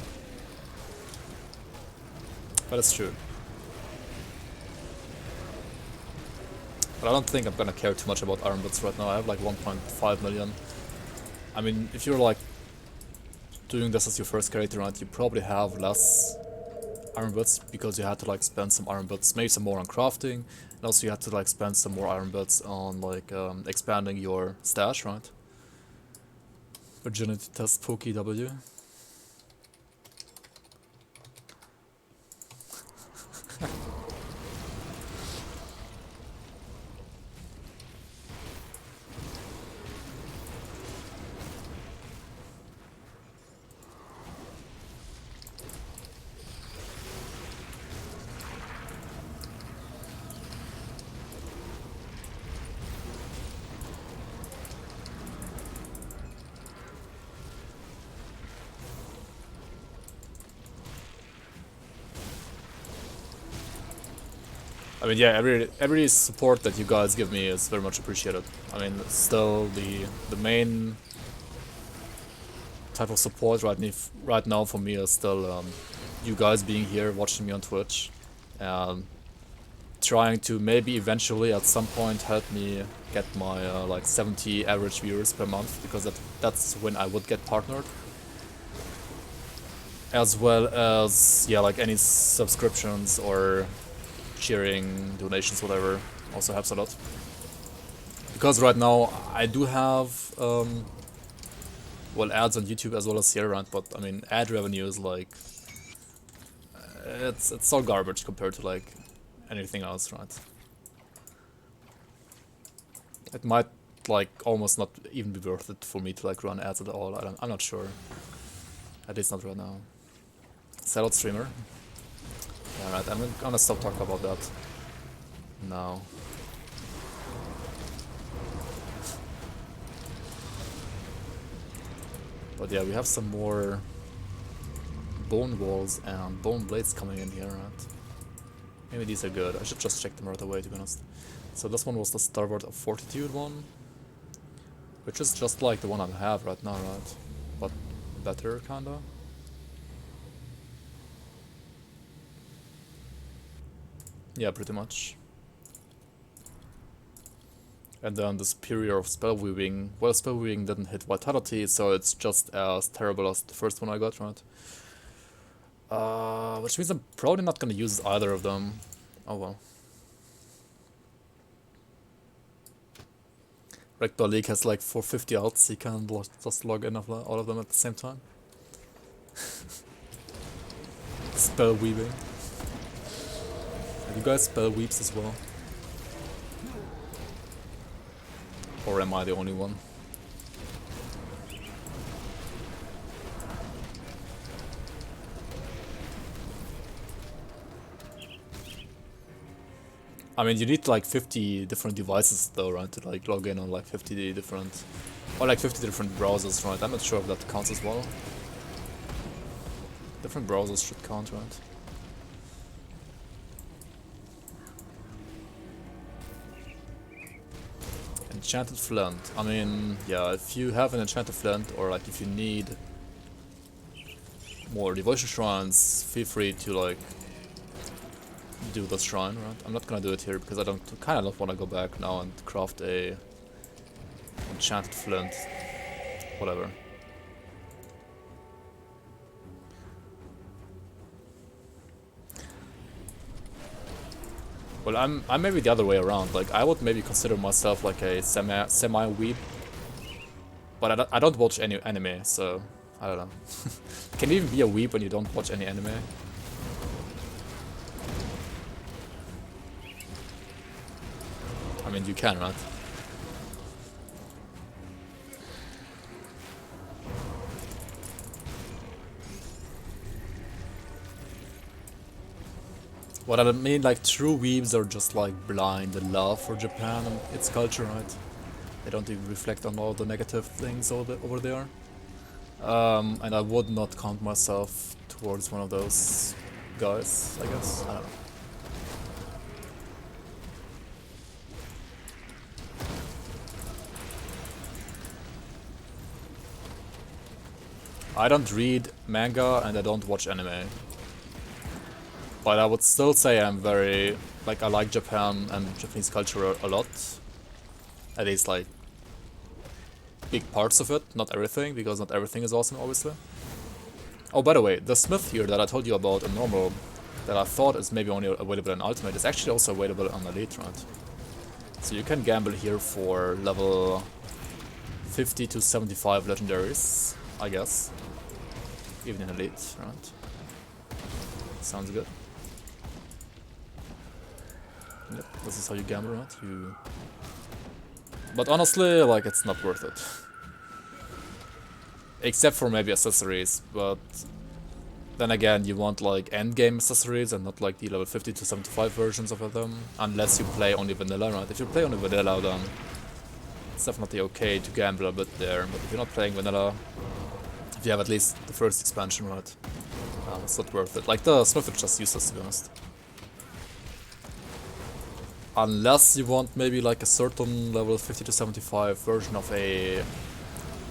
But it's true. But I don't think I'm gonna care too much about iron bits right now. I have like 1.5 million. I mean, if you're like doing this as your first character, right, you probably have less iron bits because you had to like spend some iron bits, maybe some more on crafting, and also you had to like spend some more iron bits on like expanding your stash, right? Virginity test Pokey W. I mean, yeah, every support that you guys give me is very much appreciated. I mean, still the main type of support right now for me is still you guys being here, watching me on Twitch, and trying to maybe eventually at some point help me get my like 70 average viewers per month, because that's when I would get partnered. As well as, yeah, like any subscriptions or cheering, donations, whatever, also helps a lot. Because right now I do have well, ads on YouTube as well as here, right? But I mean, ad revenue is like it's so garbage compared to like anything else, right? It might like almost not even be worth it for me to like run ads at all. I'm not sure. At least not right now. Sellout streamer. Yeah, right. I'm gonna stop talking about that now. But yeah, we have some more bone walls and bone blades coming in here, right? Maybe these are good. I should just check them right away, to be honest. So this one was the Starboard of Fortitude one, which is just like the one I have right now, right? But better, kinda. Yeah, pretty much. And then the Superior of Spellweaving. Well, Spellweaving didn't hit Vitality, so it's just as terrible as the first one I got, right? Which means I'm probably not gonna use either of them. Oh well. Ragdoll League has like 450 alts, you can just log in all of them at the same time. Spellweaving. Have you guys spell weeps as well? Or am I the only one? I mean, you need like 50 different devices though, right? To like log in on like 50 different... Or like 50 different browsers, right? I'm not sure if that counts as well. Different browsers should count, right? Enchanted Flint. I mean, yeah, if you have an Enchanted Flint, or like if you need more devotion shrines, feel free to like do the shrine, right? I'm not gonna do it here because I kinda don't wanna go back now and craft a Enchanted Flint. Whatever. Well, I'm maybe the other way around. Like, I would maybe consider myself like a semi-weeb, but I don't watch any anime, so I don't know. Can you even be a weeb when you don't watch any anime? I mean, you can, right? What I mean, like, true weebs are just like blind in love for Japan and its culture, right? They don't even reflect on all the negative things over there. And I would not count myself towards one of those guys, I guess. I don't know. I don't read manga and I don't watch anime. But I would still say I'm very, like, I like Japan and Japanese culture a lot. At least, like, big parts of it, not everything, because not everything is awesome, obviously. Oh, by the way, the smith here that I told you about in normal, that I thought is maybe only available in ultimate, is actually also available on elite, right? So you can gamble here for level 50 to 75 legendaries, I guess. Even in elite, right? Sounds good. Yep, this is how you gamble, right? But honestly, like, it's not worth it. Except for maybe accessories, but then again, you want like endgame accessories and not like the level 50 to 75 versions of them, unless you play only vanilla, right? If you play only vanilla, then it's definitely okay to gamble a bit there, but if you're not playing vanilla, if you have at least the first expansion, right, it's not worth it. Like, the smith is just useless, to be honest. Unless you want maybe like a certain level 50 to 75 version of a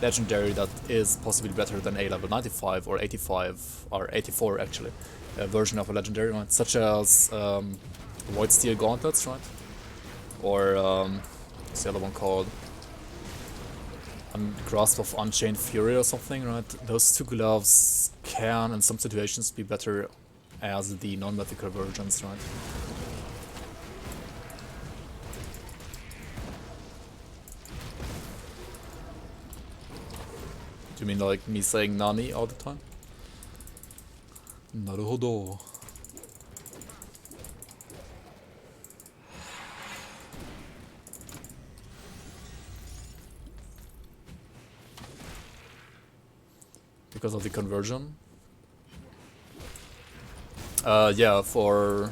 legendary that is possibly better than a level 95 or 85 or 84 actually, a version of a legendary, right? Such as Void Steel Gauntlets, right? Or what's the other one called? Grasp of Unchained Fury or something, right? Those two gloves can in some situations be better as the non-mythical versions, right? Do you mean like me saying Nani all the time? Naruhodo. Because of the conversion? Yeah, for...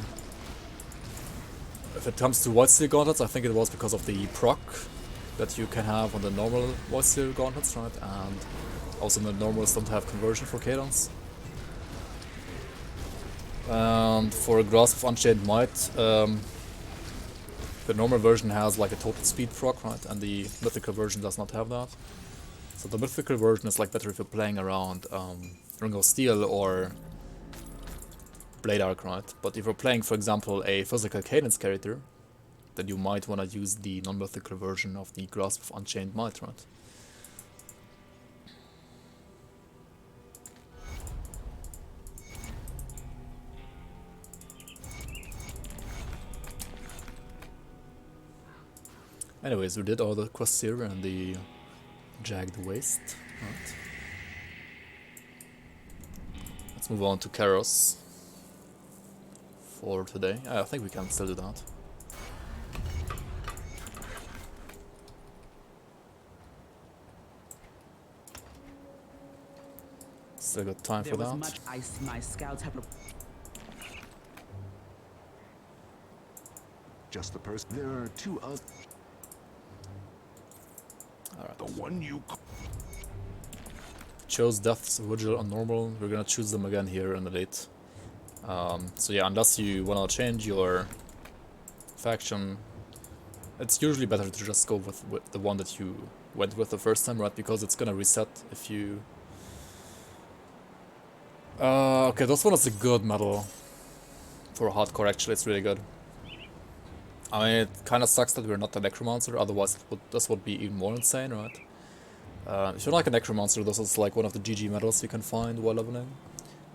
If it comes to Void Steel Gauntlets, I think it was because of the proc that you can have on the normal Void Steel Gauntlets, right? And also the normals don't have conversion for cadence. And for Grasp of Unchained Might, the normal version has like a total speed proc, right? And the mythical version does not have that. So the mythical version is like better if you're playing around Ring of Steel or Blade Arc, right? But if you're playing, for example, a physical cadence character, then you might want to use the non-mythical version of the Grasp of Unchained Might, right? Anyways, we did all the quests here and the Jagged Waste, right? Let's move on to Karos for today. I think we can still do that. Still got time for There was that. much ice. My scouts have. Just the person. There are two others. Alright. The one you Chose Death's Vigil on normal. We're gonna choose them again here in the late. So yeah, unless you wanna change your faction, it's usually better to just go with the one that you went with the first time, right? Because it's gonna reset if you... okay, this one is a good medal for hardcore, actually, it's really good. I mean, it kinda sucks that we're not a Necromancer, otherwise this would be even more insane, right? If you're like a Necromancer, this is like one of the GG medals you can find while leveling.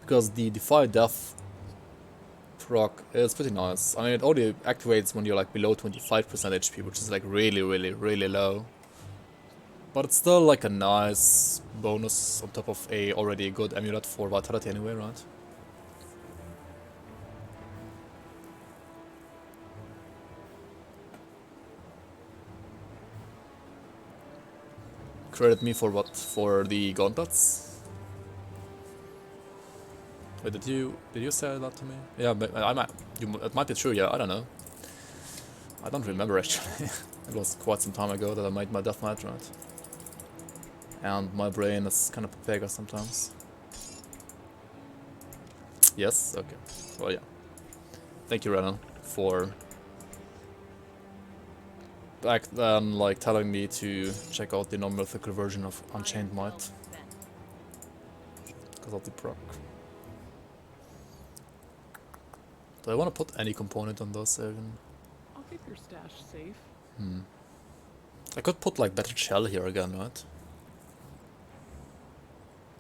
Because the Defy Death proc is pretty nice. I mean, it only activates when you're like below 25% HP, which is like really, really, really low. But it's still like a nice bonus on top of a already good amulet for Vitality anyway, right? Credit me for what? For the gauntlets? Wait, did you say that to me? Yeah, but it might be true. Yeah, I don't know. I don't remember actually. It was quite some time ago that I made my death knight, right? And my brain is kind of Pega sometimes. Yes. Okay. Well, yeah. Thank you, Renan, for back then, like, telling me to check out the non-mythical version of Unchained Might. Because of the proc. Do I want to put any component on those even? I'll keep your stash safe. I could put like Battered Shell here again, right?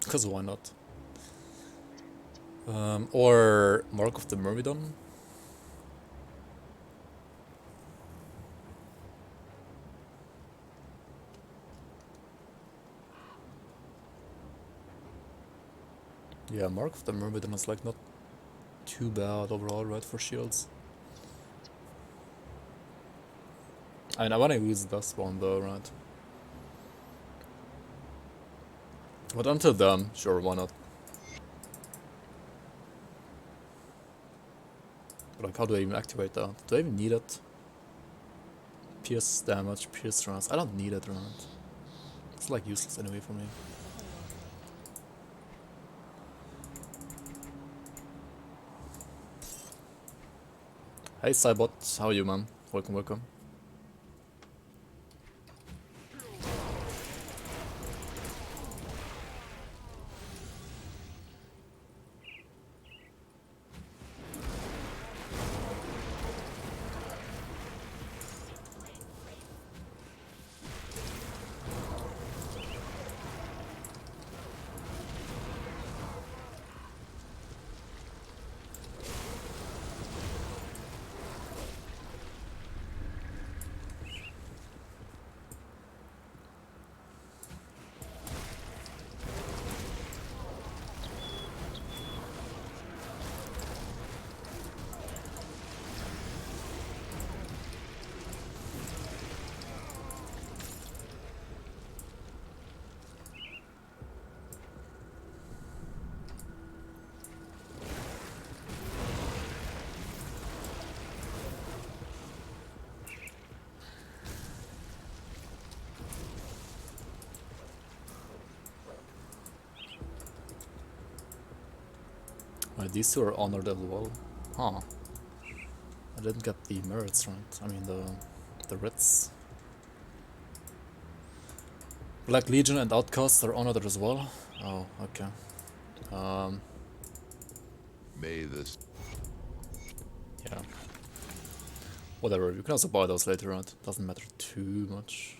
Because why not? Or Mark of the Myrmidon. Yeah, Mark of the Myrmidon is like not too bad overall, right, for shields. I mean, I wanna use this one though, right? But until then, sure, why not? But like, how do I even activate that? Do I even need it? Pierce damage, pierce runs. I don't need it, right? It's like useless anyway for me. Hey Cybot, how are you, man? welcome, welcome. Right, these two are honored as well. Huh. I didn't get the merits right. I mean the writs. Black Legion and Outcasts are honored as well. Oh, okay. May this. Yeah. Whatever, you can also buy those later on. Doesn't matter too much.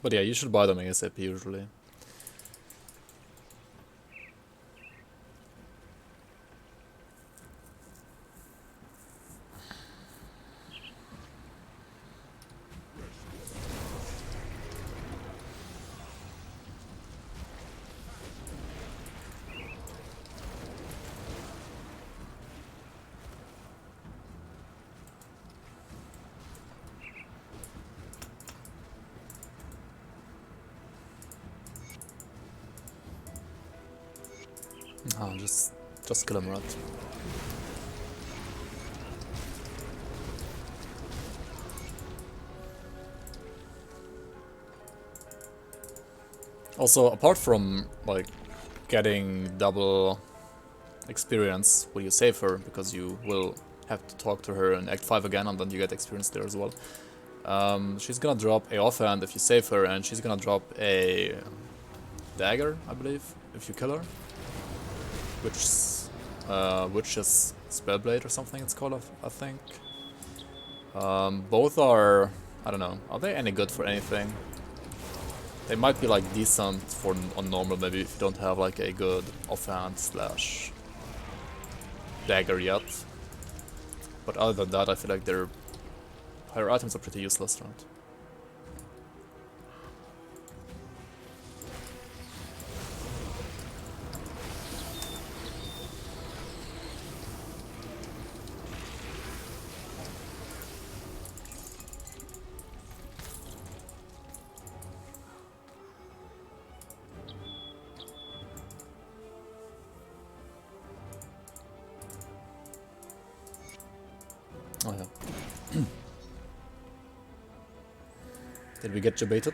But yeah, you should buy them ASAP usually. Ah, just kill him, right? Also, apart from like getting double experience when you save her, because you will have to talk to her in Act 5 again, and then you get experience there as well. She's gonna drop a offhand if you save her, and she's gonna drop a dagger, I believe, if you kill her. Which is Spellblade or something it's called, I think. Both are, I don't know, are they any good for anything? They might be like decent for on normal, maybe if you don't have like a good offhand slash dagger yet. But other than that, I feel like their higher items are pretty useless, right? Oh yeah. Did we get debated?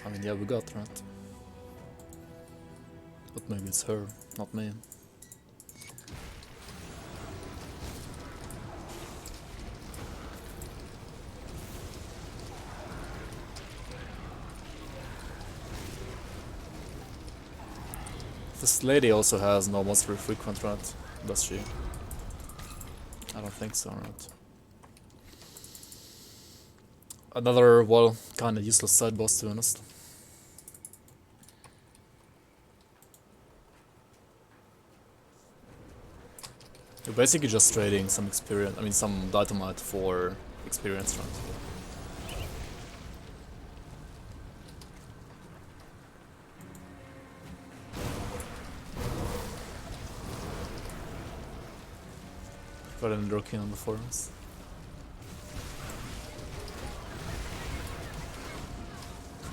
I mean, yeah, we got, right? But maybe it's her, not me. This lady also has no monster frequent, right? Does she? I don't think so, right? Another, well, kinda useless side boss, to be honest. You're basically just trading some experience, I mean some dynamite for experience, right? Got an lurking on the forums.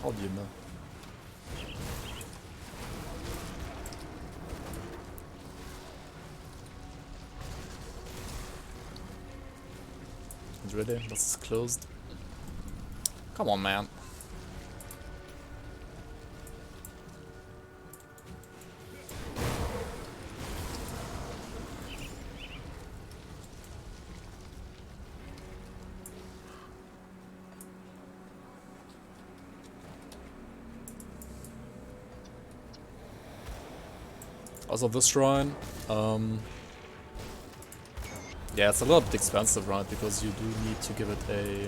How do you know? It's ready, this is closed. Come on, man. Also this shrine, yeah, it's a little bit expensive, right? Because you do need to give it a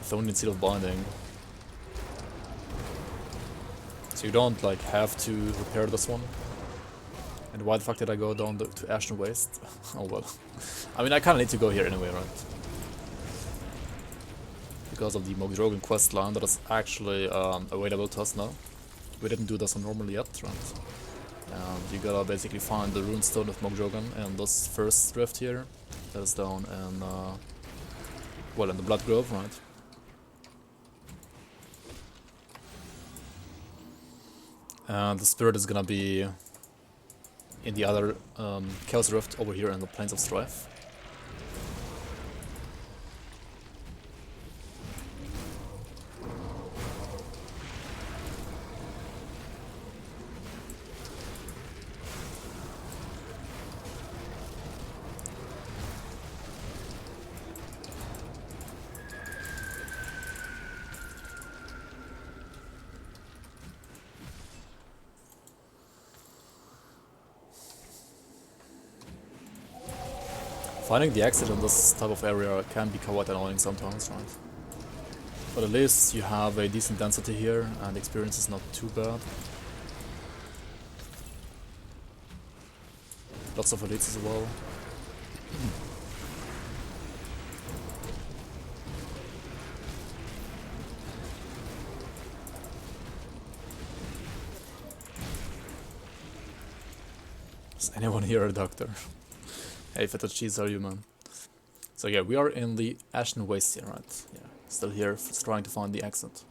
Chthonian Seal of Binding. So you don't like have to repair this one. And why the fuck did I go down to Ashen Waste? Oh well. I mean, I kinda need to go here anyway, right? Because of the Mogdrogan quest line that is actually available to us now. We didn't do this on normal yet, right? You gotta basically find the runestone of Mogdrogan and this first rift here. That is down in, well, in the Blood Grove, right? And the spirit is gonna be in the other Chaos Rift over here in the Plains of Strife. Finding the exit in this type of area can be quite annoying sometimes, right? But at least you have a decent density here and the experience is not too bad. Lots of elites as well. Is anyone here a doctor? Hey, feta cheese, are you, man? So yeah, we are in the Ashen Waste here, right? Yeah, still here, trying to find the exit.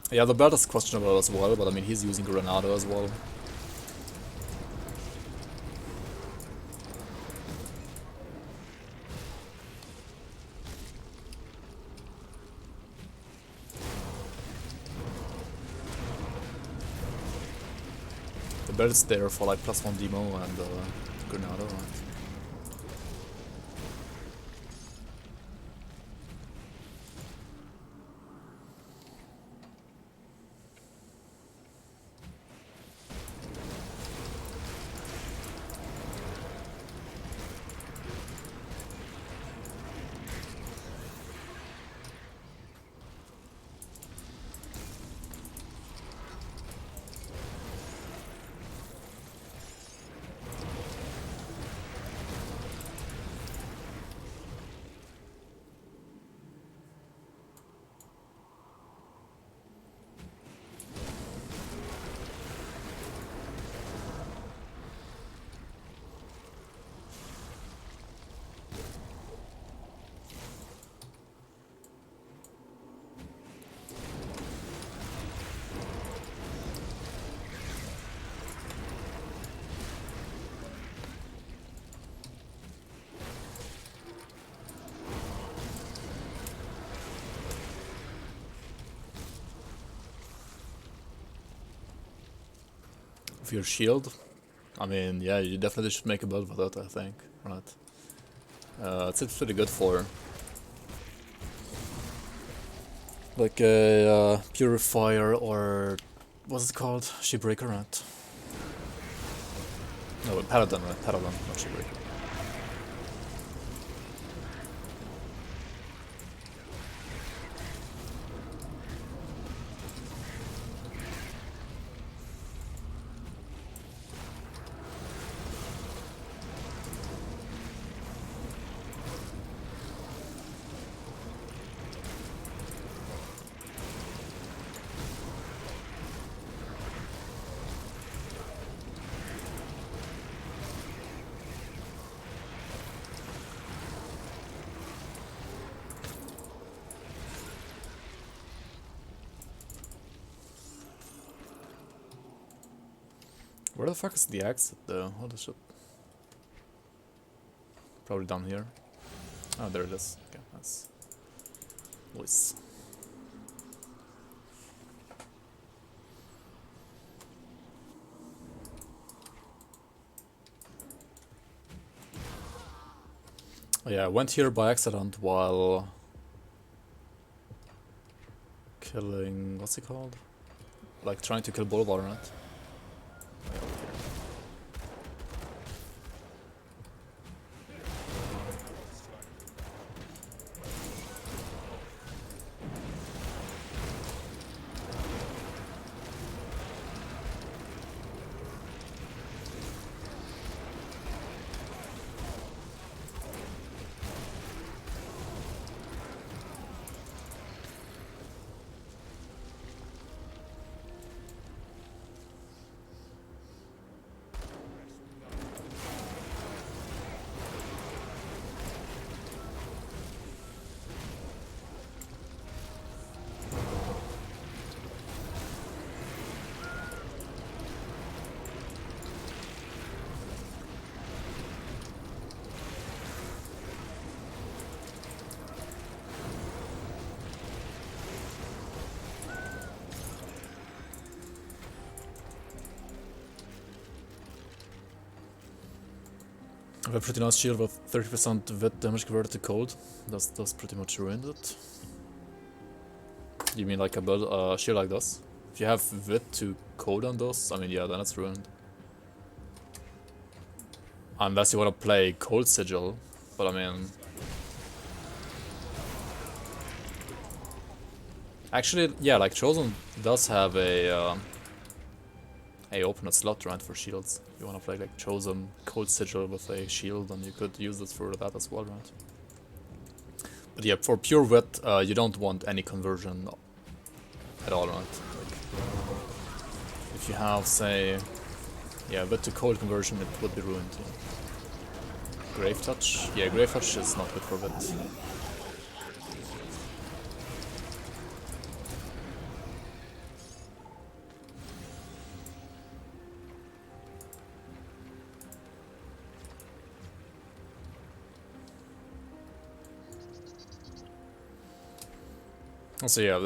Yeah, the belt is questionable as well, but I mean, he's using Granado as well. The belt is there for like +1 demo and Granado, right? With your shield, I mean, yeah, you definitely should make a build with that, I think, right? It's pretty good for like a purifier or what's it called? Shipbreaker, right? No, paladin, right? Paladin, not shipbreaker. Where the fuck is the exit though? Holy shit. Probably down here. Oh, there it is. Okay, nice. Nice. Oh yeah, I went here by accident while Killing, what's it called? Like trying to kill Boulevard, right? I have a pretty nice shield with 30% wit damage converted to cold. That's pretty much ruined it. You mean like a build, shield like this? If you have wit to cold on those, I mean yeah, then it's ruined. Unless you wanna play cold sigil, but I mean... Actually, yeah, like Chosen does have a open slot right for shields. If you wanna play like Chosen cold sigil with a shield, then you could use this for that as well, right? But yeah, for pure wit, you don't want any conversion at all, right? Like, if you have, say, yeah, wit to cold conversion, it would be ruined. Yeah. Grave touch, yeah, grave touch is not good for wit. So yeah,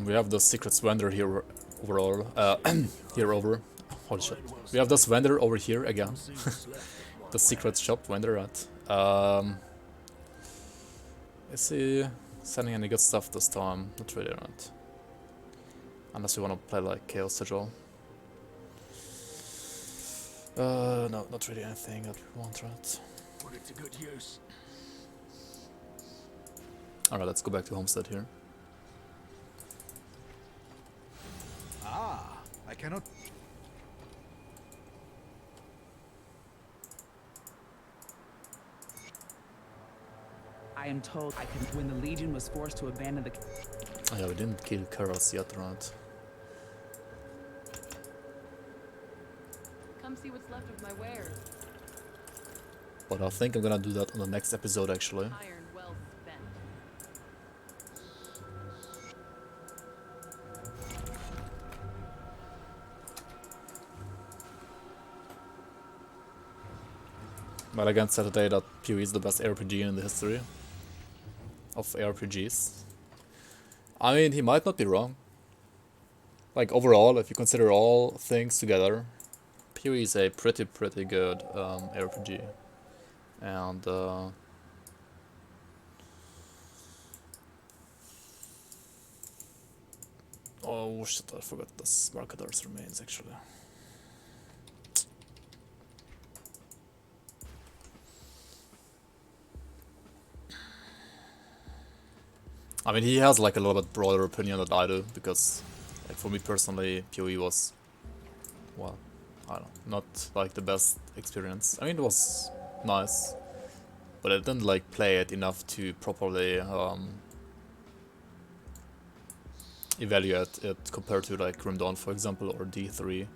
we have the secrets vendor here overall. Holy shit. We have this vendor over here again. The secret shop vendor, right? Is he sending any good stuff this time? Not really, right? Unless you want to play like Chaos Sigil. No, not really anything that we want, right? Put it to good use. Alright, let's go back to Homestead here. Ah, I cannot. I am told I can. When the Legion was forced to abandon the. Oh yeah, we didn't kill Karos yet, right? Come see what's left of my wares. But I think I'm gonna do that on the next episode, actually. Iron well spent. Well, again, said today that PoE is the best RPG in the history of ARPGs. I mean, he might not be wrong. Like, overall, if you consider all things together, PoE is a pretty good RPG. And, oh shit, I forgot the Markadars remains, actually. I mean, he has like a little bit broader opinion than I do, because like for me personally, PoE was, well, I don't know, not like the best experience. I mean, it was nice, but I didn't like play it enough to properly evaluate it compared to like Grim Dawn, for example, or D3.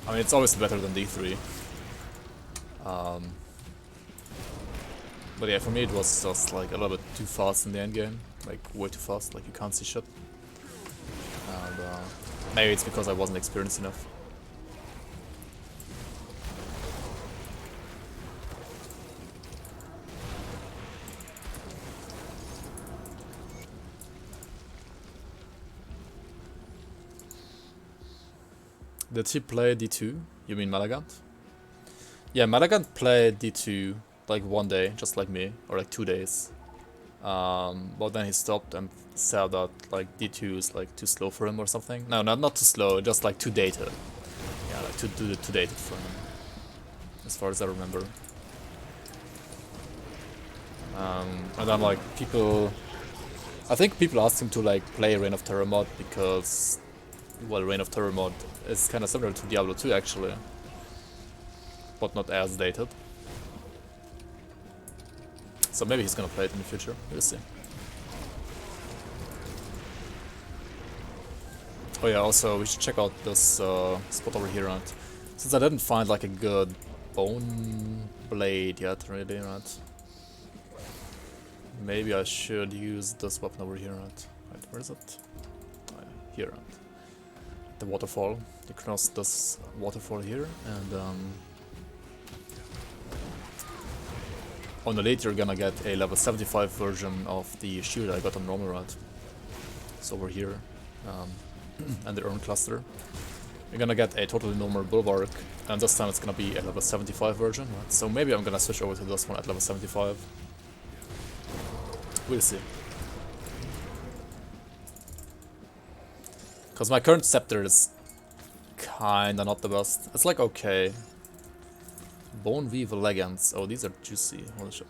I mean, it's always better than D3. But yeah, for me it was just like a little bit too fast in the end game, like way too fast, like you can't see shit. And maybe it's because I wasn't experienced enough. Did he play D2? You mean Malagant? Yeah, Malagant played D2 like one day, just like me, or like 2 days. But then he stopped and said that like D2 is like too slow for him or something. No, not too slow, just like too dated. Yeah, like too dated for him, as far as I remember. And then like I think people asked him to like play Reign of Terror mod because, well, Reign of Terror mod is kind of similar to Diablo 2 actually, but not as dated. So maybe he's gonna play it in the future, we'll see. Oh yeah, also we should check out this spot over here, right? Since I didn't find like a good bone blade yet, really, right? Maybe I should use this weapon over here, right? Right, where is it? Oh, yeah, here, right? The waterfall. You cross this waterfall here, and on the later you're gonna get a level 75 version of the shield I got on normal, right? It's over here, and the urn cluster. You're gonna get a totally normal bulwark, and this time it's gonna be a level 75 version, right? So maybe I'm gonna switch over to this one at level 75. We'll see. Because my current scepter is kinda not the best. It's like okay. Bone Weaver leggings. Oh, these are juicy. Holy shit.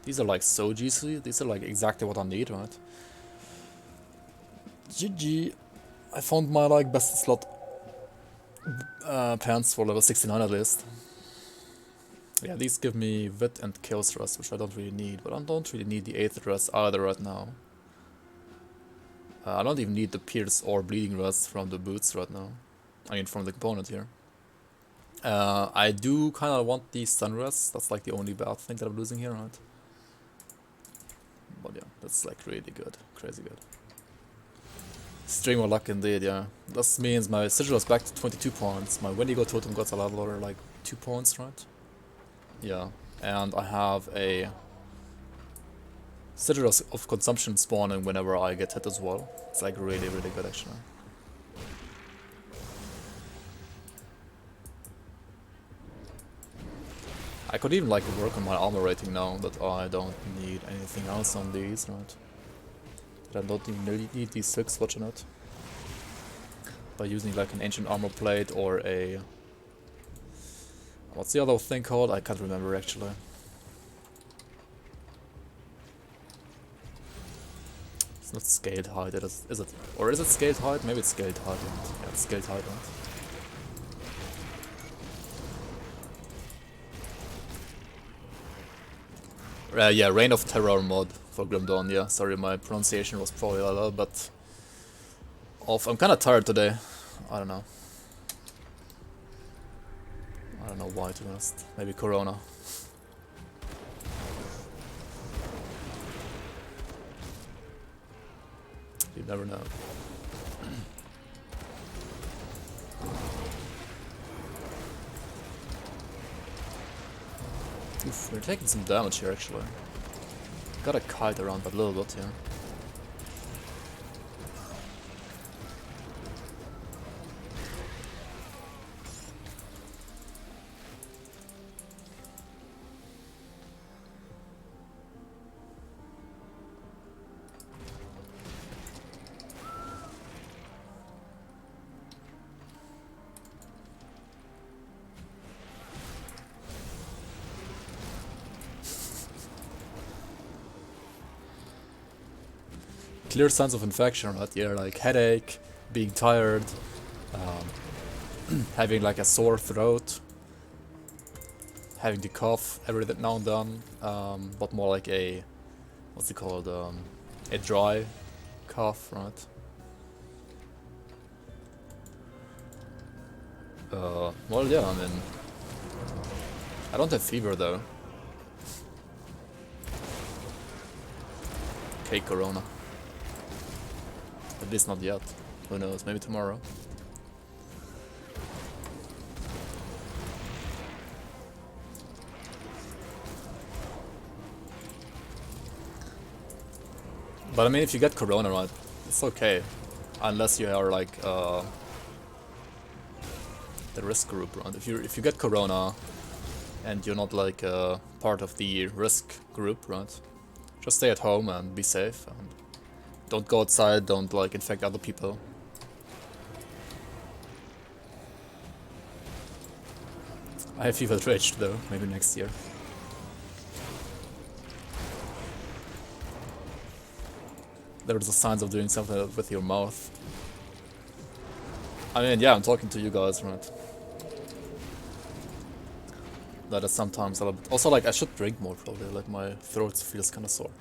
These are like so juicy. These are like exactly what I need, right? GG. I found my like best slot pants for level 69 at least. Yeah, these give me Wit and Chaos Rest, which I don't really need, but I don't really need the 8th Rest either right now. I don't even need the Pierce or Bleeding Rest from the boots right now. I mean, from the component here. I do kind of want the Sun Rest, that's like the only bad thing that I'm losing here, right? But yeah, that's like really good, crazy good. String of luck indeed, yeah. This means my sigil is back to 22 points, my Wendigo totem got a leveler like 2 points, right? Yeah, and I have a sigil of consumption spawning whenever I get hit as well. It's like really, really good actually. I could even like work on my armor rating now that I don't need anything else on these, right? That I don't even really need these 6, watching it. By using like an ancient armor plate or a... What's the other thing called? I can't remember actually. It's not scaled height, is it? Or is it scaled height? Maybe it's scaled height. Yeah, it's scaled height. Yeah, Reign of Terror mod for Grim Dawn, yeah. Sorry, my pronunciation was probably a little bit off. I'm kinda tired today. I don't know. I don't know why, to be honest. Maybe Corona. You never know. Oof, we're taking some damage here actually. Got a kite around that little bit here. Clear signs of infection, right? Yeah, like headache, being tired, having like a sore throat, having to cough every now and then, but more like a, what's it called, a dry cough, right? Well, yeah, I mean, I don't have fever though. Okay, Corona. At least not yet. Who knows, maybe tomorrow. But I mean, if you get Corona, right, it's okay. Unless you are like the risk group, right? If you get Corona and you're not like part of the risk group, right? Just stay at home and be safe, and don't go outside, don't like infect other people. I have fever rage though, maybe next year. There's the signs of doing something with your mouth. I mean, yeah, I'm talking to you guys, right? That is sometimes a little bit... Also, like, I should drink more, probably. Like, my throat feels kind of sore.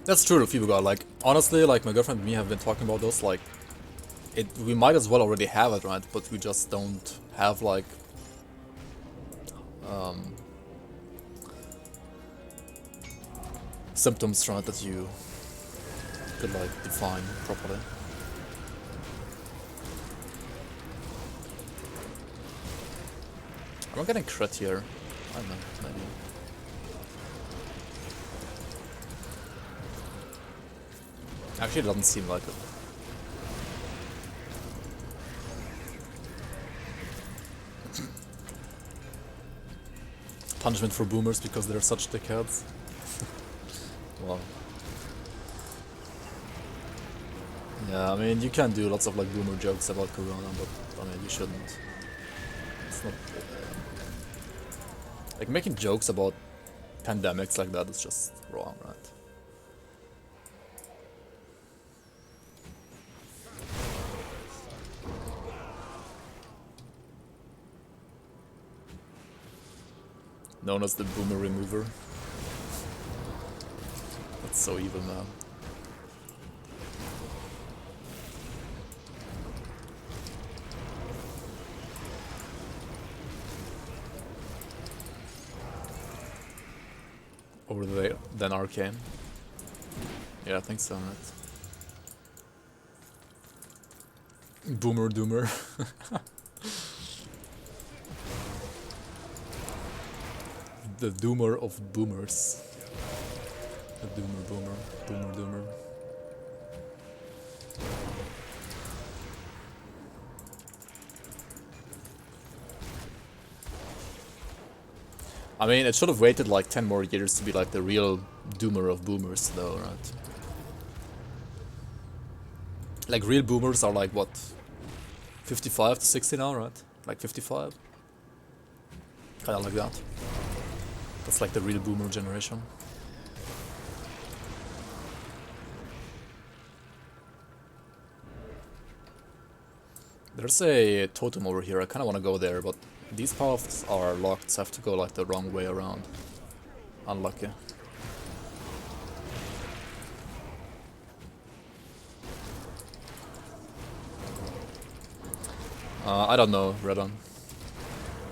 That's true, if you got, like, honestly, like, my girlfriend and me have been talking about this, like, we might as well already have it, right? But we just don't have, like, symptoms, right, that you could, like, define properly. Am I getting crit here? I don't know, maybe. Actually, it doesn't seem like it. Punishment for boomers because they're such dickheads. Wow. Yeah, I mean, you can do lots of like boomer jokes about Corona, but I mean, you shouldn't. It's not... Like, making jokes about pandemics like that is just wrong, right? Known as the boomer remover. That's so evil, man. Over there, then Arcane. Yeah, I think so, right? Boomer Doomer. The Doomer of Boomers. The Doomer Boomer. Boomer Doomer. I mean, it should have waited like 10 more years to be like the real Doomer of Boomers though, right? Like, real Boomers are like, what? 55 to 60 now, right? Like 55? Kinda like that. That's like the real Boomer generation. There's a totem over here, I kinda wanna go there, but these paths are locked, so I have to go like the wrong way around. Unlucky. I don't know, Redon.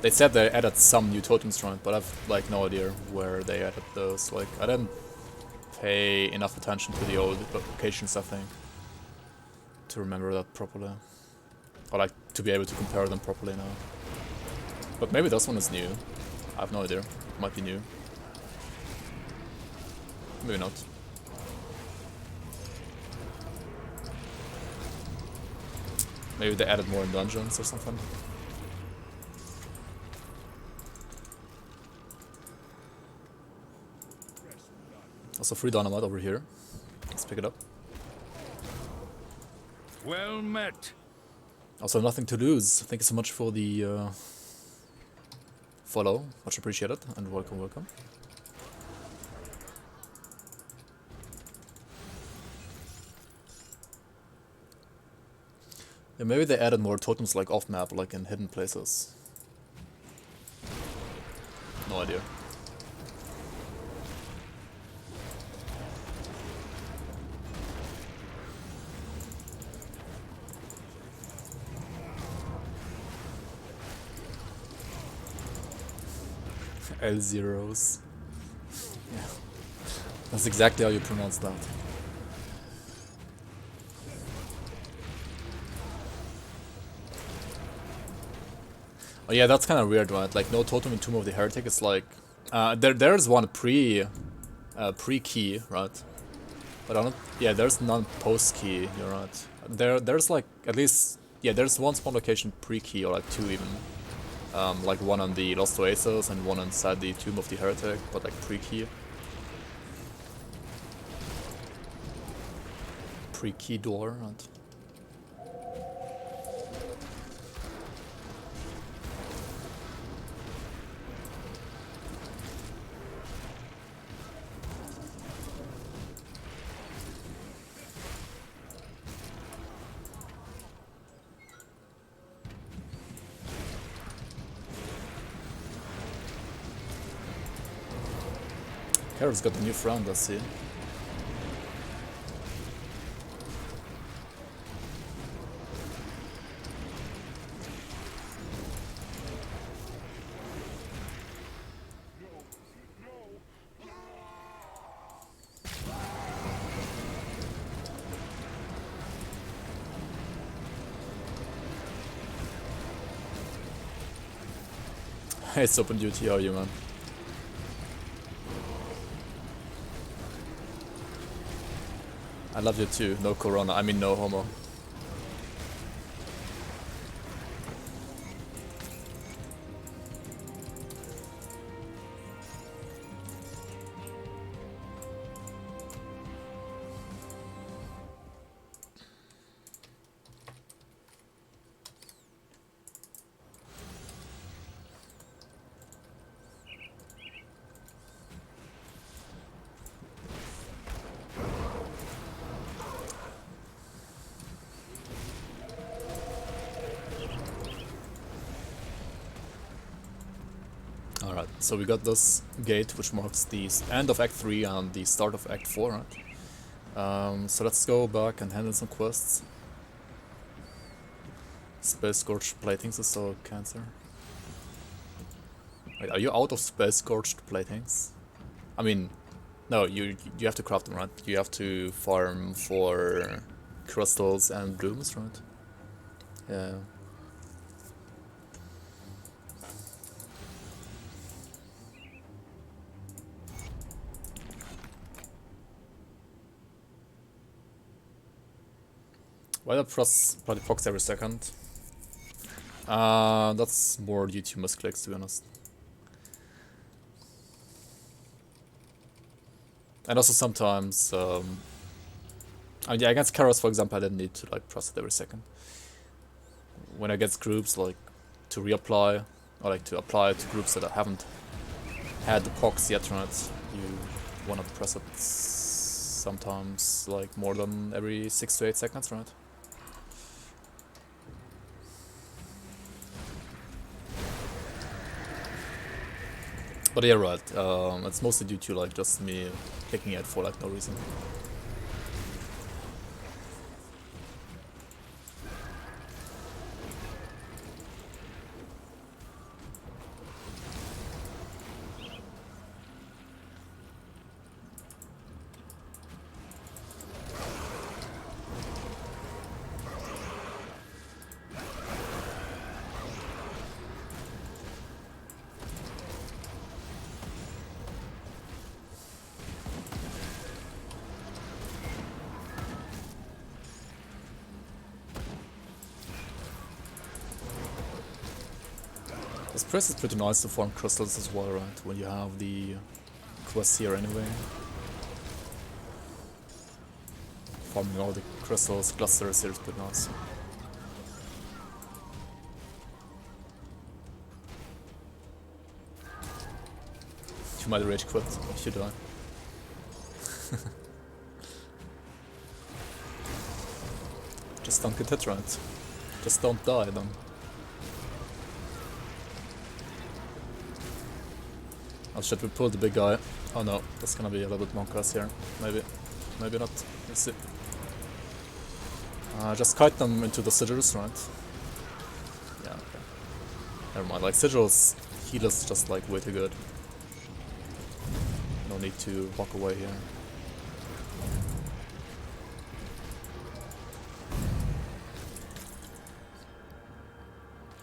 They said they added some new totems, right? But I've like no idea where they added those. Like, I didn't pay enough attention to the old locations, I think, to remember that properly. Or like to be able to compare them properly now. But maybe this one is new. I have no idea. It might be new. Maybe not. Maybe they added more in dungeons or something. Also, free dynamite over here. Let's pick it up. Well met. Also, nothing to lose. Thank you so much for the follow. Much appreciated, and welcome, welcome. Yeah, maybe they added more totems like off map, like in hidden places. No idea. L0s. Yeah. That's exactly how you pronounce that. Oh yeah, that's kind of weird, right? Like, no totem in Tomb of the Heretic. It's like there's one pre-key, right? But I don't. Yeah, there's none post-key. You're right. There's like at least there's one spawn location pre-key, or like two even. Like one on the Lost Oasis and one inside the Tomb of the Heretic, but like pre-key. Pre-key door, right? Carol's got a new friend, I see. It's open duty, how are you, man? I love you too, no corona, I mean no homo. Alright, so we got this gate which marks the end of Act 3 and the start of Act 4, right? So let's go back and handle some quests. Space Scorched Platings is so cancer. Wait, are you out of Space Scorched Platings? I mean, no, you have to craft them, right? You have to farm for crystals and rooms, right? Yeah. Why do I press bloody Fox every second? That's more due to misclicks, to be honest. And also sometimes, I mean, yeah, against Karos, for example, I didn't need to like press it every second. When I get groups, like to reapply, or like to apply to groups that I haven't had the pox yet, right? You wanna press it sometimes like more than every 6 to 8 seconds, right? But yeah, right, it's mostly due to like just me clicking it for like no reason. This press is pretty nice to farm crystals as well, right? When you have the quests here anyway. Farming all the crystals, clusters here is pretty nice. You might rage quit if you die. Just don't get hit, right? Just don't die then. Oh shit, we pulled the big guy. Oh no, that's gonna be a little bit monkas here. Maybe. Maybe not. Let's see. Just kite them into the sigils, right? Yeah, okay. Never mind, like sigils heal us just like way too good. No need to walk away here.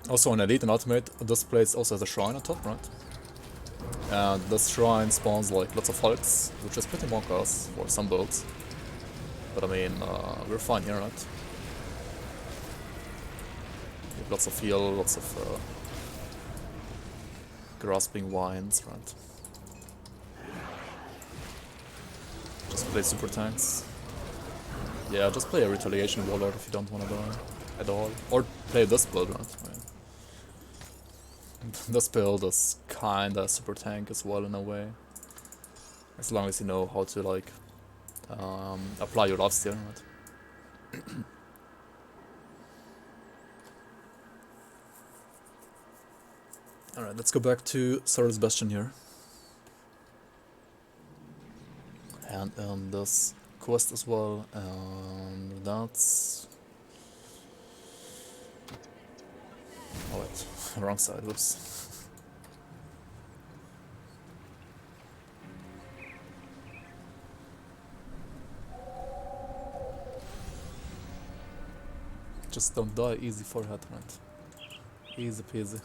Also on Elite and Ultimate, this place also has a shrine on top, right? And this shrine spawns like lots of hulks, which is pretty monkas for some builds. But I mean, we're fine here, right? lots of heal, lots of grasping wines, right? Just play super tanks. Yeah, just play a retaliation warlord if you don't want to die at all. Or play this build, right? I mean, this build is kinda super tank as well in a way. As long as you know how to like apply your lifesteal, right? Alright, let's go back to Sarah's Bastion here. And this quest as well, and that's... Oh wait, wrong side, whoops. Just don't die, easy forehead, right? Easy peasy.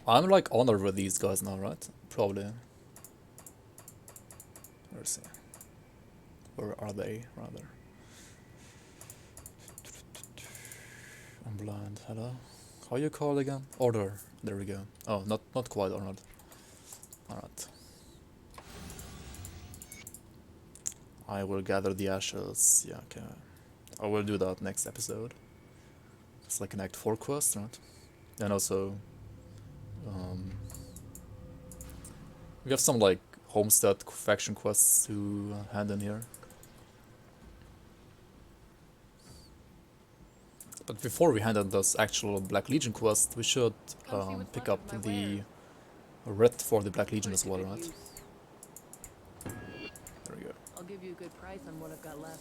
I'm like honored with these guys now, right? Probably. Let's see. Where are they, rather? I'm blind. Hello? How you call again? Order. There we go. Oh, not quite honored. Alright. I will gather the ashes. Yeah, okay. I will do that next episode. It's like an Act 4 quest, right? And also... we have some like homestead faction quests to hand in here. But before we hand in this actual Black Legion quest, we should pick up the writ for the Black Legion as well, right? There we go. I'll give you a good price on what I've got left.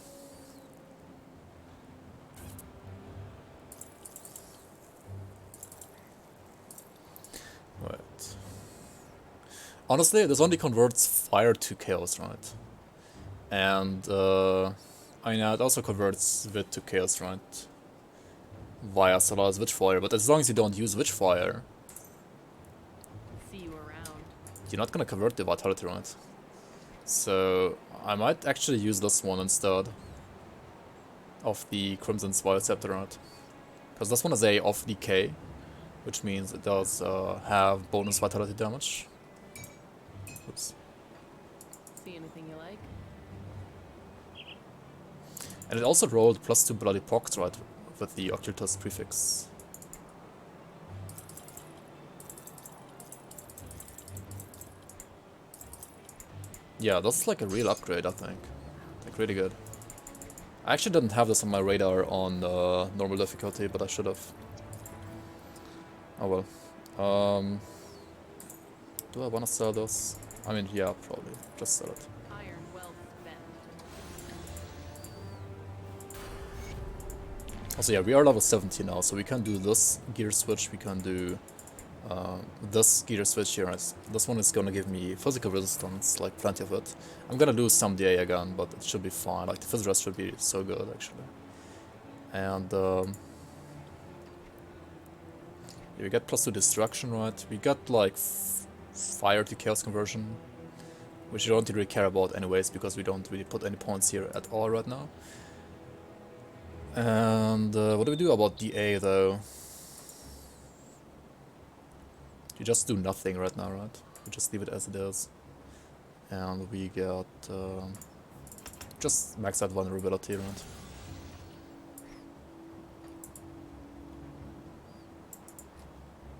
Right. Honestly, this only converts fire to chaos, right? And I mean, it also converts wit to chaos, right? Via Solar's Witchfire, but as long as you don't use Witchfire, See you around. you're not gonna convert the Vitality, right? So I might actually use this one instead of the Crimson's Vile Scepter, right? Because this one is a off decay, which means it does have bonus Vitality damage. Oops. See anything you like? And it also rolled +2 Bloody Pox, right, with the Occultist prefix. Yeah, that's like a real upgrade, I think. Like, really good. I actually didn't have this on my radar on normal difficulty, but I should have. Oh well. Do I want to sell this? I mean, yeah, probably. Just sell it. Iron well spent. Also, yeah, we are level 70 now, so we can do this gear switch, we can do this gear switch here. This one is gonna give me physical resistance, like plenty of it. I'm gonna lose some DA again, but it should be fine. Like, the phys rest should be so good, actually. And we get +2 destruction, right? We got like fire to chaos conversion, which we don't really care about anyways, because we don't really put any points here at all right now. And what do we do about DA though? You just do nothing right now, right? We just leave it as it is. And we get just max out vulnerability, right?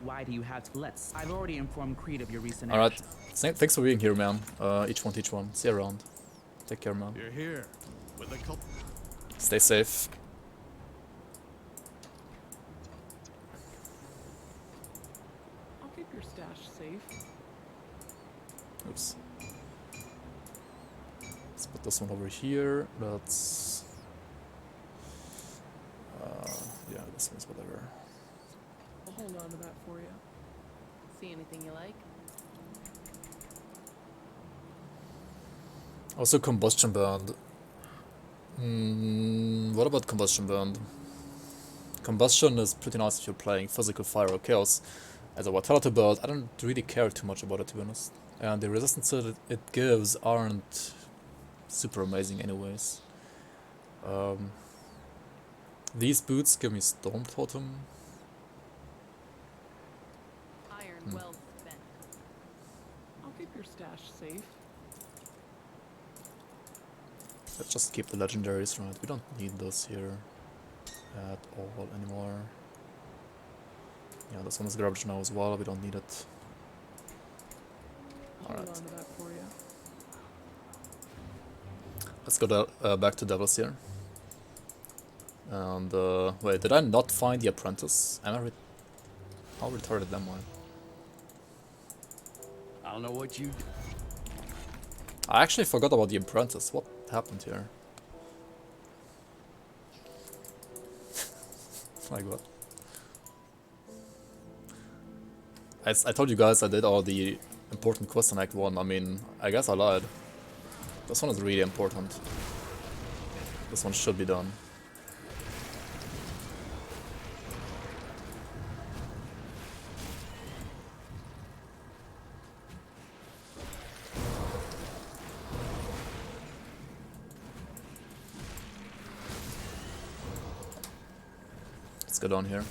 Why do you have to let's? I've already informed Creed of your recent Alright, actions. thanks for being here, man. Each one. See you around. Take care, man. You're here with a couple. Stay safe. I'll keep your stash safe. Oops. Let's put this one over here. Let's... yeah, this one's whatever. I'll hold on to that for you. See anything you like? Also, Combustion Band. What about Combustion Band? Combustion is pretty nice if you're playing Physical Fire or Chaos. As a Vitality build, I don't really care too much about it, to be honest. And the resistances it gives aren't super amazing anyways. These boots give me Storm Totem. Iron well spent. I'll keep your stash safe. Let's just keep the legendaries, right? We don't need those here at all anymore. Yeah, this one is garbage now as well, we don't need it. Hold Alright. on to that for you. Let's go back to Devils here. And, wait, did I not find the apprentice? How retarded am I? I don't know what you... I actually forgot about the apprentice. What happened here? Like what? I told you guys I did all the important quests in Act 1. I mean, I guess I lied. This one is really important. This one should be done. Let's go down here.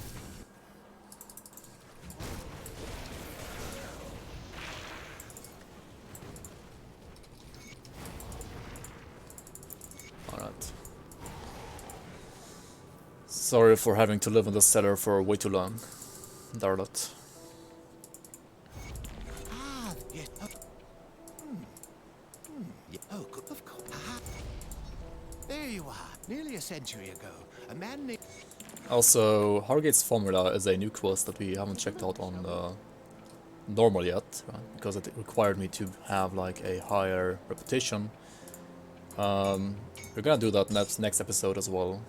Alright. Sorry for having to live in this cellar for way too long, Darlot. Ah, yes. Yeah, oh, of course. Aha. There you are. Nearly a century ago, a man named... Also, Hargate's Formula is a new quest that we haven't checked out on normal yet, right? Because it required me to have like a higher reputation. We're gonna do that next episode as well.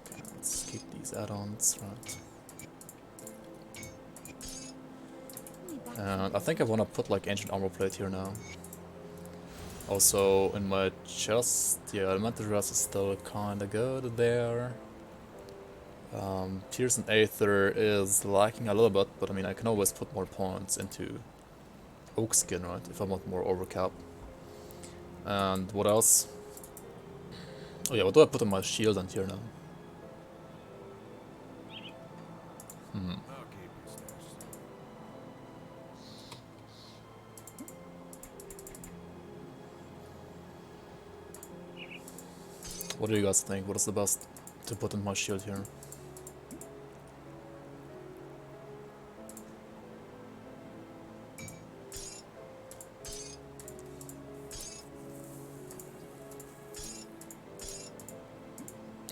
Okay, let's keep these add-ons, right? And I think I wanna put like Ancient Armor Plate here now. Also, in my chest, yeah, Elemental Dress is still kinda good there. Pierce and Aether is lacking a little bit, but I mean, I can always put more points into Oak Skin, right, if I want more overcap. And what else? Oh yeah, what do I put on my shield and here now? What do you guys think? What is the best to put in my shield here?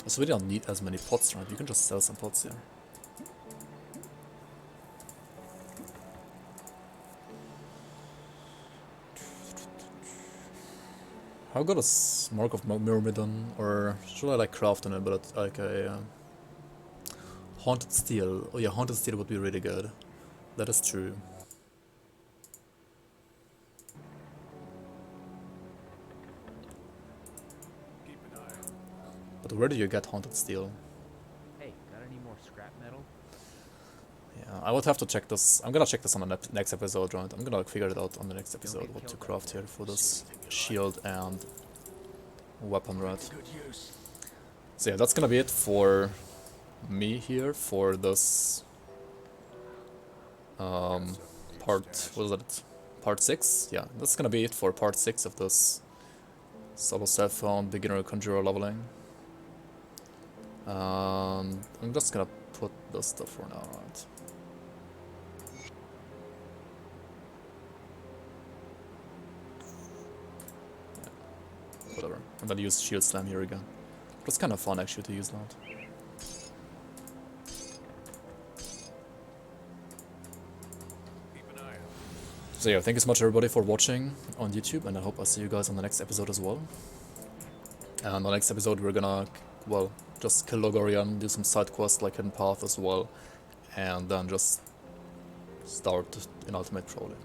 So we don't need as many pots, right? You can just sell some pots here. How good is Mark of Myrmidon, or should I like craft on it, but like a Haunted Steel? Oh yeah, Haunted Steel would be really good. That is true. But where do you get Haunted Steel? Hey, got any more scrap metal? Yeah, I would have to check this. I'm gonna check this on the next episode, right? I'm gonna figure it out on the next episode what to craft here for this shield and weapon, right? So yeah, that's gonna be it for me here for this part, what is it? Part 6? Yeah, that's gonna be it for part 6 of this solo self-found beginner conjurer leveling. I'm just gonna put this stuff for now, right? Yeah. Whatever. And then use Shield Slam here again. It's kind of fun actually to use that. So yeah, thank you so much everybody for watching on YouTube, and I hope I see you guys on the next episode as well. And on the next episode we're gonna, well, just kill Logorian, do some side quests like Hidden Path as well, and then just start in Ultimate Prowling.